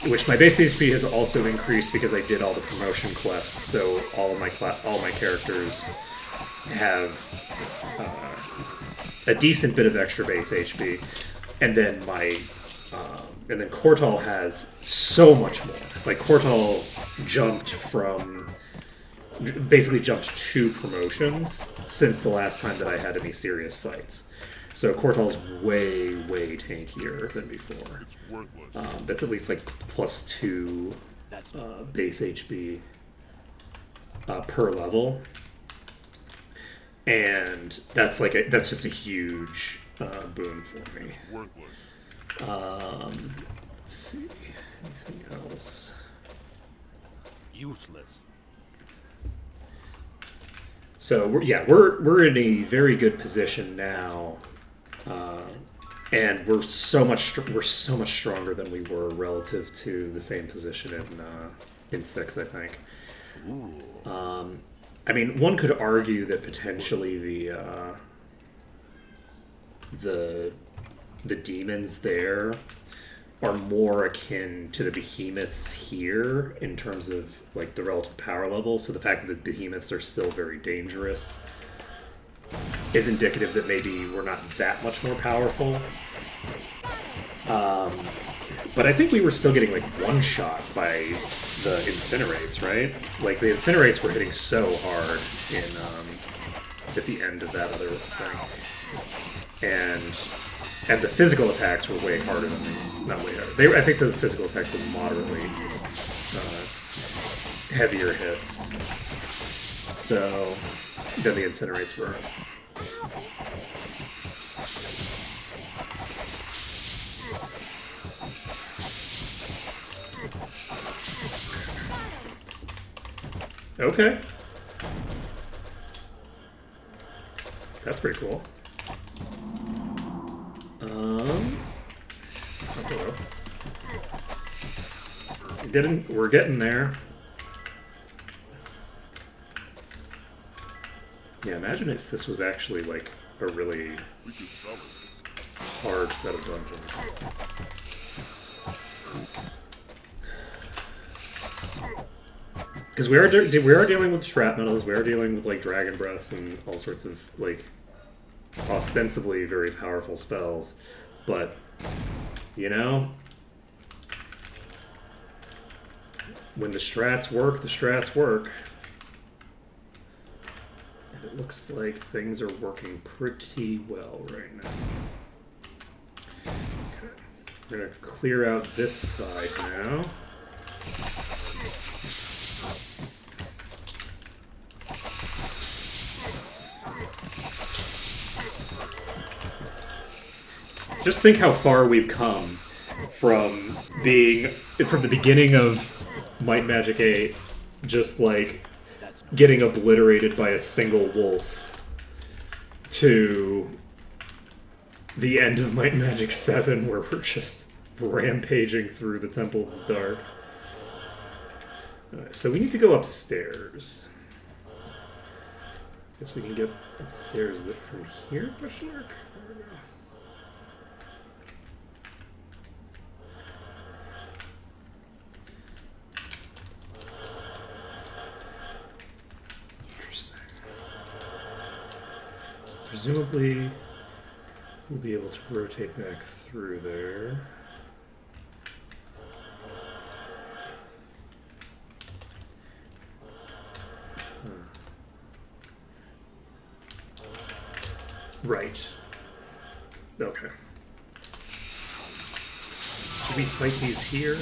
which my base HP has also increased because I did all the promotion quests. So all my characters have a decent bit of extra base HP, and then Kortal has so much more. Like Kortal basically jumped 2 promotions since the last time that I had any serious fights. So Kortal's way, way tankier than before. It's worthless. That's at least like +2 base HP per level, and that's just a huge boon for me. It's worthless. Let's see, anything else? Useless. So we're in a very good position now, and we're so much stronger than we were relative to the same position in 6, I think. I mean, one could argue that potentially the demons there are more akin to the behemoths here in terms of like the relative power level. So the fact that the behemoths are still very dangerous is indicative that maybe we're not that much more powerful. But I think we were still getting like one shot by the incinerates, right? Like the incinerates were hitting so hard at the end of that other thing, and the physical attacks were way harder than not way harder. I think the physical attacks were moderately heavier hits. So then the incinerates were. Okay. That's pretty cool. We're getting there. Yeah, imagine if this was actually like a really We could sell it. hard set of dungeons. Because we are dealing with shrapnels, we are dealing with like dragon breaths and all sorts of like ostensibly very powerful spells, but you know, when the strats work, the strats work. And it looks like things are working pretty well right now. Okay. We're gonna clear out this side now. Just think how far we've come from the beginning of Might Magic 8, just like getting obliterated by a single wolf, to the end of Might Magic 7 where we're just rampaging through the Temple of the Dark. Alright, so we need to go upstairs. Guess we can get upstairs from here, question mark? Presumably, we'll be able to rotate back through there. Right. Okay. Should we fight these here?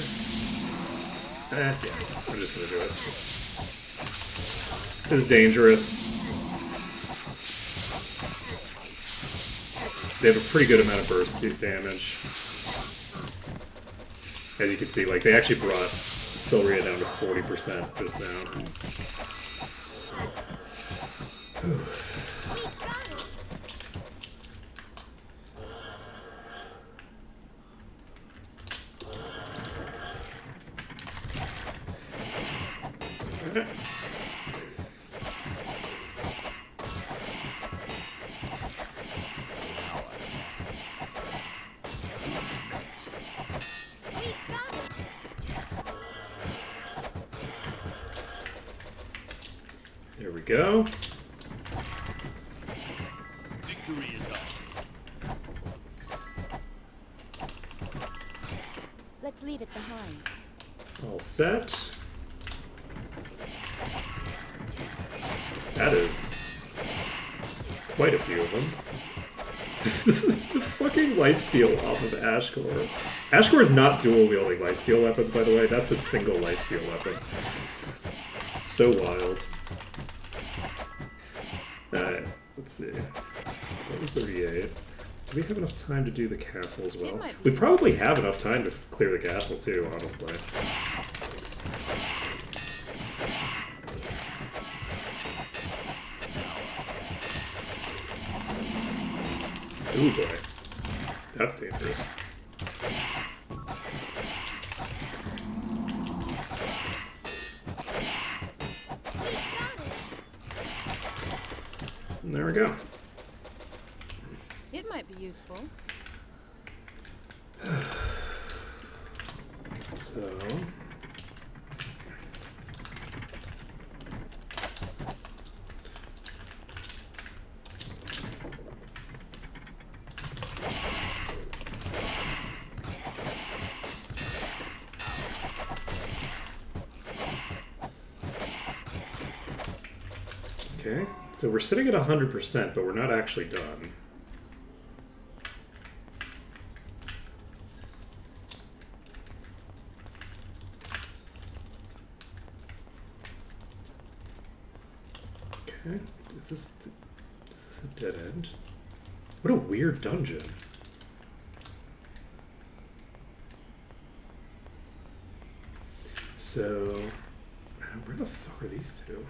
Yeah, I'm just gonna do it. This is dangerous. They have a pretty good amount of burst damage. As you can see, like, they actually brought Silria down to 40% just now. There we go. Victory is ours. Let's leave it behind. All set. That is quite a few of them. The fucking lifesteal off of Ashkor. Ashkor is not dual wielding lifesteal weapons, by the way. That's a single lifesteal weapon. So wild. Alright, let's see. It's level 38. Do we have enough time to do the castle as well? We probably have enough time to clear the castle too, honestly. Ooh boy. That's dangerous. And there we go. It might be useful. So... Okay, so we're sitting at 100%, but we're not actually done. Okay, is this a dead end? What a weird dungeon. So, where the fuck are these two?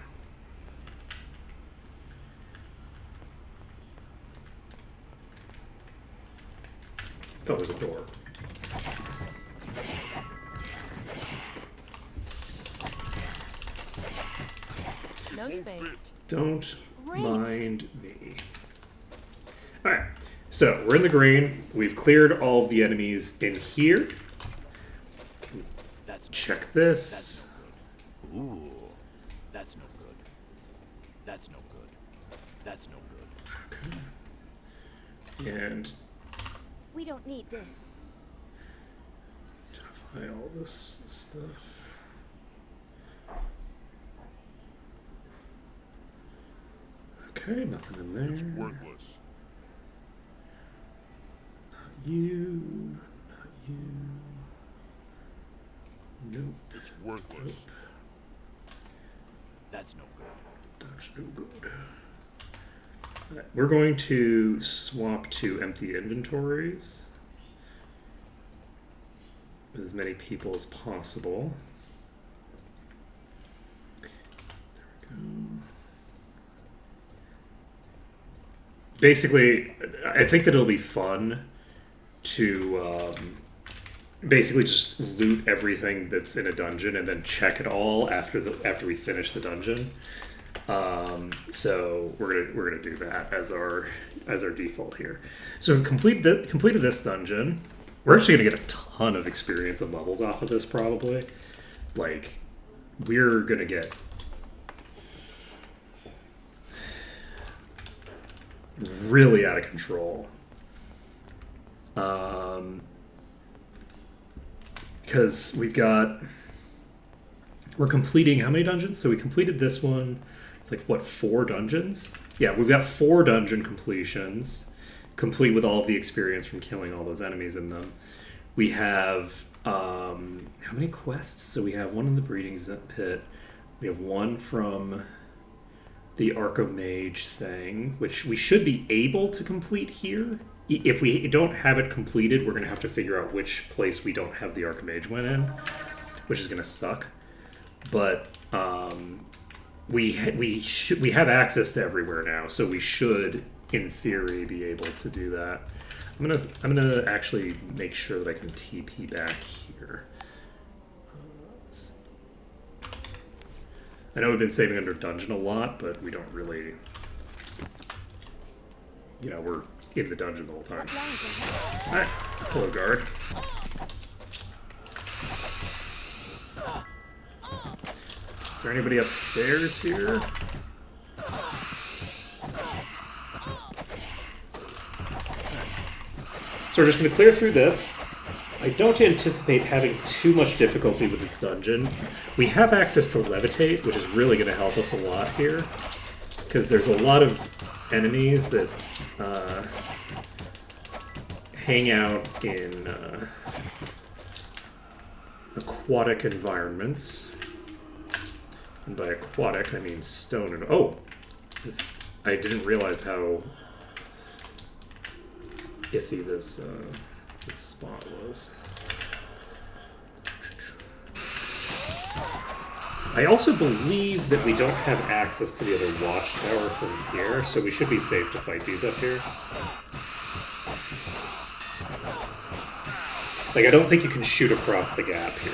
Oh, there's a door. No space. Don't Great. mind me. Alright, so we're in the green. We've cleared all of the enemies in here. That's Check this. ooh. And We don't need this. identify all this stuff. Okay, nothing in there. It's worthless. Not you. Not you. Nope. It's worthless. That's no good. That's no good. Alright, we're going to swap to empty inventories with as many people as possible. There we go. Basically, I think that it'll be fun to basically just loot everything that's in a dungeon and then check it all after we finish the dungeon. So we're gonna do that as our default here. So we've completed this dungeon. We're actually gonna get a ton of experience and levels off of this probably. Like, we're gonna get really out of control. Because we're completing how many dungeons? So we completed this one. It's like, what, 4 dungeons? Yeah, we've got 4 dungeon completions, complete with all of the experience from killing all those enemies in them. We have, how many quests? So we have one in the breeding pit. We have one from the Archomage thing, which we should be able to complete here. If we don't have it completed, we're going to have to figure out which place we don't have the Archomage went in, which is going to suck. But we have access to everywhere now, so we should, in theory, be able to do that. I'm gonna actually make sure that I can TP back here. I know we've been saving under dungeon a lot, but we don't really, we're in the dungeon the whole time. Alright, hello guard. Is there anybody upstairs here? So we're just going to clear through this. I don't anticipate having too much difficulty with this dungeon. We have access to Levitate, which is really going to help us a lot here. Because there's a lot of enemies that hang out in aquatic environments. And by aquatic, I mean stone and... Oh! I didn't realize how iffy this spot was. I also believe that we don't have access to the other watchtower from here, so we should be safe to fight these up here. Like, I don't think you can shoot across the gap here.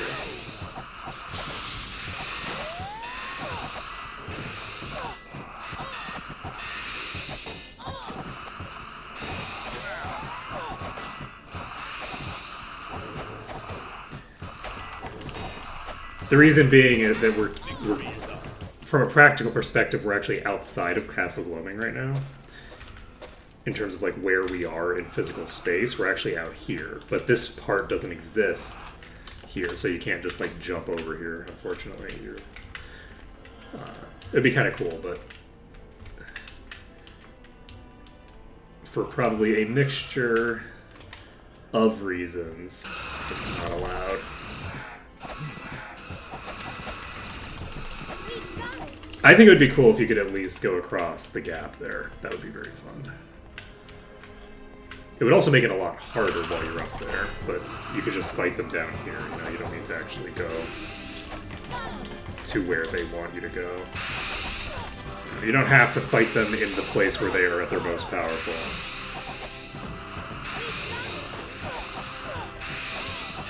The reason being is that we're from a practical perspective, we're actually outside of Castle Gloaming right now. In terms of like where we are in physical space, we're actually out here. But this part doesn't exist here, so you can't just like jump over here, unfortunately. It'd be kind of cool, but for probably a mixture of reasons, it's not allowed. I think it would be cool if you could at least go across the gap there. That would be very fun. It would also make it a lot harder while you're up there, but you could just fight them down here. You don't need to actually go to where they want you to go. You don't have to fight them in the place where they are at their most powerful.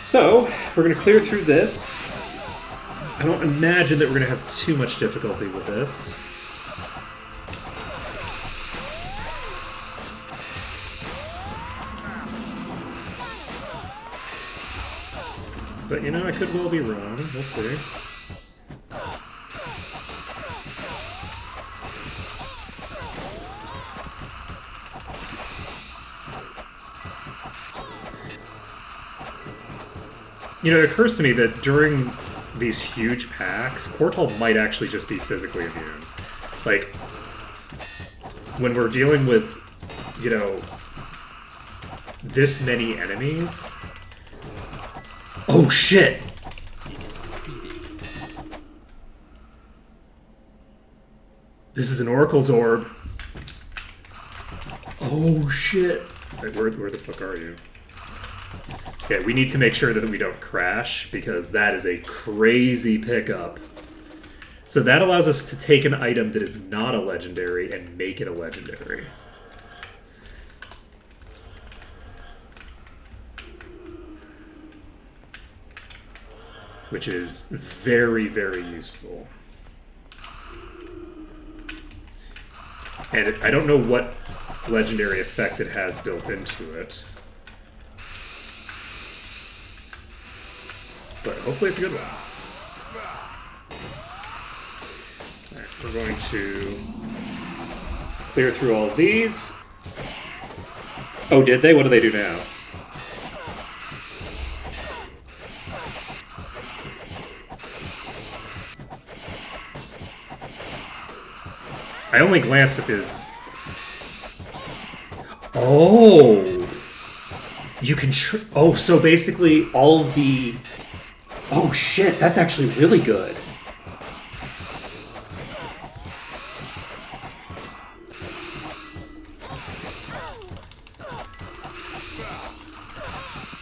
So, we're going to clear through this. I don't imagine that we're going to have too much difficulty with this. But, I could well be wrong. We'll see. You know, it occurs to me that during these huge packs, Kortal might actually just be physically immune. Like, when we're dealing with, you know, this many enemies... Oh, shit! This is an Oracle's Orb. Oh, shit. Wait, where the fuck are you? Okay, we need to make sure that we don't crash, because that is a crazy pickup. So that allows us to take an item that is not a legendary and make it a legendary. Which is very, very useful. And I don't know what legendary effect it has built into it. But hopefully it's a good one. Alright, we're going to clear through all of these. Oh, did they? What do they do now? I only glanced at his... Oh! You can... Oh, so basically all of the... Oh shit, that's actually really good.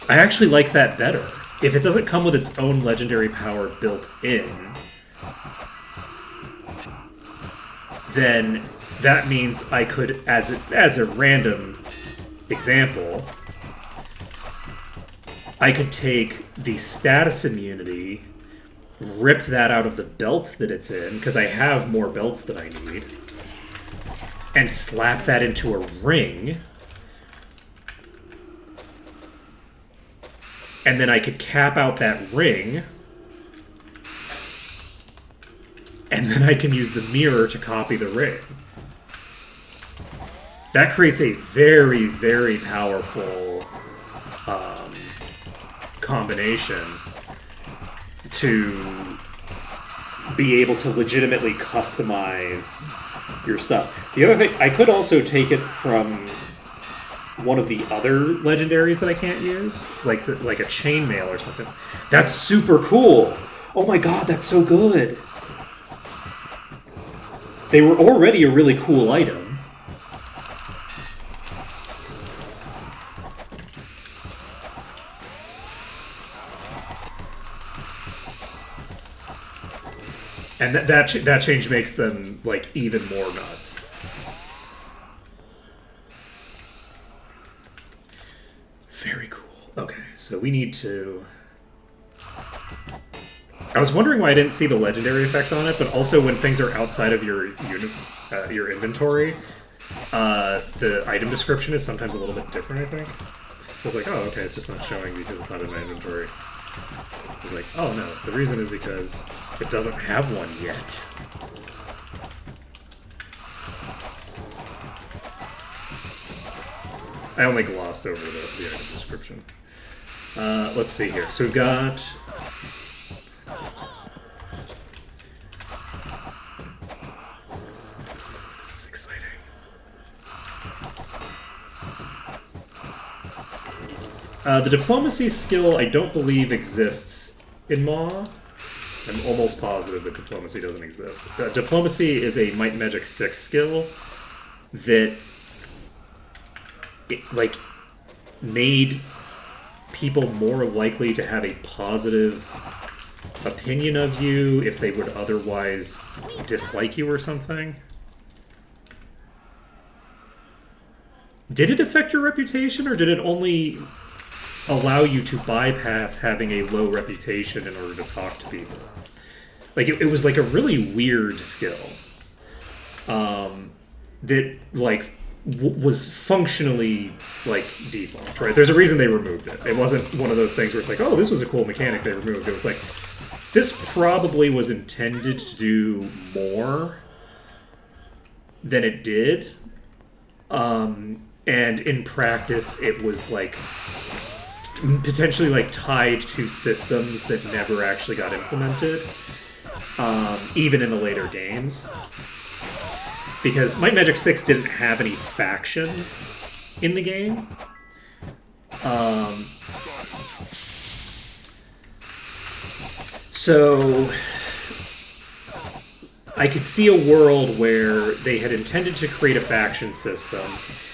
I actually like that better. If it doesn't come with its own legendary power built in, then that means I could, as a random example, I could take the status immunity, rip that out of the belt that it's in, because I have more belts than I need, and slap that into a ring, and then I could cap out that ring, and then I can use the mirror to copy the ring. That creates a very, very powerful combination to be able to legitimately customize your stuff. The other thing, I could also take it from one of the other legendaries that I can't use, like a chainmail or something. That's super cool. Oh my god, that's so good. They were already a really cool item. And that change makes them, like, even more nuts. Very cool. Okay, so we need to... I was wondering why I didn't see the legendary effect on it, but also when things are outside of your inventory, the item description is sometimes a little bit different, I think. So I was like, oh, okay, it's just not showing because it's not in my inventory. I was like, oh no, the reason is because it doesn't have one yet. I only glossed over the item description. Let's see here. So we've got... This is exciting. The diplomacy skill I don't believe exists in Maw. I'm almost positive that diplomacy doesn't exist. Diplomacy is a Might and Magic 6 skill that made people more likely to have a positive opinion of you if they would otherwise dislike you or something. Did it affect your reputation, or did it only allow you to bypass having a low reputation in order to talk to people? Like, it was like a really weird skill that, like, was functionally, like, default, right? There's a reason they removed it. It wasn't one of those things where it's like, oh, this was a cool mechanic they removed. It was like, this probably was intended to do more than it did. And in practice, it was, like, potentially like tied to systems that never actually got implemented, even in the later games. Because Might and Magic 6 didn't have any factions in the game. So I could see a world where they had intended to create a faction system.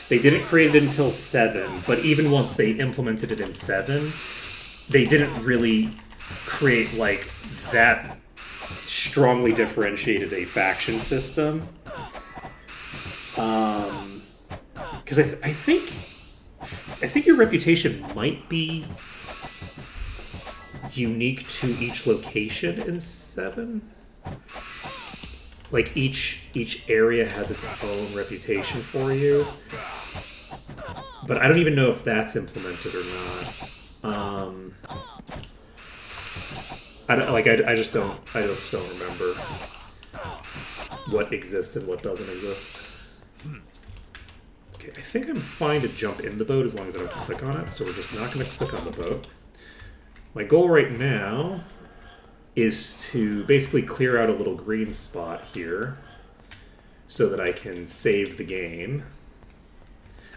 They didn't create it until 7, but even once they implemented it in 7, they didn't really create like that strongly differentiated a faction system. Because I think your reputation might be unique to each location in 7. Like each area has its own reputation for you, but I don't even know if that's implemented or not. I just don't remember what exists and what doesn't exist. Okay, I think I'm fine to jump in the boat as long as I don't click on it, so we're just not going to click on the boat. My goal right now is to basically clear out a little green spot here so that I can save the game.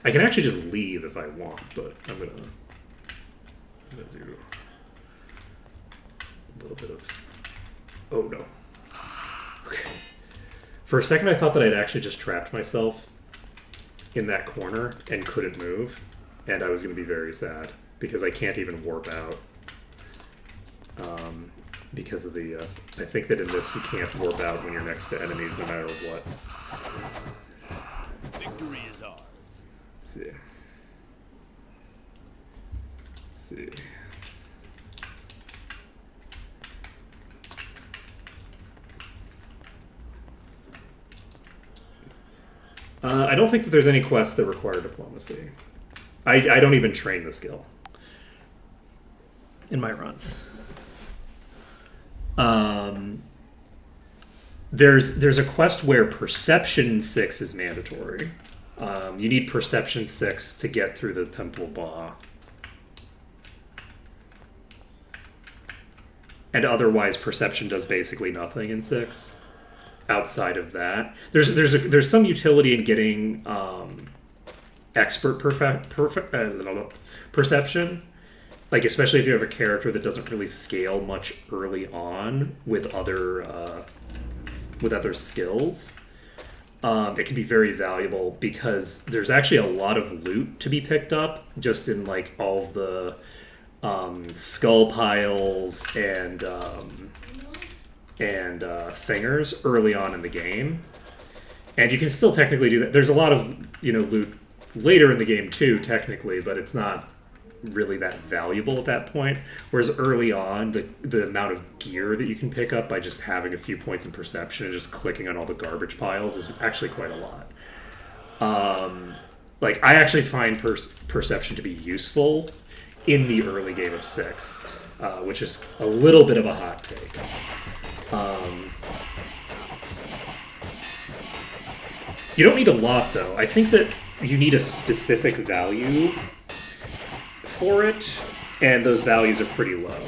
I can actually just leave if I want, but I'm gonna do a little bit of... Oh no. Okay. For a second I thought that I'd actually just trapped myself in that corner and couldn't move, and I was going to be very sad because I can't even warp out. Because of the, I think that in this you can't warp out when you're next to enemies no matter what. Victory is ours. Let's see. Let's see. I don't think that there's any quests that require diplomacy. I don't even train the skill in my runs. There's a quest where Perception 6 is mandatory. You need Perception 6 to get through the Temple Ba. And otherwise, Perception does basically nothing in 6. Outside of that, there's some utility in getting expert perception, like especially if you have a character that doesn't really scale much early on with other skills. It can be very valuable because there's actually a lot of loot to be picked up just in like all of the skull piles and thingers early on in the game, and you can still technically do that. There's a lot of loot later in the game too, technically, but it's not really that valuable at that point. Whereas early on, the amount of gear that you can pick up by just having a few points in perception and just clicking on all the garbage piles is actually quite a lot. Like I actually find perception to be useful in the early game of 6, which is a little bit of a hot take. You don't need a lot, though. I think that you need a specific value for it, and those values are pretty low.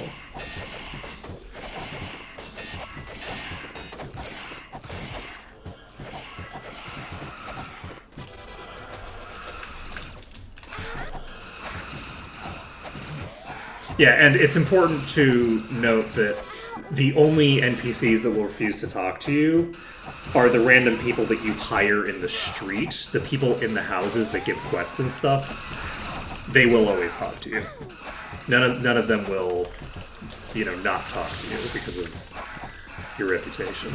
Yeah, and it's important to note that the only NPCs that will refuse to talk to you are the random people that you hire in the street. The people in the houses that give quests and stuff, they will always talk to you. None of them will, not talk to you because of your reputation.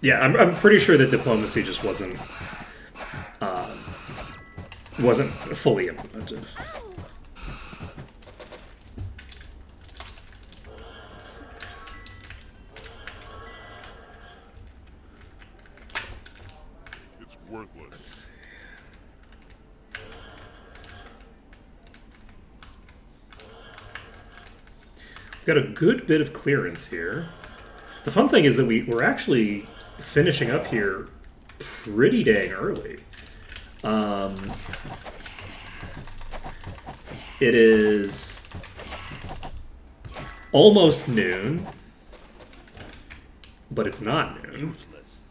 Yeah, I'm pretty sure that diplomacy just wasn't fully implemented. It's worthless. We've got a good bit of clearance here. The fun thing is that we're actually finishing up here pretty dang early. It is almost noon, but it's not noon. Useless.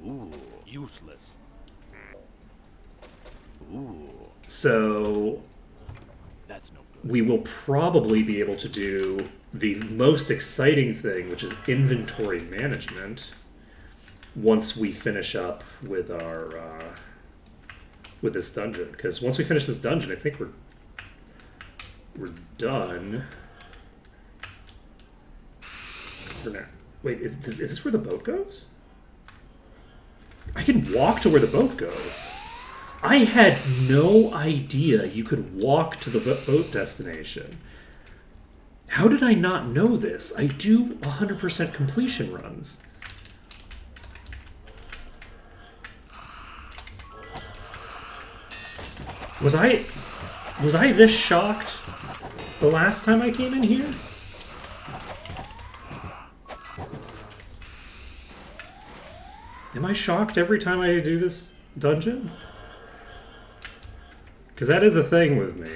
Ooh, useless. Ooh, So that's no good. we will probably be able to do the most exciting thing, which is inventory management, once we finish up with our with this dungeon. Because once we finish this dungeon, I think we're done for now. Wait, is this where the boat goes? I can walk to where the boat goes. I had no idea you could walk to the boat destination. How did I not know this? I do 100% completion runs. Was I this shocked the last time I came in here? Am I shocked every time I do this dungeon? Because that is a thing with me.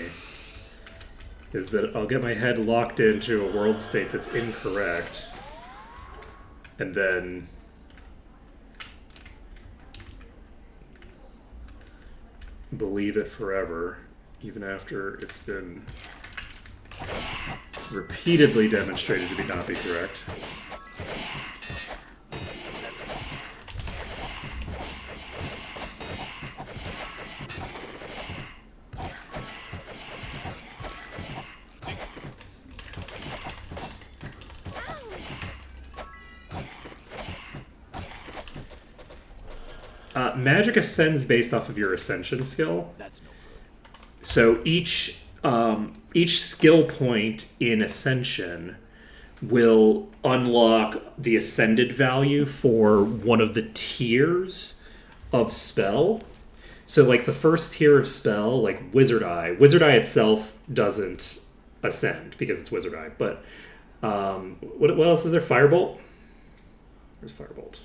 Is that I'll get my head locked into a world state that's incorrect. And then believe it forever, even after it's been repeatedly demonstrated to not be correct. Magic ascends based off of your ascension skill. That's no good. So each skill point in ascension will unlock the ascended value for one of the tiers of spell. So like the first tier of spell, like Wizard Eye itself doesn't ascend because it's Wizard Eye. But what else is there? Firebolt? Where's Firebolt?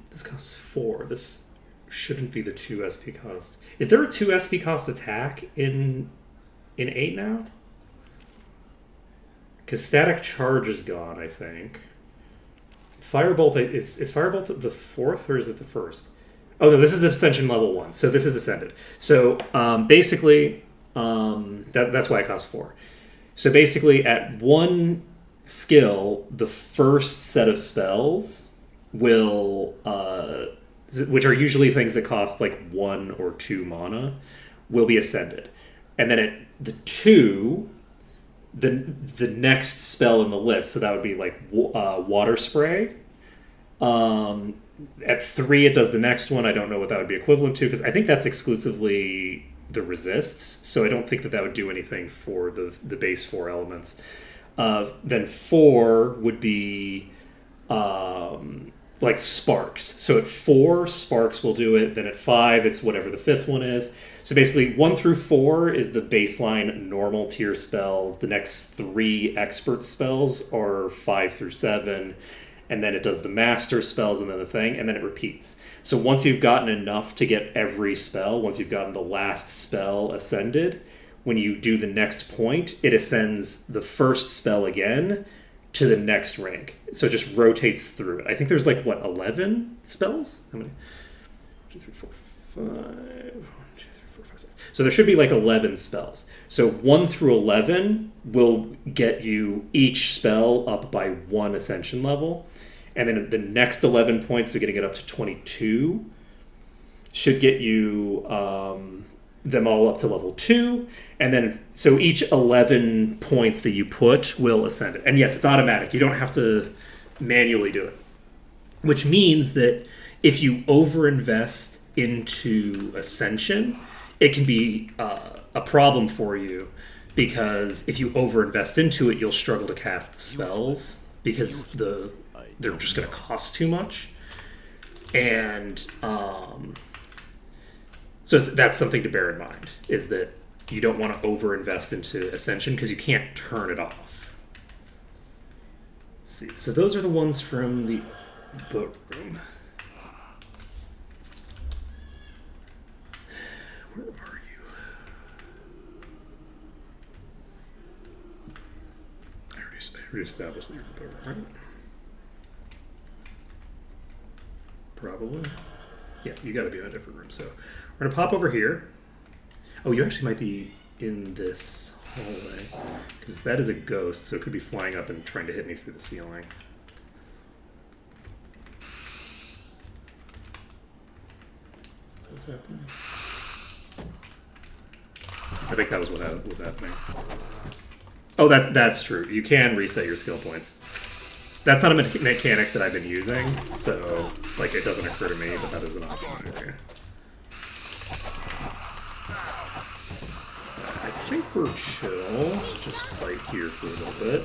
This costs 4. This shouldn't be the 2 SP cost. Is there a 2 SP cost attack in 8 now? Because Static Charge is gone, I think. Firebolt, is Firebolt the 4th or is it the 1st? Oh no, this is Ascension level 1, so this is Ascended. So basically, that's why it costs 4. So basically, at 1 skill, the first set of spells will, which are usually things that cost like 1 or 2 mana, will be ascended. And then at the 2, the next spell in the list, so that would be like Water Spray. At 3, it does the next one. I don't know what that would be equivalent to, because I think that's exclusively the resists, so I don't think that would do anything for the base 4 elements. Then 4 would be like Sparks. So at 4, Sparks will do it. Then at 5, it's whatever the 5th one is. So basically, 1 through 4 is the baseline normal tier spells. The next 3 expert spells are 5 through 7. And then it does the master spells and then the thing, and then it repeats. So once you've gotten enough to get every spell, once you've gotten the last spell ascended, when you do the next point, it ascends the first spell again to the next rank. So it just rotates through it. I think there's like, 11 spells? How many? 1, 2, 3, 4, 5. 1, 2, 3, 4, 5, 6. So there should be like 11 spells. So 1 through 11 will get you each spell up by 1 ascension level. And then the next 11 points, so getting it up to 22, should get you them all up to level 2. And then, so each 11 points that you put will ascend it. And yes, it's automatic. You don't have to manually do it. Which means that if you overinvest into Ascension, it can be a problem for you, because if you overinvest into it, you'll struggle to cast the spells because they're just going to cost too much. And so that's something to bear in mind, is that you don't want to overinvest into Ascension because you can't turn it off. see. So those are the ones from the boat room. Where are you? I already established that you're in the boat room, right? Probably. Yeah, you gotta be in a different room. So we're gonna pop over here. Oh, you actually might be in this hallway. Because that is a ghost, so it could be flying up and trying to hit me through the ceiling. So what's happening? I think that was what was happening. Oh, that's true. You can reset your skill points. That's not a mechanic that I've been using, so like it doesn't occur to me, but that is an option for you. I think we're chill to just fight here for a little bit.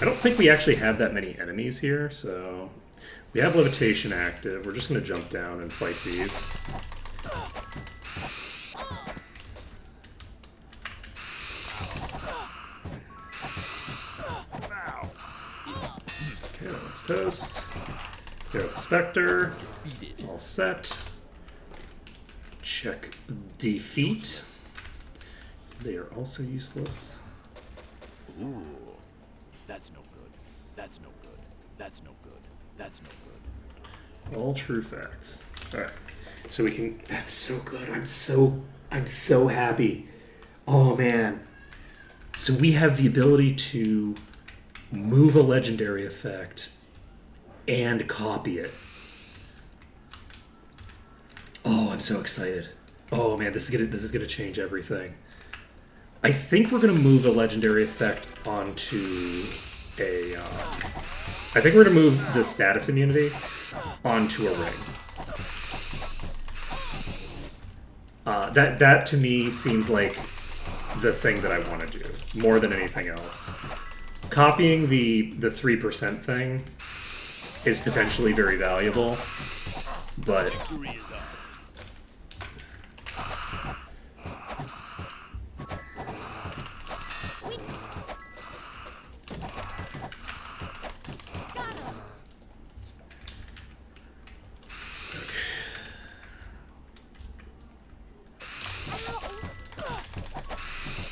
I don't think we actually have that many enemies here, so we have levitation active. We're just going to jump down and fight these. Okay, that's toast. Go with the Spectre. All set. Check defeat. They are also useless. Ooh. That's no good. That's no good. That's no good. That's no good. All true facts. Alright. So we can that's so good. I'm so happy. Oh man. So we have the ability to move a legendary effect and copy it. Oh, I'm so excited. Oh man, this is gonna change everything. I think we're gonna move a legendary effect onto a. I think we're gonna move the status immunity onto a ring. That to me seems like the thing that I want to do more than anything else. Copying the 3% thing is potentially very valuable, but Victory is ours.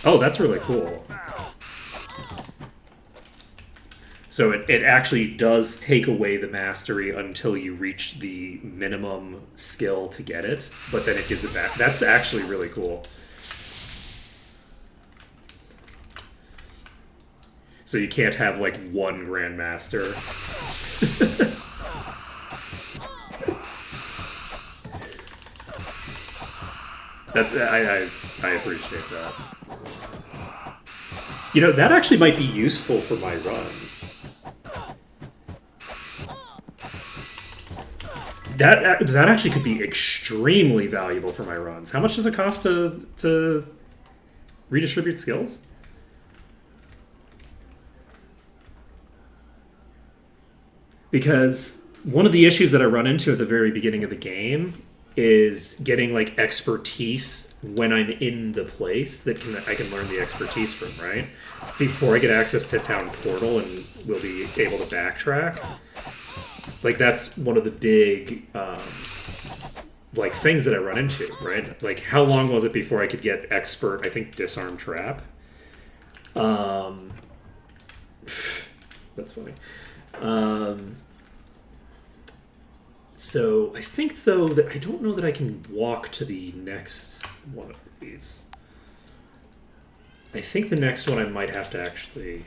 oh, that's really cool. So it actually does take away the mastery until you reach the minimum skill to get it, but then it gives it back. That's actually really cool. So you can't have like one Grandmaster. I appreciate that. You know, that actually might be useful for my runs. That actually could be extremely valuable for my runs. How much does it cost to redistribute skills? Because one of the issues that I run into at the very beginning of the game is getting like expertise when I'm in the place that I can learn the expertise from, right? Before I get access to Town Portal and will be able to backtrack. Like that's one of the big like things that I run into, right? Like how long was it before I could get expert, I think, disarm trap? That's funny. So I think though that I don't know that I can walk to the next one of these. I think the next one I might have to actually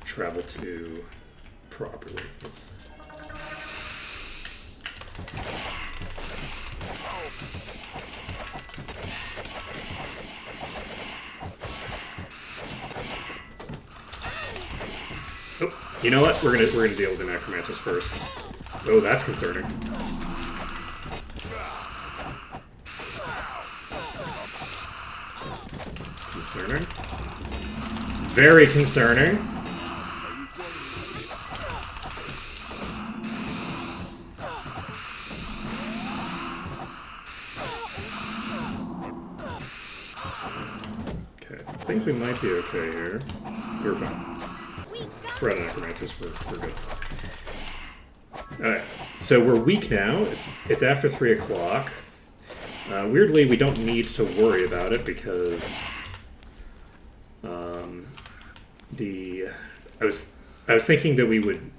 travel to properly. Let's. Oh, you know what? We're gonna deal with the necromancers first. Oh, that's concerning. Concerning. Very concerning. Okay, I think we might might be okay here. We're fine. We're out of necromancers. We're good. Alright, so we're weak now. It's after 3 o'clock. Weirdly, we don't need to worry about it because I was thinking that we would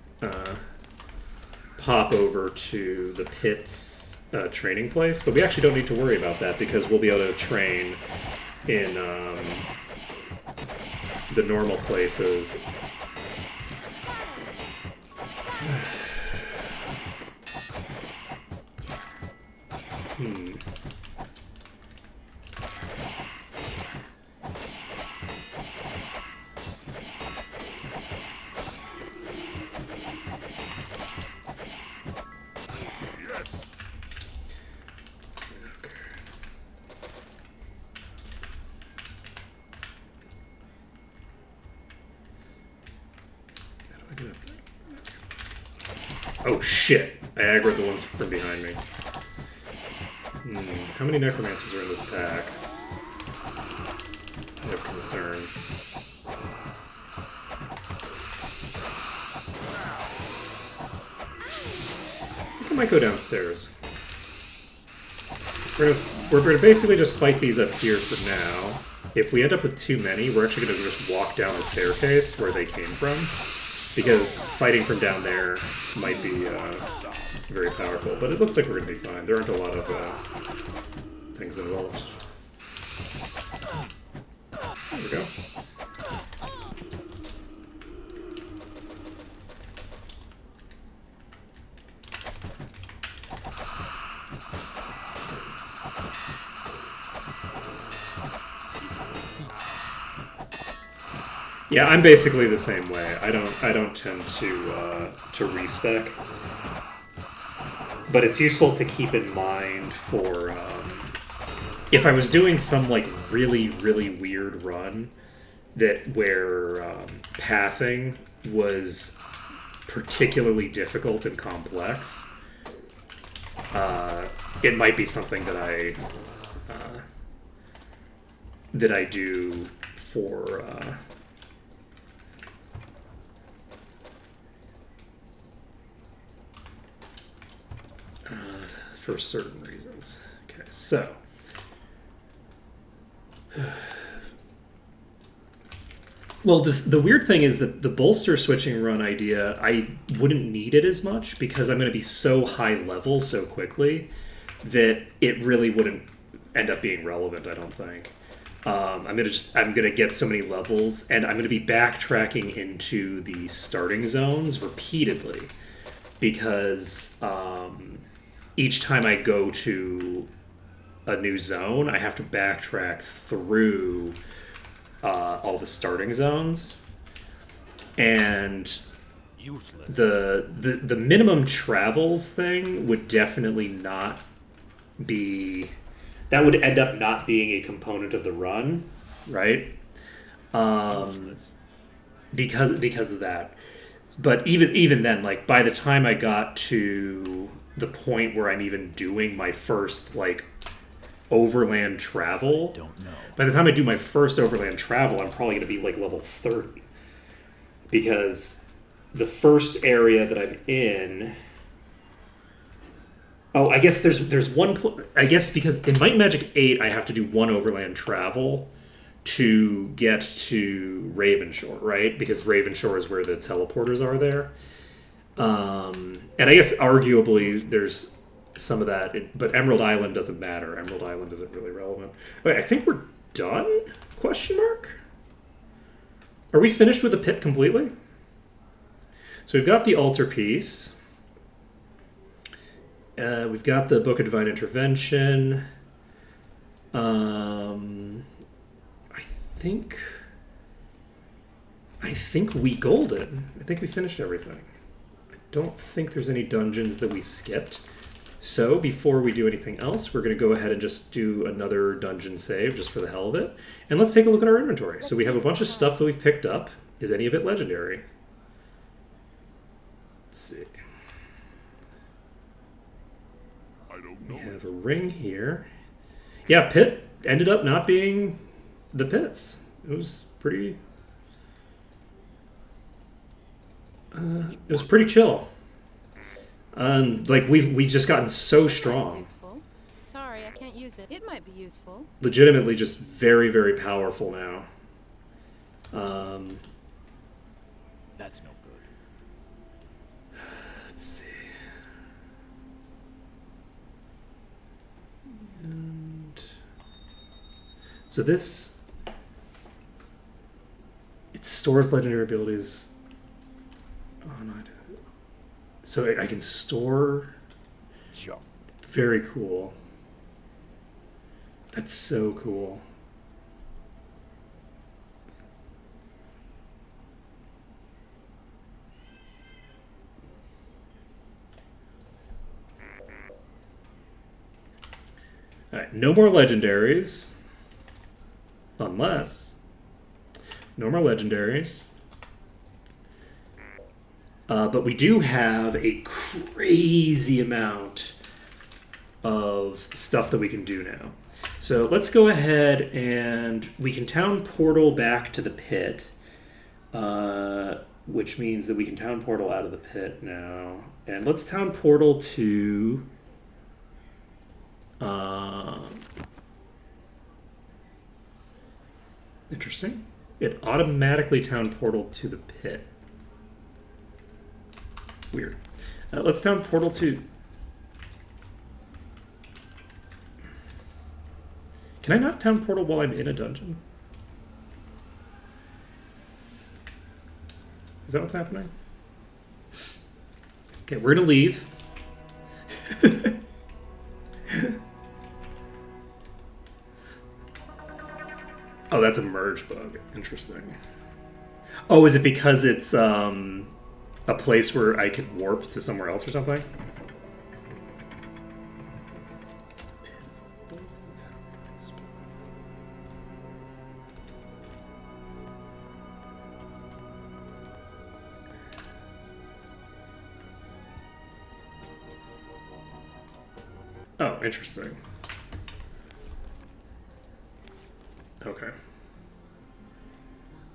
pop over to the pits training place, but we actually don't need to worry about that because we'll be able to train in the normal places. Oh shit! I aggroed the ones from behind me. How many necromancers are in this pack? I have concerns. I think I might go downstairs. We're gonna basically just fight these up here for now. If we end up with too many, we're actually gonna just walk down the staircase where they came from. Because fighting from down there might be very powerful, but it looks like we're going to be fine. There aren't a lot of things involved. There we go. Yeah, I'm basically the same way. I don't tend to respec, but it's useful to keep in mind for if I was doing some like really weird run where pathing was particularly difficult and complex. It might be something that I do for certain reasons. Okay, so well, the weird thing is that the bolster switching run idea, I wouldn't need it as much because I'm going to be so high level so quickly that it really wouldn't end up being relevant, I don't think. I'm gonna get so many levels, and I'm gonna be backtracking into the starting zones repeatedly because each time I go to a new zone, I have to backtrack through all the starting zones, and Useless. the minimum travels thing would definitely not be. That would end up not being a component of the run, right? Because of that. But even then, like by the time I got to the point where I'm even doing my first like overland travel, Don't know. by the time I do my first overland travel, I'm probably going to be like level 30. Because the first area that I'm in... Oh, I guess there's one... I guess because in Might and Magic 8, I have to do one overland travel to get to Ravenshore, right? Because Ravenshore is where the teleporters are there. And I guess arguably there's some of that, but Emerald Island doesn't matter. Emerald Island isn't really relevant. Wait, I think we're done? Question mark? Are we finished with the pit completely? So we've got the altar piece. We've got the Book of Divine Intervention. I think we golded. I think we finished everything. I don't think there's any dungeons that we skipped. So before we do anything else, we're going to go ahead and just do another dungeon save just for the hell of it. And let's take a look at our inventory. So we have a bunch of stuff that we've picked up. Is any of it legendary? Let's see. We have a ring here. Yeah, pit ended up not being the pits. It was pretty. It was pretty chill. Like we've just gotten so strong. Useful. Sorry, I can't use it. It might be useful. Legitimately, just very, very powerful now. That's no good. Let's see. And so this, it stores legendary abilities. Oh no! So I can store. Jump. Very cool. That's so cool. Alright, no more legendaries. Unless. No more legendaries. But we do have a crazy amount of stuff that we can do now. So let's go ahead and we can town portal back to the pit. Which means that we can town portal out of the pit now. And let's town portal to... interesting. It automatically town portal to the pit. Weird. Let's town portal to... Can I not town portal while I'm in a dungeon? Is that what's happening? Okay, we're gonna leave. Oh, that's a merge bug. Interesting. Oh, is it because it's a place where I could warp to somewhere else or something? Oh, interesting. Okay.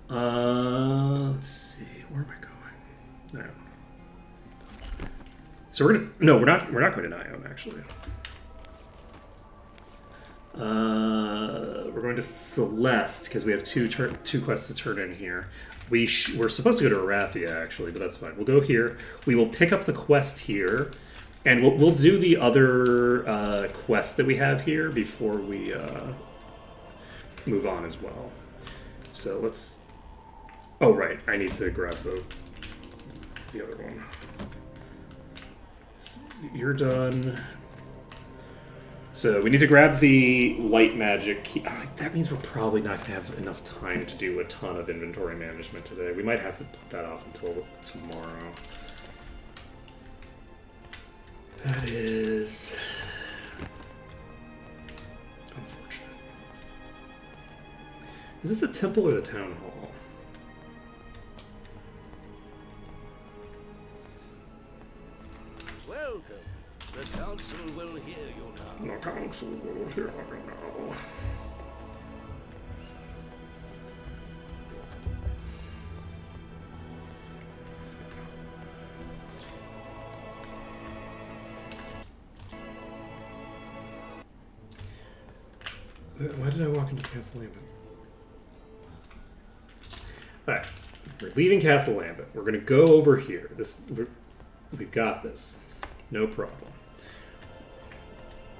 Let's see. Where am I going? No. So we're gonna. No, we're not. We're not going to Nion actually. We're going to Celeste because we have two quests to turn in here. We're supposed to go to Arathia actually, but that's fine. We'll go here. We will pick up the quest here. And we'll do the other quests that we have here before we move on as well. So let's... Oh, right. I need to grab the other one. You're done. So we need to grab the light magic key. Oh, that means we're probably not going to have enough time to do a ton of inventory management today. We might have to put that off until tomorrow. That is unfortunate. Is this the temple or the town hall? Welcome. The council will hear you now. The council will hear you now. Why did I walk into Castle Lambent? Alright, we're leaving Castle Lambent. We're going to go over here. We've got this. No problem.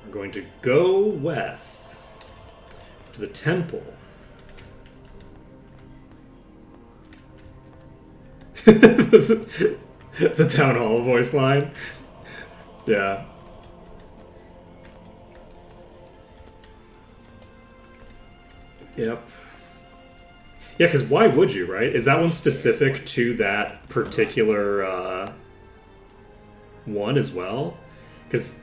We're going to go west to the temple. The town hall voice line. Yeah. Yep. Yeah, because why would you, right? Is that one specific to that particular one as well? Because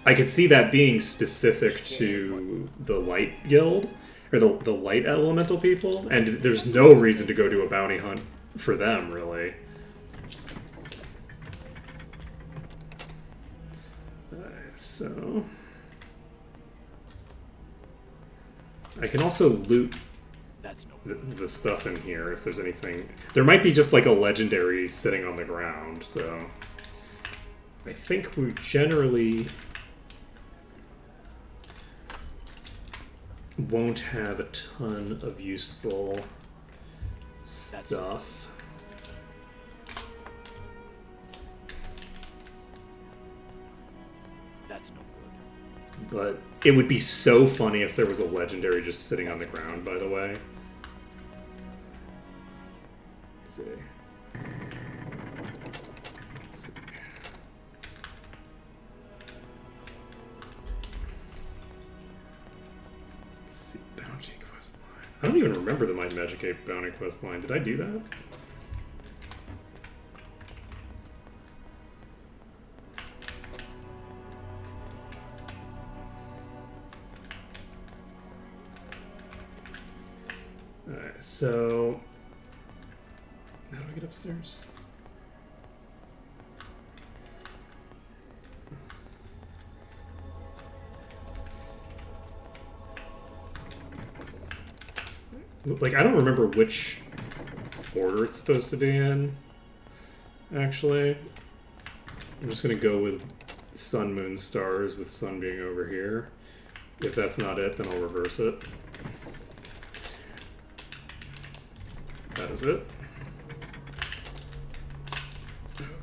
I could see that being specific to the Light Guild, or the Light Elemental people, and there's no reason to go do a bounty hunt for them, really. So... I can also loot That's no good. the stuff in here. If there's anything, there might be just like a legendary sitting on the ground. So I think we generally won't have a ton of useful stuff. That's no good. But it would be so funny if there was a legendary just sitting on the ground, by the way. Let's see. Let's see. Let's see. Bounty quest line. I don't even remember the Might and Magic 8 bounty quest line. Did I do that? Alright, so how do I get upstairs? Like, I don't remember which order it's supposed to be in, actually. I'm just gonna go with sun, moon, stars, with sun being over here. If that's not it, then I'll reverse it. That is it.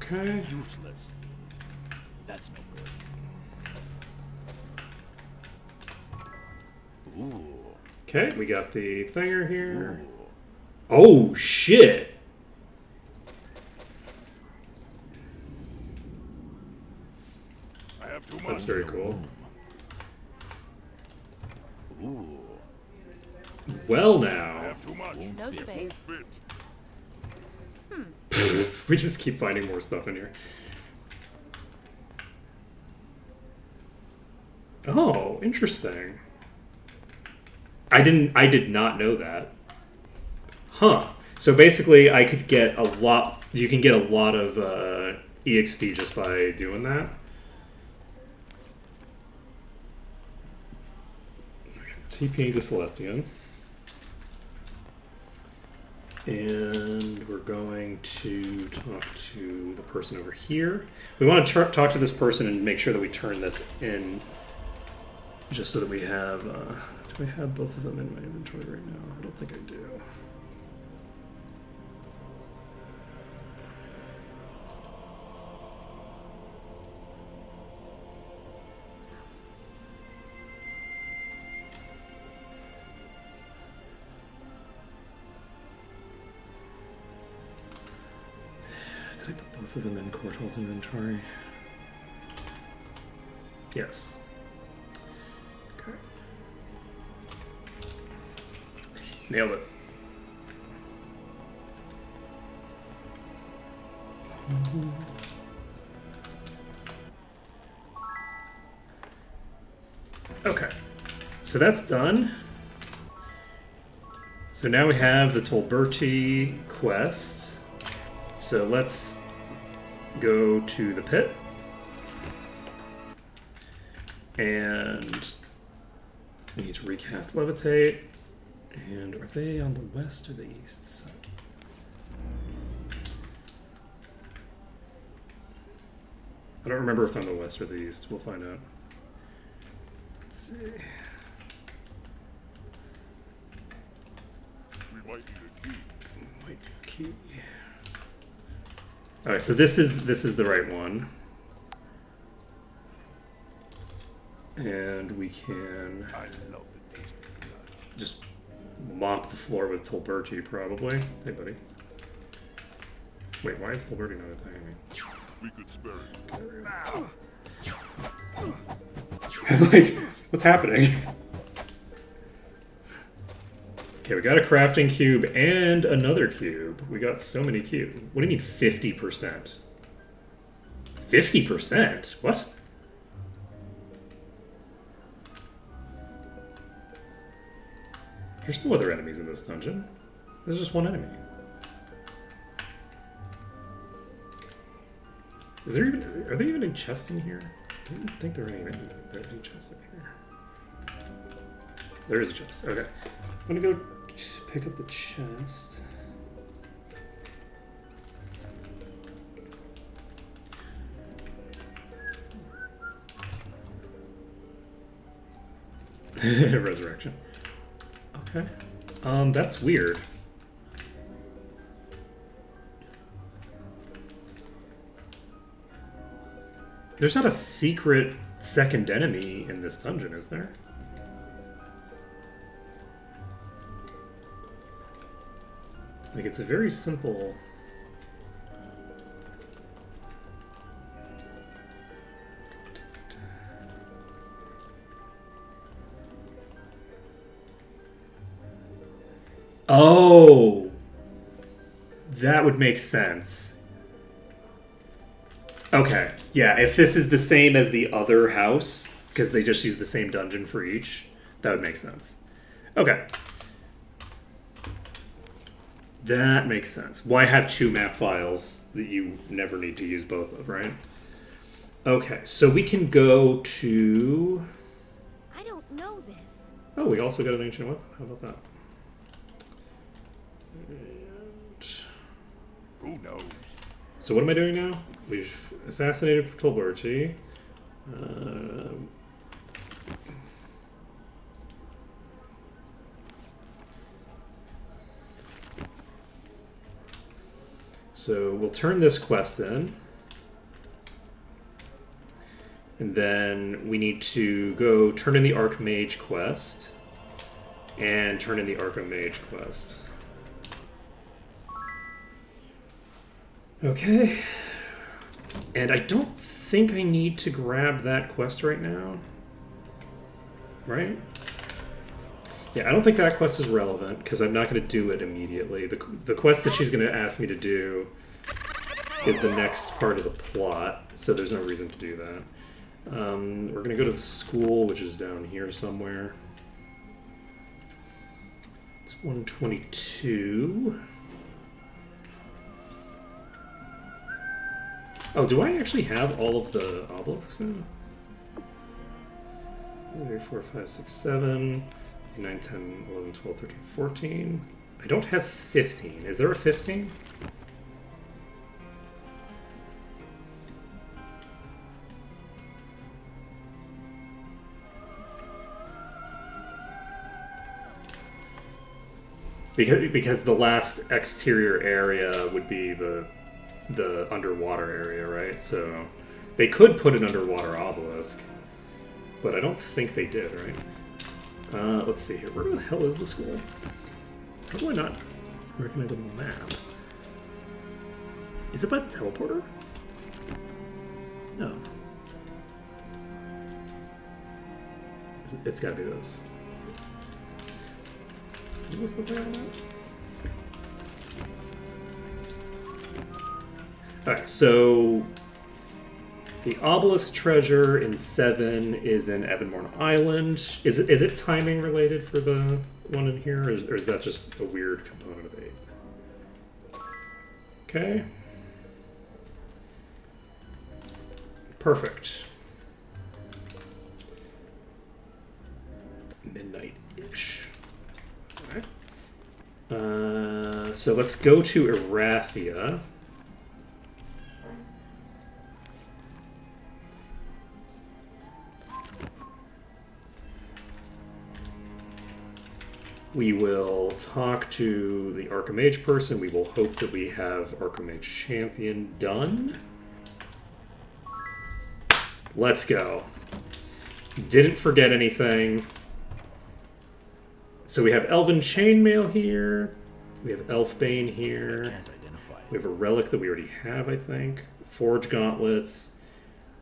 Okay. Useless. That's no good. Ooh. Okay, we got the thinger here. Ooh. Oh, shit! I have too much. That's very cool. Ooh. Well, I now. have too much. No space. Fit. We just keep finding more stuff in here. Oh, interesting. I did not know that. Huh. So basically I could get a lot, you can get a lot of EXP just by doing that. TPing to Celestion. And we're going to talk to the person over here. We want to talk to this person and make sure that we turn this in just so that we have... do I have both of them in my inventory right now? I don't think I do. Did I put both of them in Cortal's inventory? Yes. Okay. Nailed it. Okay. So that's done. So now we have the Tolberti quest. So let's go to the pit. And we need to recast Levitate. And are they on the west or the east side? I don't remember if on the west or the east. We'll find out. Let's see. We might need a key. White key. All right, so this is the right one, and we can I love the taste of blood. just mop the floor with Tolberti, probably. Hey, buddy. Wait, why is Tolberti not attacking me? We could spare it. Like, what's happening? Okay, we got a crafting cube and another cube. We got so many cubes. What do you mean 50%? 50%? What? There's no other enemies in this dungeon. There's just one enemy. Is there even... Are there even any chests in here? I didn't think there were any chests in here. There is a chest. Okay. I'm gonna go pick up the chest. Resurrection. Okay. That's weird. There's not a secret second enemy in this dungeon, is there? Like, it's a very simple... Oh! That would make sense. Okay, yeah, if this is the same as the other house, because they just use the same dungeon for each, that would make sense. Okay. That makes sense. Why have two map files that you never need to use both of, right? Okay, so we can go to... I don't know this. Oh, we also got an ancient weapon. How about that? Who knows? So what am I doing now? We've assassinated Tolberti. So we'll turn this quest in. And then we need to go turn in the Archmage quest. And turn in the Archmage quest. Okay. And I don't think I need to grab that quest right now. Right? Yeah, I don't think that quest is relevant, because I'm not going to do it immediately. The quest that she's going to ask me to do is the next part of the plot, so there's no reason to do that. We're going to go to the school, which is down here somewhere. It's 122. Oh, do I actually have all of the obelisks in? 3, 4, 5, 6, 7, 9, 10, 11, 12, 13, 14. I don't have 15. Is there a 15? Because the last exterior area would be the underwater area, right? So they could put an underwater obelisk, but I don't think they did, right? Let's see here. Where the hell is the school? How do I not recognize it on the map? Is it by the teleporter? No. It's gotta be this. Is this the way on that? Alright, so the obelisk treasure in 7 is in Evanmorn Island. Is it timing related for the one in here, or is that just a weird component of 8? Okay. Perfect. Midnight-ish. Alright. So let's go to Erathia. We will talk to the Archmage person. We will hope that we have Archmage Champion done. Let's go. Didn't forget anything. So we have Elven Chainmail here. We have Elfbane here. Can't identify. We have a relic that we already have, I think. Forge Gauntlets.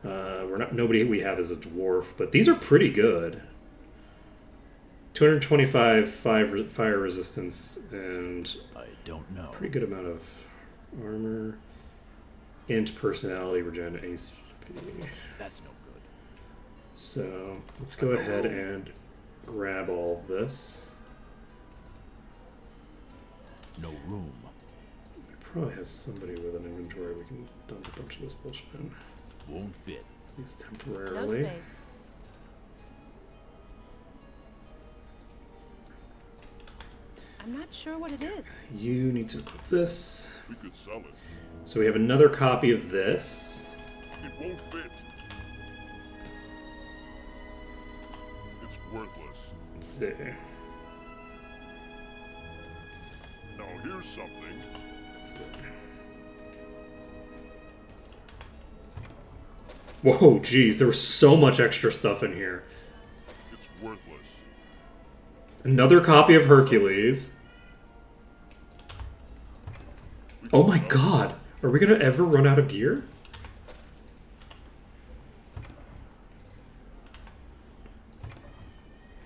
Nobody we have is a dwarf, but these are pretty good. 225 fire resistance and I don't know. pretty good amount of armor. Int personality regen ACP. That's no good. So let's go ahead and grab all of this. No room. It probably has somebody with an inventory we can dump a bunch of this bullshit in. Won't fit. At least No temporarily. space. I'm not sure what it is. You need to equip this. We could sell it. So we have another copy of this. It won't fit. It's worthless. Let's see. Now here's something. Let's see. Whoa, geez, there was so much extra stuff in here. It's worthless. Another copy of Hercules. Oh my god, are we gonna ever run out of gear?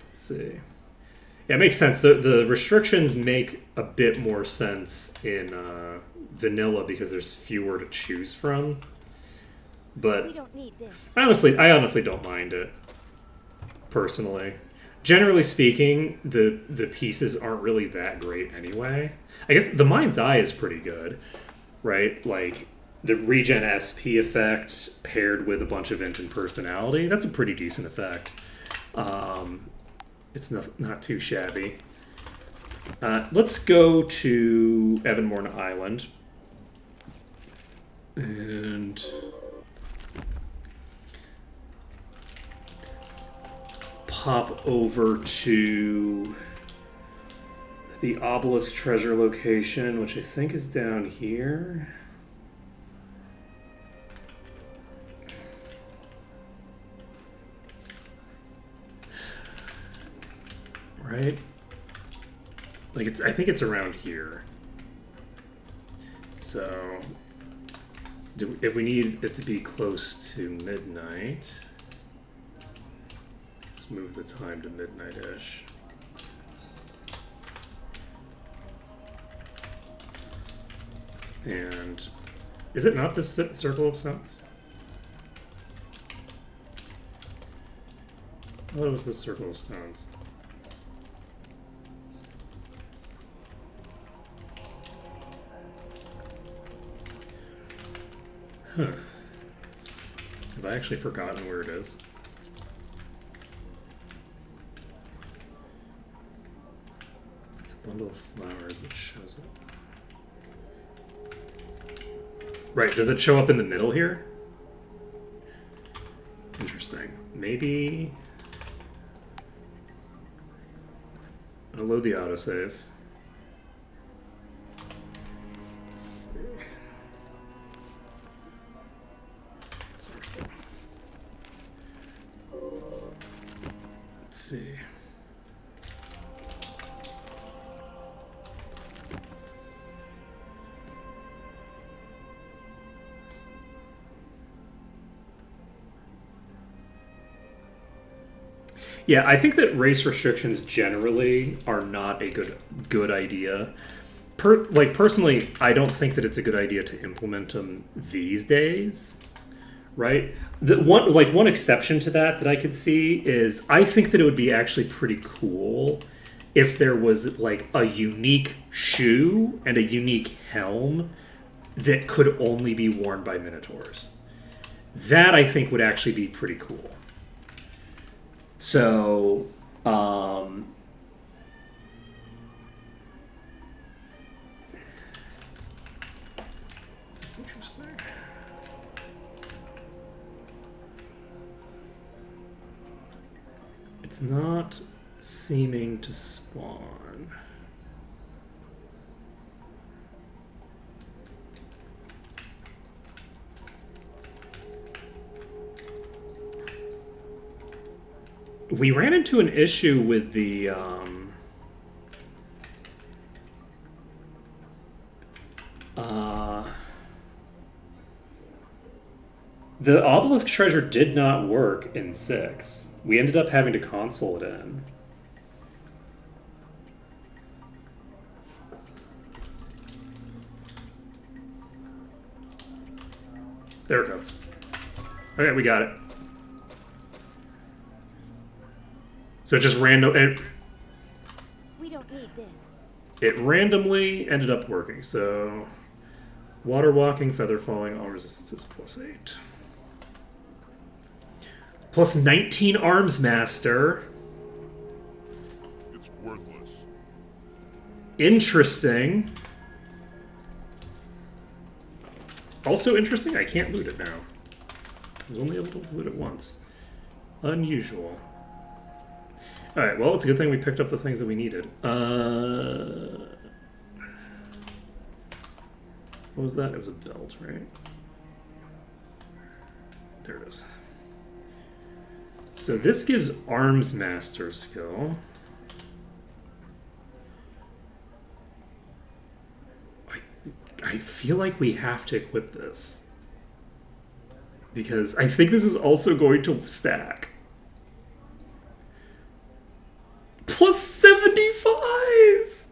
Let's see. Yeah, it makes sense. The restrictions make a bit more sense in vanilla because there's fewer to choose from. We But don't need this. I honestly don't mind it. Personally. Generally speaking, the pieces aren't really that great anyway. I guess the Mind's Eye is pretty good, right? Like, the regen SP effect paired with a bunch of int and personality, that's a pretty decent effect. It's not too shabby. Let's go to Evanmorn Island. And pop over to the obelisk treasure location, which I think is down here. Right? Like I think it's around here. So if we need it to be close to midnight, let's move the time to midnight-ish. And is it not the Circle of Stones? What was the Circle of Stones? Huh. Have I actually forgotten where it is? It's a bundle of flowers that shows up. Right, does it show up in the middle here? Interesting. Maybe... I'll load the autosave. Let's see. Let's see. Yeah, I think that race restrictions generally are not a good idea. Personally, I don't think that it's a good idea to implement them these days, right? One exception to that I could see is I think that it would be actually pretty cool if there was like a unique shoe and a unique helm that could only be worn by Minotaurs. That I think would actually be pretty cool. So, that's interesting. It's not seeming to spawn. We ran into an issue with the obelisk treasure did not work in 6. We ended up having to console it in. There it goes. Okay, we got it. So it just We don't need this. it randomly ended up working. So water walking, feather falling, all resistances +8. Plus 19 arms master. It's worthless. Interesting. Also interesting, I can't loot it now. I was only able to loot it once. Unusual. Alright, well, it's a good thing we picked up the things that we needed. What was that? It was a belt, right? There it is. So this gives Arms Master skill. I feel like we have to equip this. Because I think this is also going to stack. Plus 75!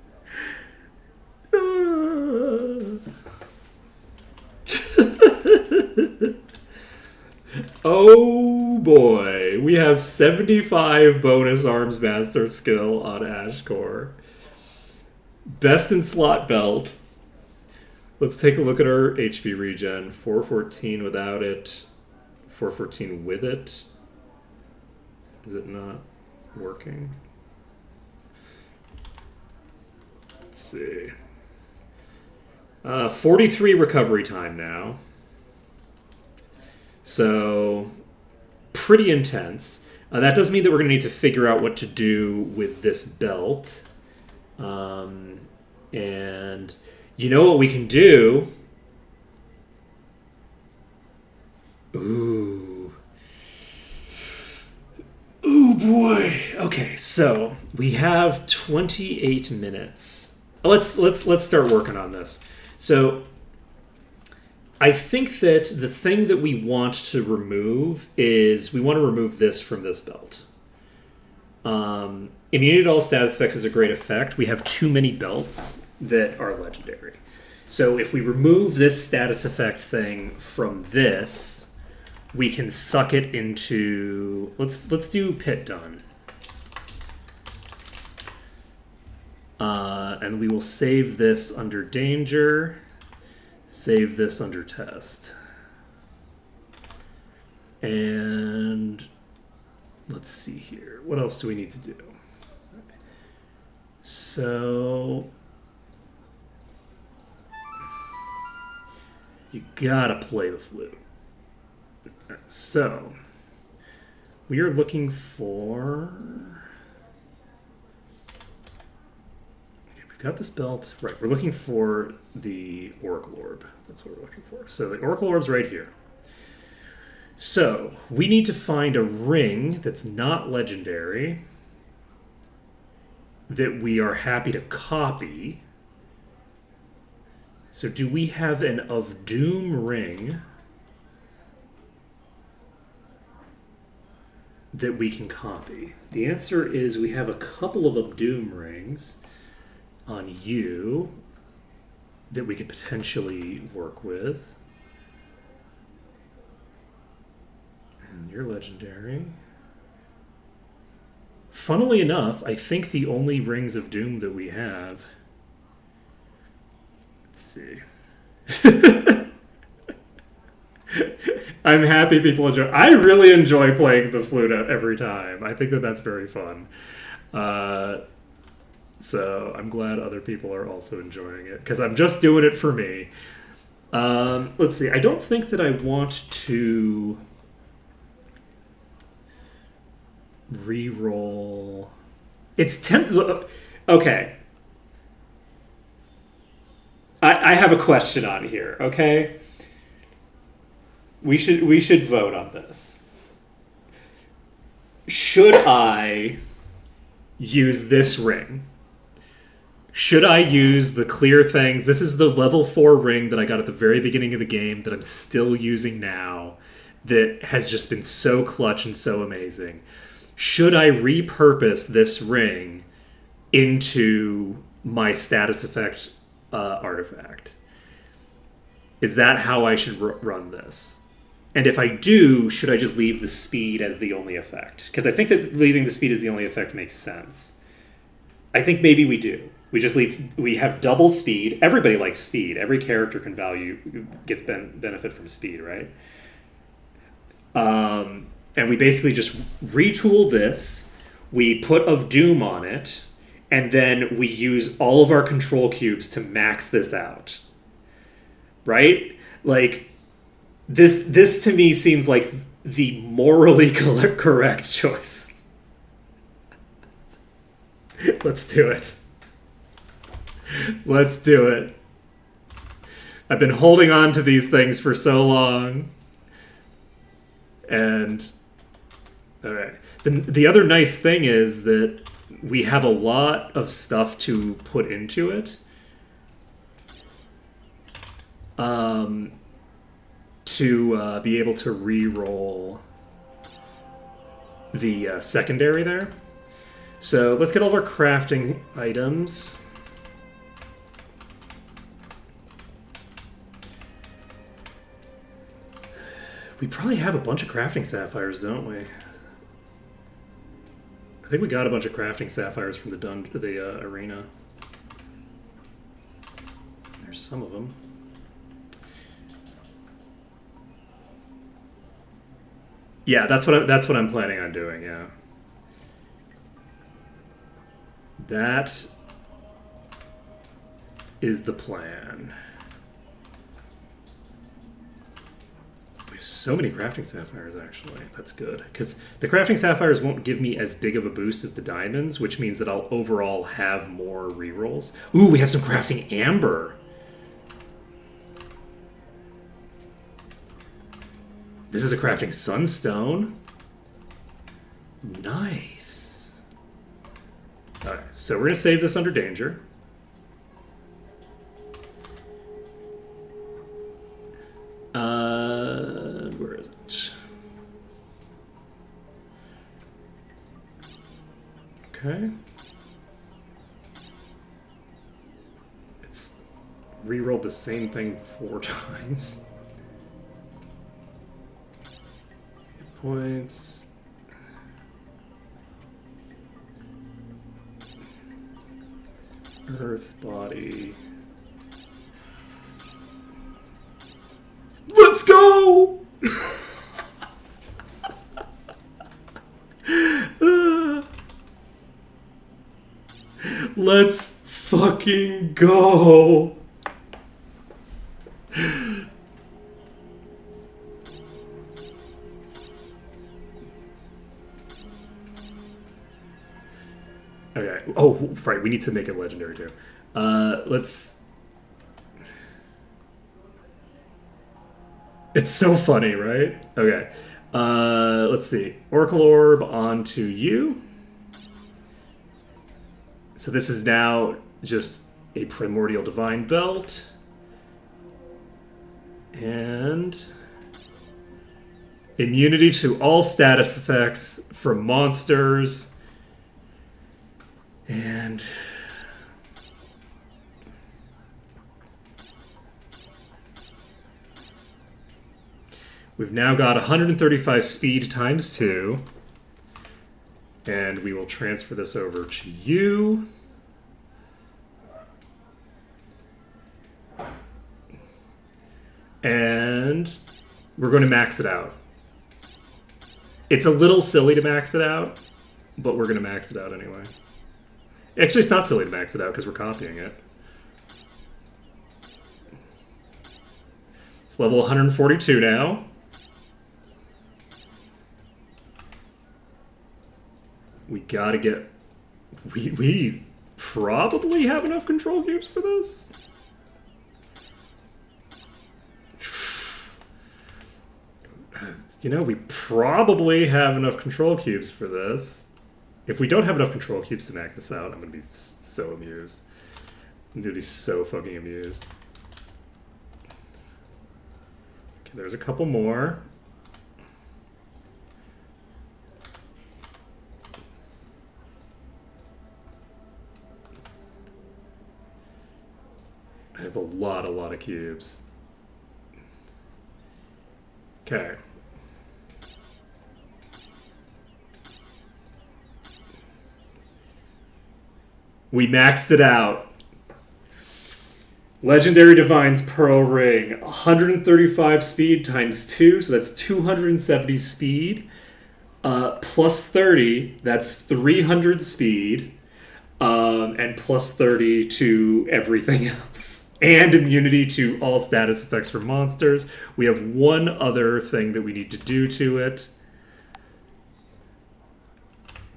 Oh boy, we have 75 bonus Arms Master skill on Ashcore. Best in slot belt. Let's take a look at our HP regen. 414 without it. 414 with it. Is it not working? Let's see. 43 recovery time now. So, pretty intense. That does mean that we're going to need to figure out what to do with this belt. And you know what we can do? Ooh. Ooh, boy. Okay, so we have 28 minutes. Let's start working on this. So I think that the thing that we want to remove is we want to remove this from this belt. Immunity to all status effects is a great effect. We have too many belts that are legendary. So if we remove this status effect thing from this, we can suck it into... Let's do Pit Done. And we will save this under Danger. Save this under Test. And let's see here. What else do we need to do? So you gotta play the flute. So we are looking for... Okay, we've got this belt. Right, we're looking for the Oracle Orb. That's what we're looking for. So the Oracle Orb's right here. So we need to find a ring that's not legendary that we are happy to copy. So do we have an Of Doom ring that we can copy? The answer is we have a couple of Doom rings on you that we could potentially work with. And you're legendary. Funnily enough, I think the only rings of Doom that we have... Let's see. I'm happy people enjoy... I really enjoy playing the flute every time. I think that that's very fun. So I'm glad other people are also enjoying it, because I'm just doing it for me. Let's see. I don't think that I want to re-roll. It's okay. I have a question on here, okay? We should vote on this. Should I use this ring? Should I use the clear things? This is the level 4 ring that I got at the very beginning of the game that I'm still using now, that has just been so clutch and so amazing. Should I repurpose this ring into my status effect artifact? Is that how I should run this? And if I do, should I just leave the speed as the only effect? Because I think that leaving the speed as the only effect makes sense. I think maybe we do. We have double speed. Everybody likes speed. Every character gets benefit from speed, right? And we basically just retool this. We put Of Doom on it, and then we use all of our control cubes to max this out. Right? Like, this to me seems like the morally correct choice. Let's do it. Let's do it. I've been holding on to these things for so long. And alright. The other nice thing is that we have a lot of stuff to put into it. To be able to re-roll the secondary there. So let's get all of our crafting items. We probably have a bunch of crafting sapphires, don't we? I think we got a bunch of crafting sapphires from the arena. There's some of them. Yeah, that's what I'm planning on doing. Yeah, that is the plan. We have so many crafting sapphires, actually. That's good, because the crafting sapphires won't give me as big of a boost as the diamonds, which means that I'll overall have more rerolls. Ooh, we have some crafting amber. This is a crafting sunstone. Nice. Alright, so we're going to save this under danger. Where is it? Okay. It's rerolled the same thing 4 times. Points. Earth body. Let's go! Let's fucking go! Okay. Oh, right. We need to make it legendary too. Let's. It's so funny, right? Okay. Let's see. Oracle Orb onto you. So this is now just a Primordial Divine Belt. And immunity to all status effects from monsters. And we've now got 135 speed times 2. And we will transfer this over to you. And we're going to max it out. It's a little silly to max it out, but we're going to max it out anyway. Actually, it's not silly to max it out because we're copying it. It's level 142 now. We gotta get... We probably have enough control cubes for this. You know, we probably have enough control cubes for this. If we don't have enough control cubes to max this out, I'm gonna be so amused. I'm gonna be so fucking amused. Okay, there's a couple more. I have a lot of cubes. Okay. We maxed it out. Legendary Divine's Pearl Ring. 135 speed times 2, so that's 270 speed. Plus 30, that's 300 speed. and plus 30 to everything else. And immunity to all status effects from monsters. We have one other thing that we need to do to it.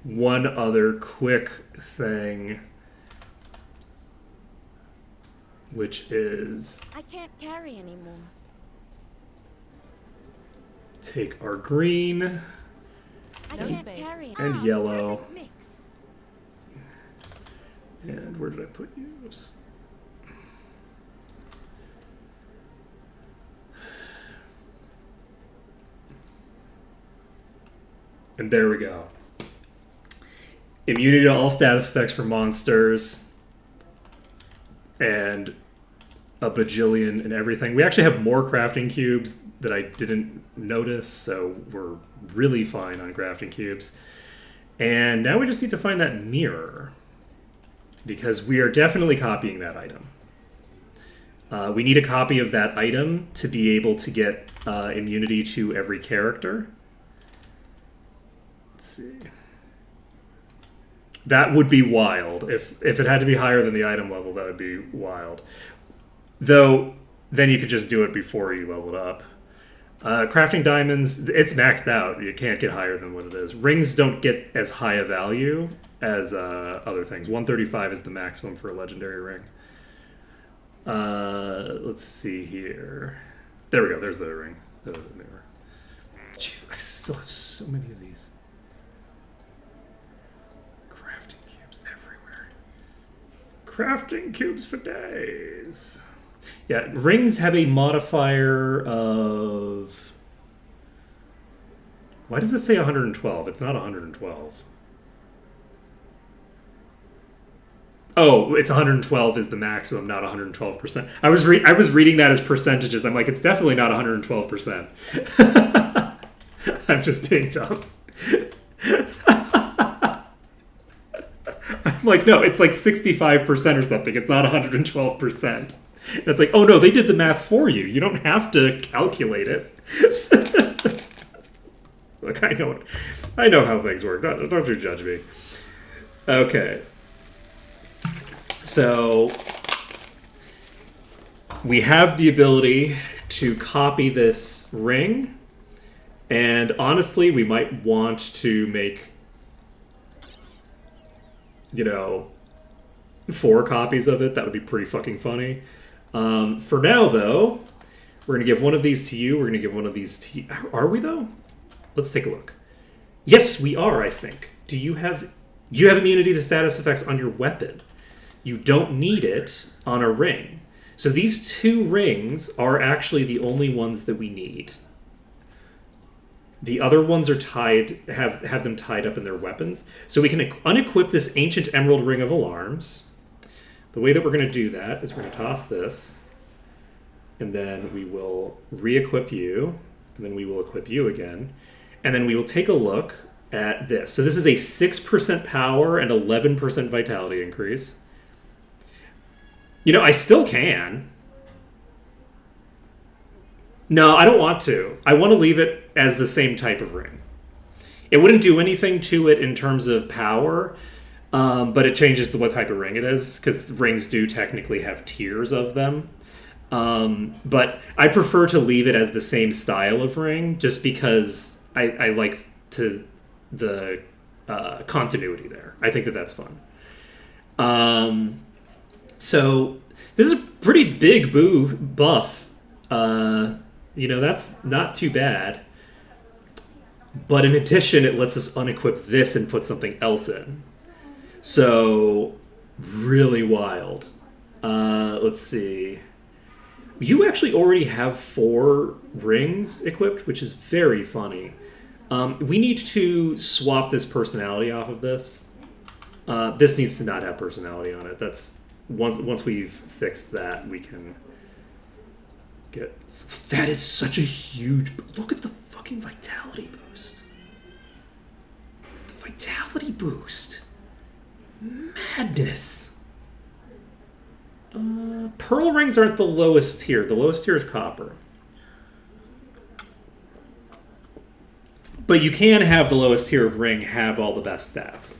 One other quick thing, which is I can't carry anymore. take our green I No can't space. carry and yellow. perfect mix. And where did I put you? Oops. And there we go. Immunity to all status effects for monsters. And a bajillion and everything. We actually have more crafting cubes that I didn't notice, so we're really fine on crafting cubes. And now we just need to find that mirror, because we are definitely copying that item. We need a copy of that item to be able to get immunity to every character. Let's see. That would be wild. If it had to be higher than the item level, that would be wild. Though, then you could just do it before you leveled up. Crafting diamonds, it's maxed out. You can't get higher than what it is. Rings don't get as high a value as other things. 135 is the maximum for a legendary ring. Let's see here. There we go. There's the ring. The mirror. Jeez, I still have so many of these. Crafting cubes everywhere. Crafting cubes for days. Yeah, rings have a modifier of... Why does it say 112? It's not 112. Oh, it's 112 is the maximum, not 112%. I was reading that as percentages. I'm like, it's definitely not 112%. I'm just being dumb. I'm like, no, it's like 65% or something. It's not 112%. And it's like, oh no, they did the math for you. You don't have to calculate it. Look, I know how things work. Don't you judge me. Okay. So we have the ability to copy this ring, and honestly, we might want to make, 4 copies of it. That would be pretty fucking funny. For now, though, we're going to give one of these to you. We're going to give one of these to you. Are we, though? Let's take a look. Yes, we are, I think. Do you have immunity to status effects on your weapon? You don't need it on a ring. So these 2 rings are actually the only ones that we need. The other ones are tied, have them tied up in their weapons. So we can unequip this Ancient Emerald Ring of Alarms. The way that we're going to do that is we're going to toss this, and then we will re-equip you, and then we will equip you again, and then we will take a look at this. So this is a 6% power and 11% vitality increase. I still can. No, I don't want to. I want to leave it as the same type of ring. It wouldn't do anything to it in terms of power, but it changes to what type of ring it is, because rings do technically have tiers of them. But I prefer to leave it as the same style of ring, just because I like the continuity there. I think that's fun. So this is a pretty big buff. That's not too bad. But in addition, it lets us unequip this and put something else in. So, really wild. Let's see. You actually already have 4 rings equipped, which is very funny. We need to swap this personality off of this. This needs to not have personality on it. That's once we've fixed that, we can get... That is such a huge... Look at the fucking vitality boost. The vitality boost. Madness. Pearl rings aren't the lowest tier. The lowest tier is copper. But you can have the lowest tier of ring have all the best stats.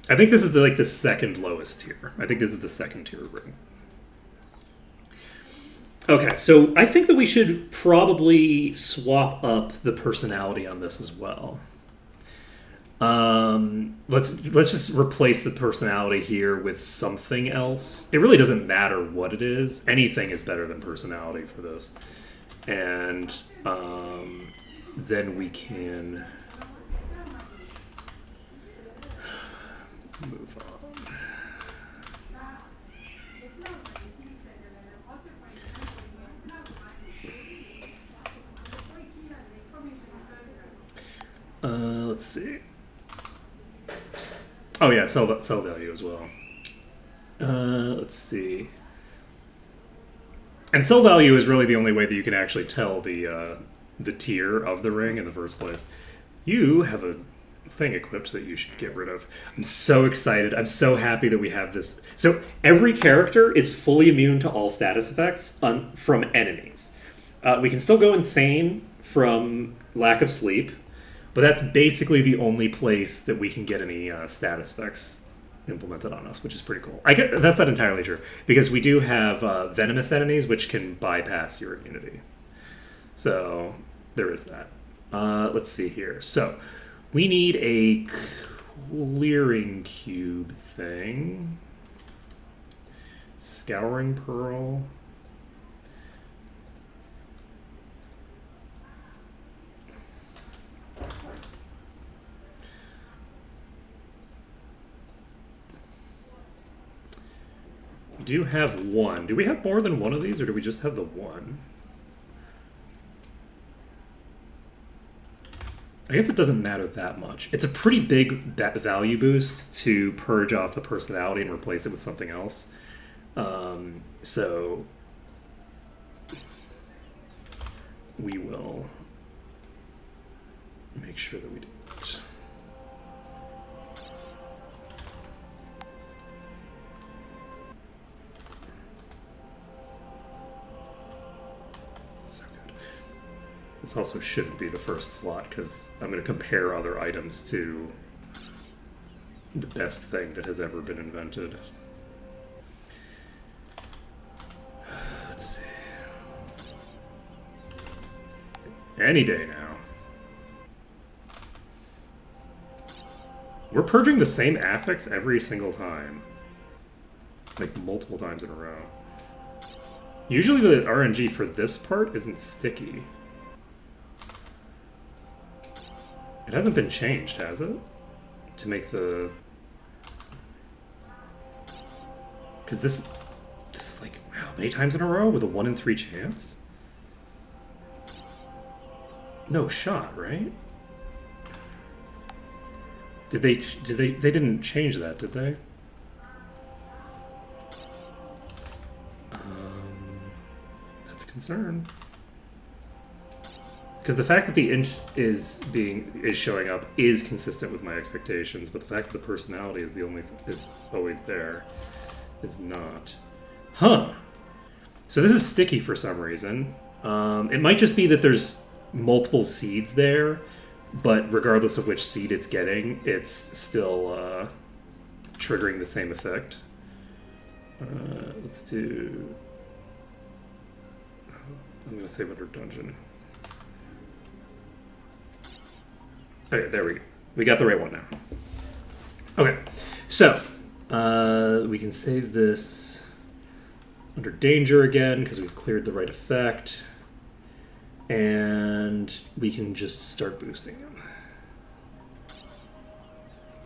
I think this is like the second lowest tier. I think this is the second tier ring. Okay, so I think that we should probably swap up the personality on this as well. Let's just replace the personality here with something else. It really doesn't matter what it is. Anything is better than personality for this. And then we can move on. Let's see. Oh yeah, sell value as well. Let's see. And sell value is really the only way that you can actually tell the tier of the ring in the first place. You have a thing equipped that you should get rid of. I'm so excited. I'm so happy that we have this. So every character is fully immune to all status effects from enemies. We can still go insane from lack of sleep, but that's basically the only place that we can get any status effects implemented on us, which is pretty cool. That's not entirely true, because we do have venomous enemies, which can bypass your immunity. So there is that. Let's see here. So we need a clearing cube thing. Scouring pearl. We do have one. Do we have more than one of these, or do we just have the one? I guess it doesn't matter that much. It's a pretty big value boost to purge off the personality and replace it with something else. So we will make sure that we do it. So good. This also shouldn't be the first slot, because I'm going to compare other items to the best thing that has ever been invented. Let's see. Any day now. We're purging the same affix every single time. Like multiple times in a row. Usually the RNG for this part isn't sticky. It hasn't been changed, has it? To make the... Because this is like, how many times in a row with a 1 in 3 chance? No shot, right? They didn't change that, did they? That's a concern. Because the fact that the int is showing up is consistent with my expectations, but the fact that the personality is is always there is not. Huh. So this is sticky for some reason. It might just be that there's multiple seeds there, but regardless of which seed it's getting, it's still triggering the same effect. Let's do... I'm going to save under dungeon. Okay, there we go. We got the right one now. Okay, so we can save this under danger again because we've cleared the right effect. And we can just start boosting them.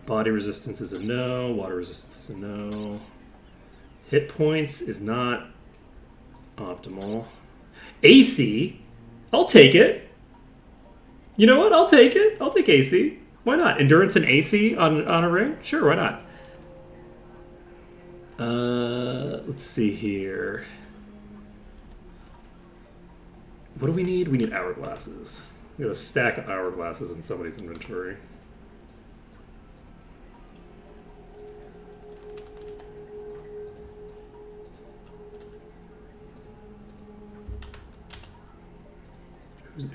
Body resistance is a no. Water resistance is a no. Hit points is not optimal. AC, I'll take it. You know what? I'll take it. I'll take AC. Why not? Endurance and AC on a ring? Sure, why not? Let's see here. What do we need? We need hourglasses. We got a stack of hourglasses in somebody's inventory.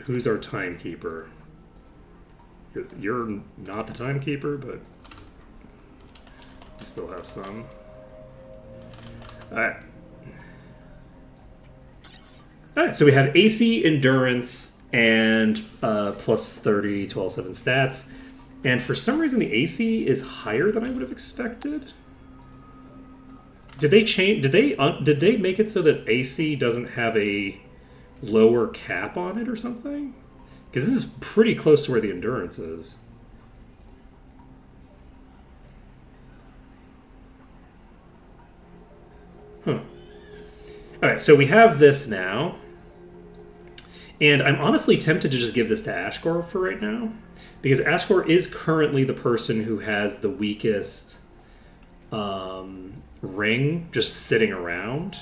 Who's our timekeeper? You're not the timekeeper, but Still have some. Alright. Alright, so we have AC, Endurance, and plus 30 to all 7 stats. And for some reason the AC is higher than I would have expected. Did they change? Did they make it so that AC doesn't have a lower cap on it or something? Because this is pretty close to where the Endurance is. Huh. Alright, so we have this now. And I'm honestly tempted to just give this to Ashkor for right now. Because Ashkor is currently the person who has the weakest ring just sitting around.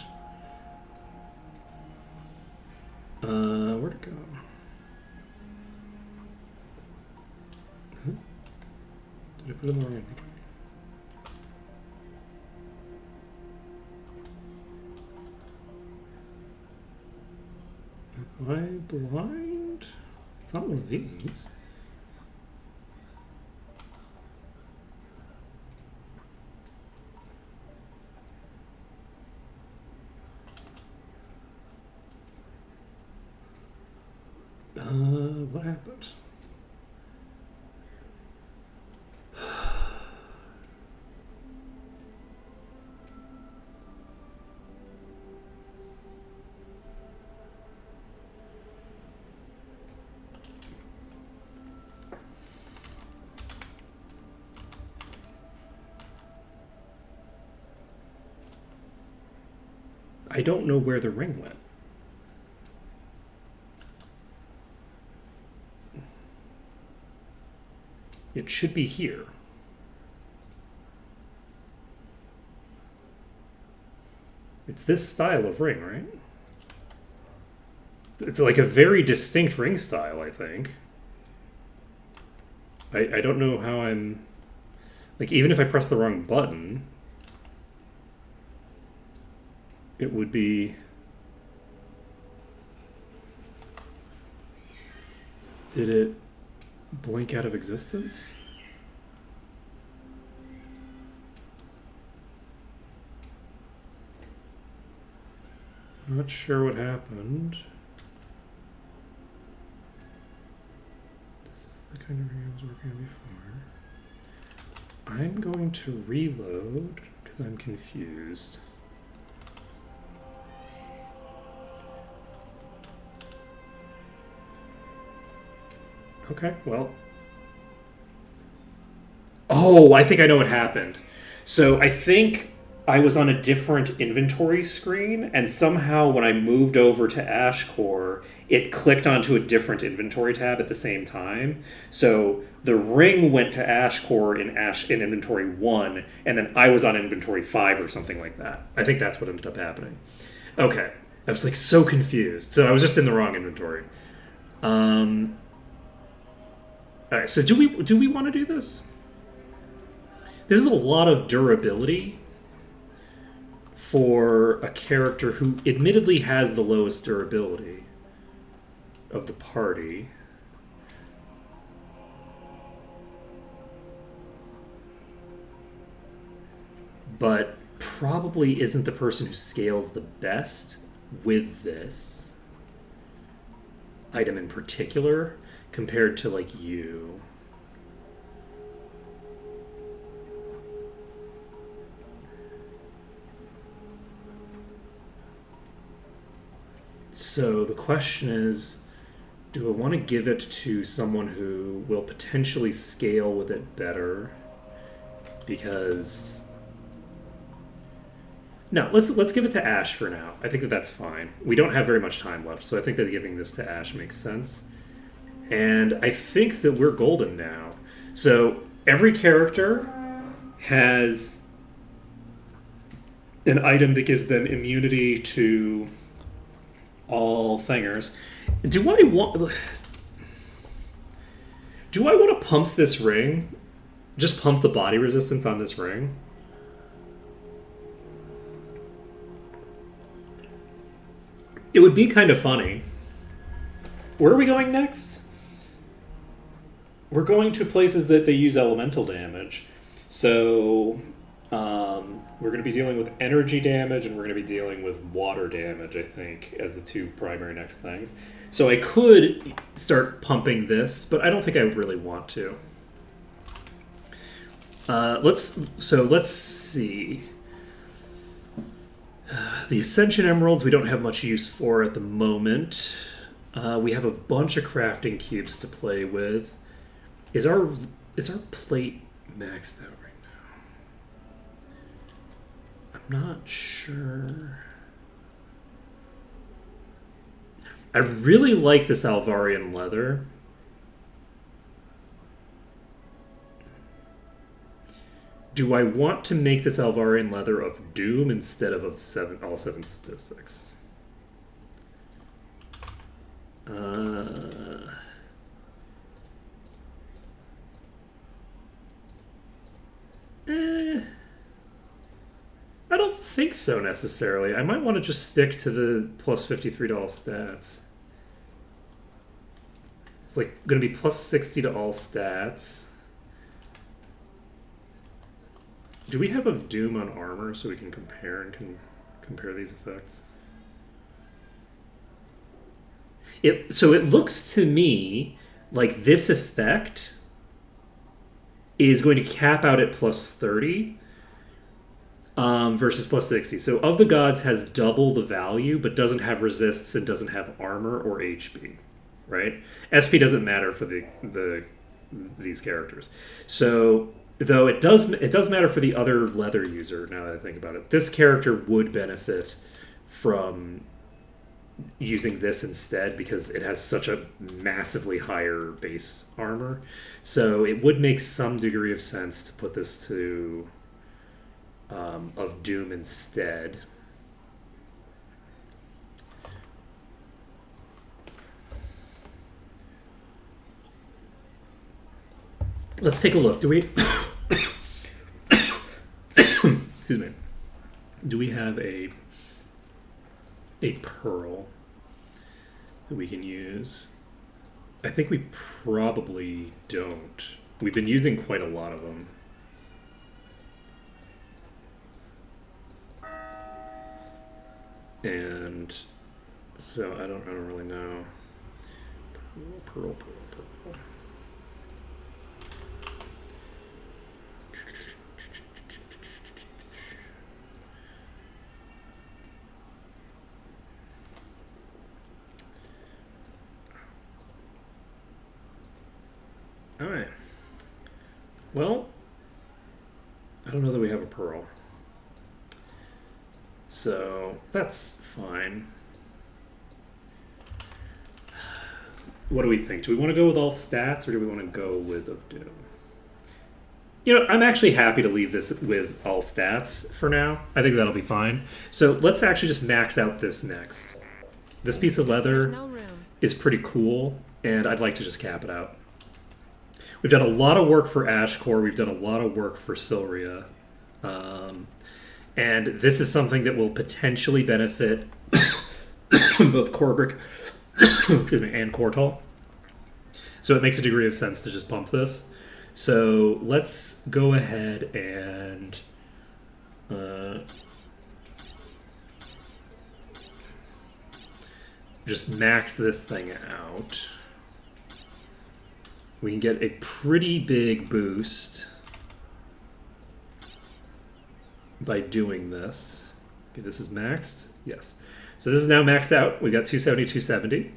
Where'd it go? Huh? Did I put it in the wrong inventory? Am I blind? It's not one of these. What happened? I don't know where the ring went. It should be here. It's this style of ring, right? It's like a very distinct ring style, I think. I don't know how I'm... Like, even if I press the wrong button, it would be... Did it blink out of existence? I'm not sure what happened. This is the kind of ring I was working on before. I'm going to reload because I'm confused. Okay, well. Oh, I think I know what happened. So I think I was on a different inventory screen, and somehow when I moved over to Ashkor, it clicked onto a different inventory tab at the same time. So the ring went to Ashkor in inventory 1, and then I was on inventory 5 or something like that. I think that's what ended up happening. Okay, I was like so confused. So I was just in the wrong inventory. All right, so do we want to do this? This is a lot of durability for a character who admittedly has the lowest durability of the party. But probably isn't the person who scales the best with this item in particular compared to like you. So the question is, do I want to give it to someone who will potentially scale with it better? Because no, let's give it to Ash for now. I think that's fine. We don't have very much time left, so I think that giving this to Ash makes sense. And I think that we're golden now. So every character has an item that gives them immunity to all thingers. Do I want to pump this ring? Just pump the body resistance on this ring? It would be kind of funny. Where are we going next? We're going to places that they use elemental damage. So We're going to be dealing with energy damage, and we're going to be dealing with water damage, I think, as the two primary next things. So I could start pumping this, but I don't think I really want to. Let's see. The Ascension Emeralds we don't have much use for at the moment. We have a bunch of crafting cubes to play with. Is our plate maxed out right now? I'm not sure. I really like this Alvarian leather. Do I want to make this Alvarian leather of Doom instead of all 7 statistics? I don't think so necessarily. I might want to just stick to the plus $53 stats. It's like going to be plus 60 to all stats. Do we have a Doom on armor so we can compare and compare these effects? So it looks to me like this effect is going to cap out at plus 30 versus plus 60. So Of the Gods has double the value, but doesn't have resists and doesn't have armor or HP, right? SP doesn't matter for these characters. So though it does matter for the other leather user, now that I think about it. This character would benefit from using this instead because it has such a massively higher base armor. So it would make some degree of sense to put this to of Doom instead. Let's take a look. Do we... Excuse me. Do we have a pearl that we can use? I think we probably don't. We've been using quite a lot of them. And so I don't really know. Pearl. All right. Well, I don't know that we have a pearl. So that's fine. What do we think? Do we want to go with all stats or do we want to go with of Doom? You know, I'm actually happy to leave this with all stats for now. I think that'll be fine. So let's actually just max out this next. This piece of leather is pretty cool, and I'd like to just cap it out. We've done a lot of work for Ashcore. We've done a lot of work for Silria. And this is something that will potentially benefit both Korgrik and Kortal. So it makes a degree of sense to just pump this. So let's go ahead and just max this thing out. We can get a pretty big boost by doing this. Okay, this is maxed. Yes. So this is now maxed out. We got 270, 270.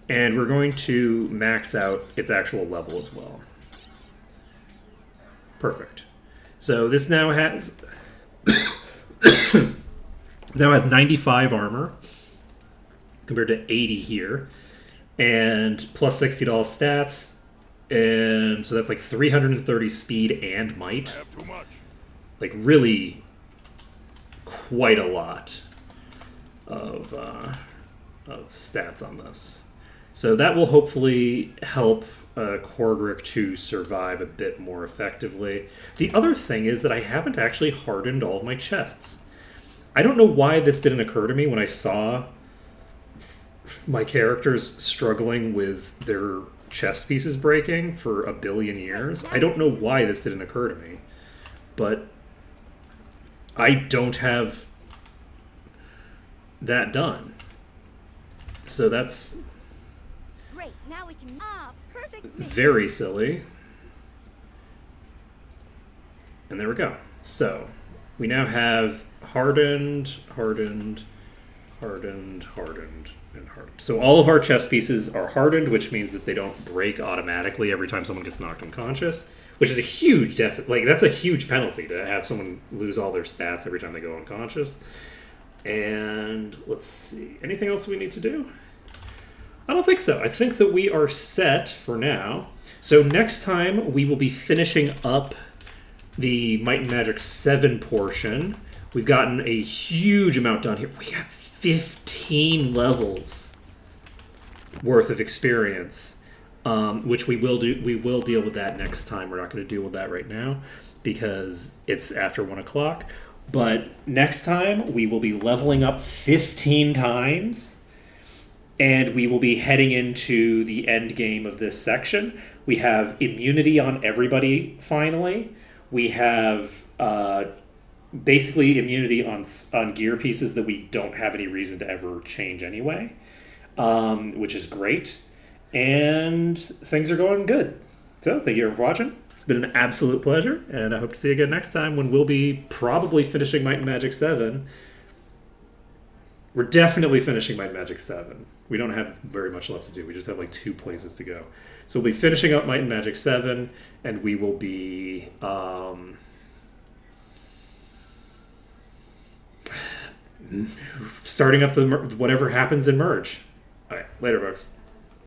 And we're going to max out its actual level as well. Perfect. So this now has 95 compared to 80 here. And plus $60 stats. And so that's like 330 speed and might. Have too much. Like really quite a lot of stats on this. So that will hopefully help Korgrik to survive a bit more effectively. The other thing is that I haven't actually hardened all of my chests. I don't know why this didn't occur to me when I saw my characters struggling with their chest pieces breaking for a billion years. I don't know why this didn't occur to me, but I don't have that done. So that's Great. Now we can. Ah, perfect. Mix. very silly. And there we go. So we now have hardened, hardened, hardened, hardened, and hardened. So all of our chess pieces are hardened, which means that they don't break automatically every time someone gets knocked unconscious, which is a huge that's a huge penalty to have someone lose all their stats every time they go unconscious. And let's see, anything else we need to do? I don't think so. I think that we are set for now. So next time we will be finishing up the Might and Magic 7 portion. We've gotten a huge amount done here. We have 15 levels worth of experience, which we will do. We will deal with that next time. We're not going to deal with that right now because it's after 1 o'clock. But next time we will be leveling up 15 times, and we will be heading into the end game of this section. We have immunity on everybody finally. We have basically immunity on gear pieces that we don't have any reason to ever change anyway, which is great. And things are going good. So thank you for watching. It's been an absolute pleasure, and I hope to see you again next time when we'll be probably finishing Might and Magic 7. We're definitely finishing Might and Magic 7. We don't have very much left to do. We just have like 2 places to go. So we'll be finishing up Might and Magic 7, and we will be starting up the whatever happens in Merge. All right, later, folks.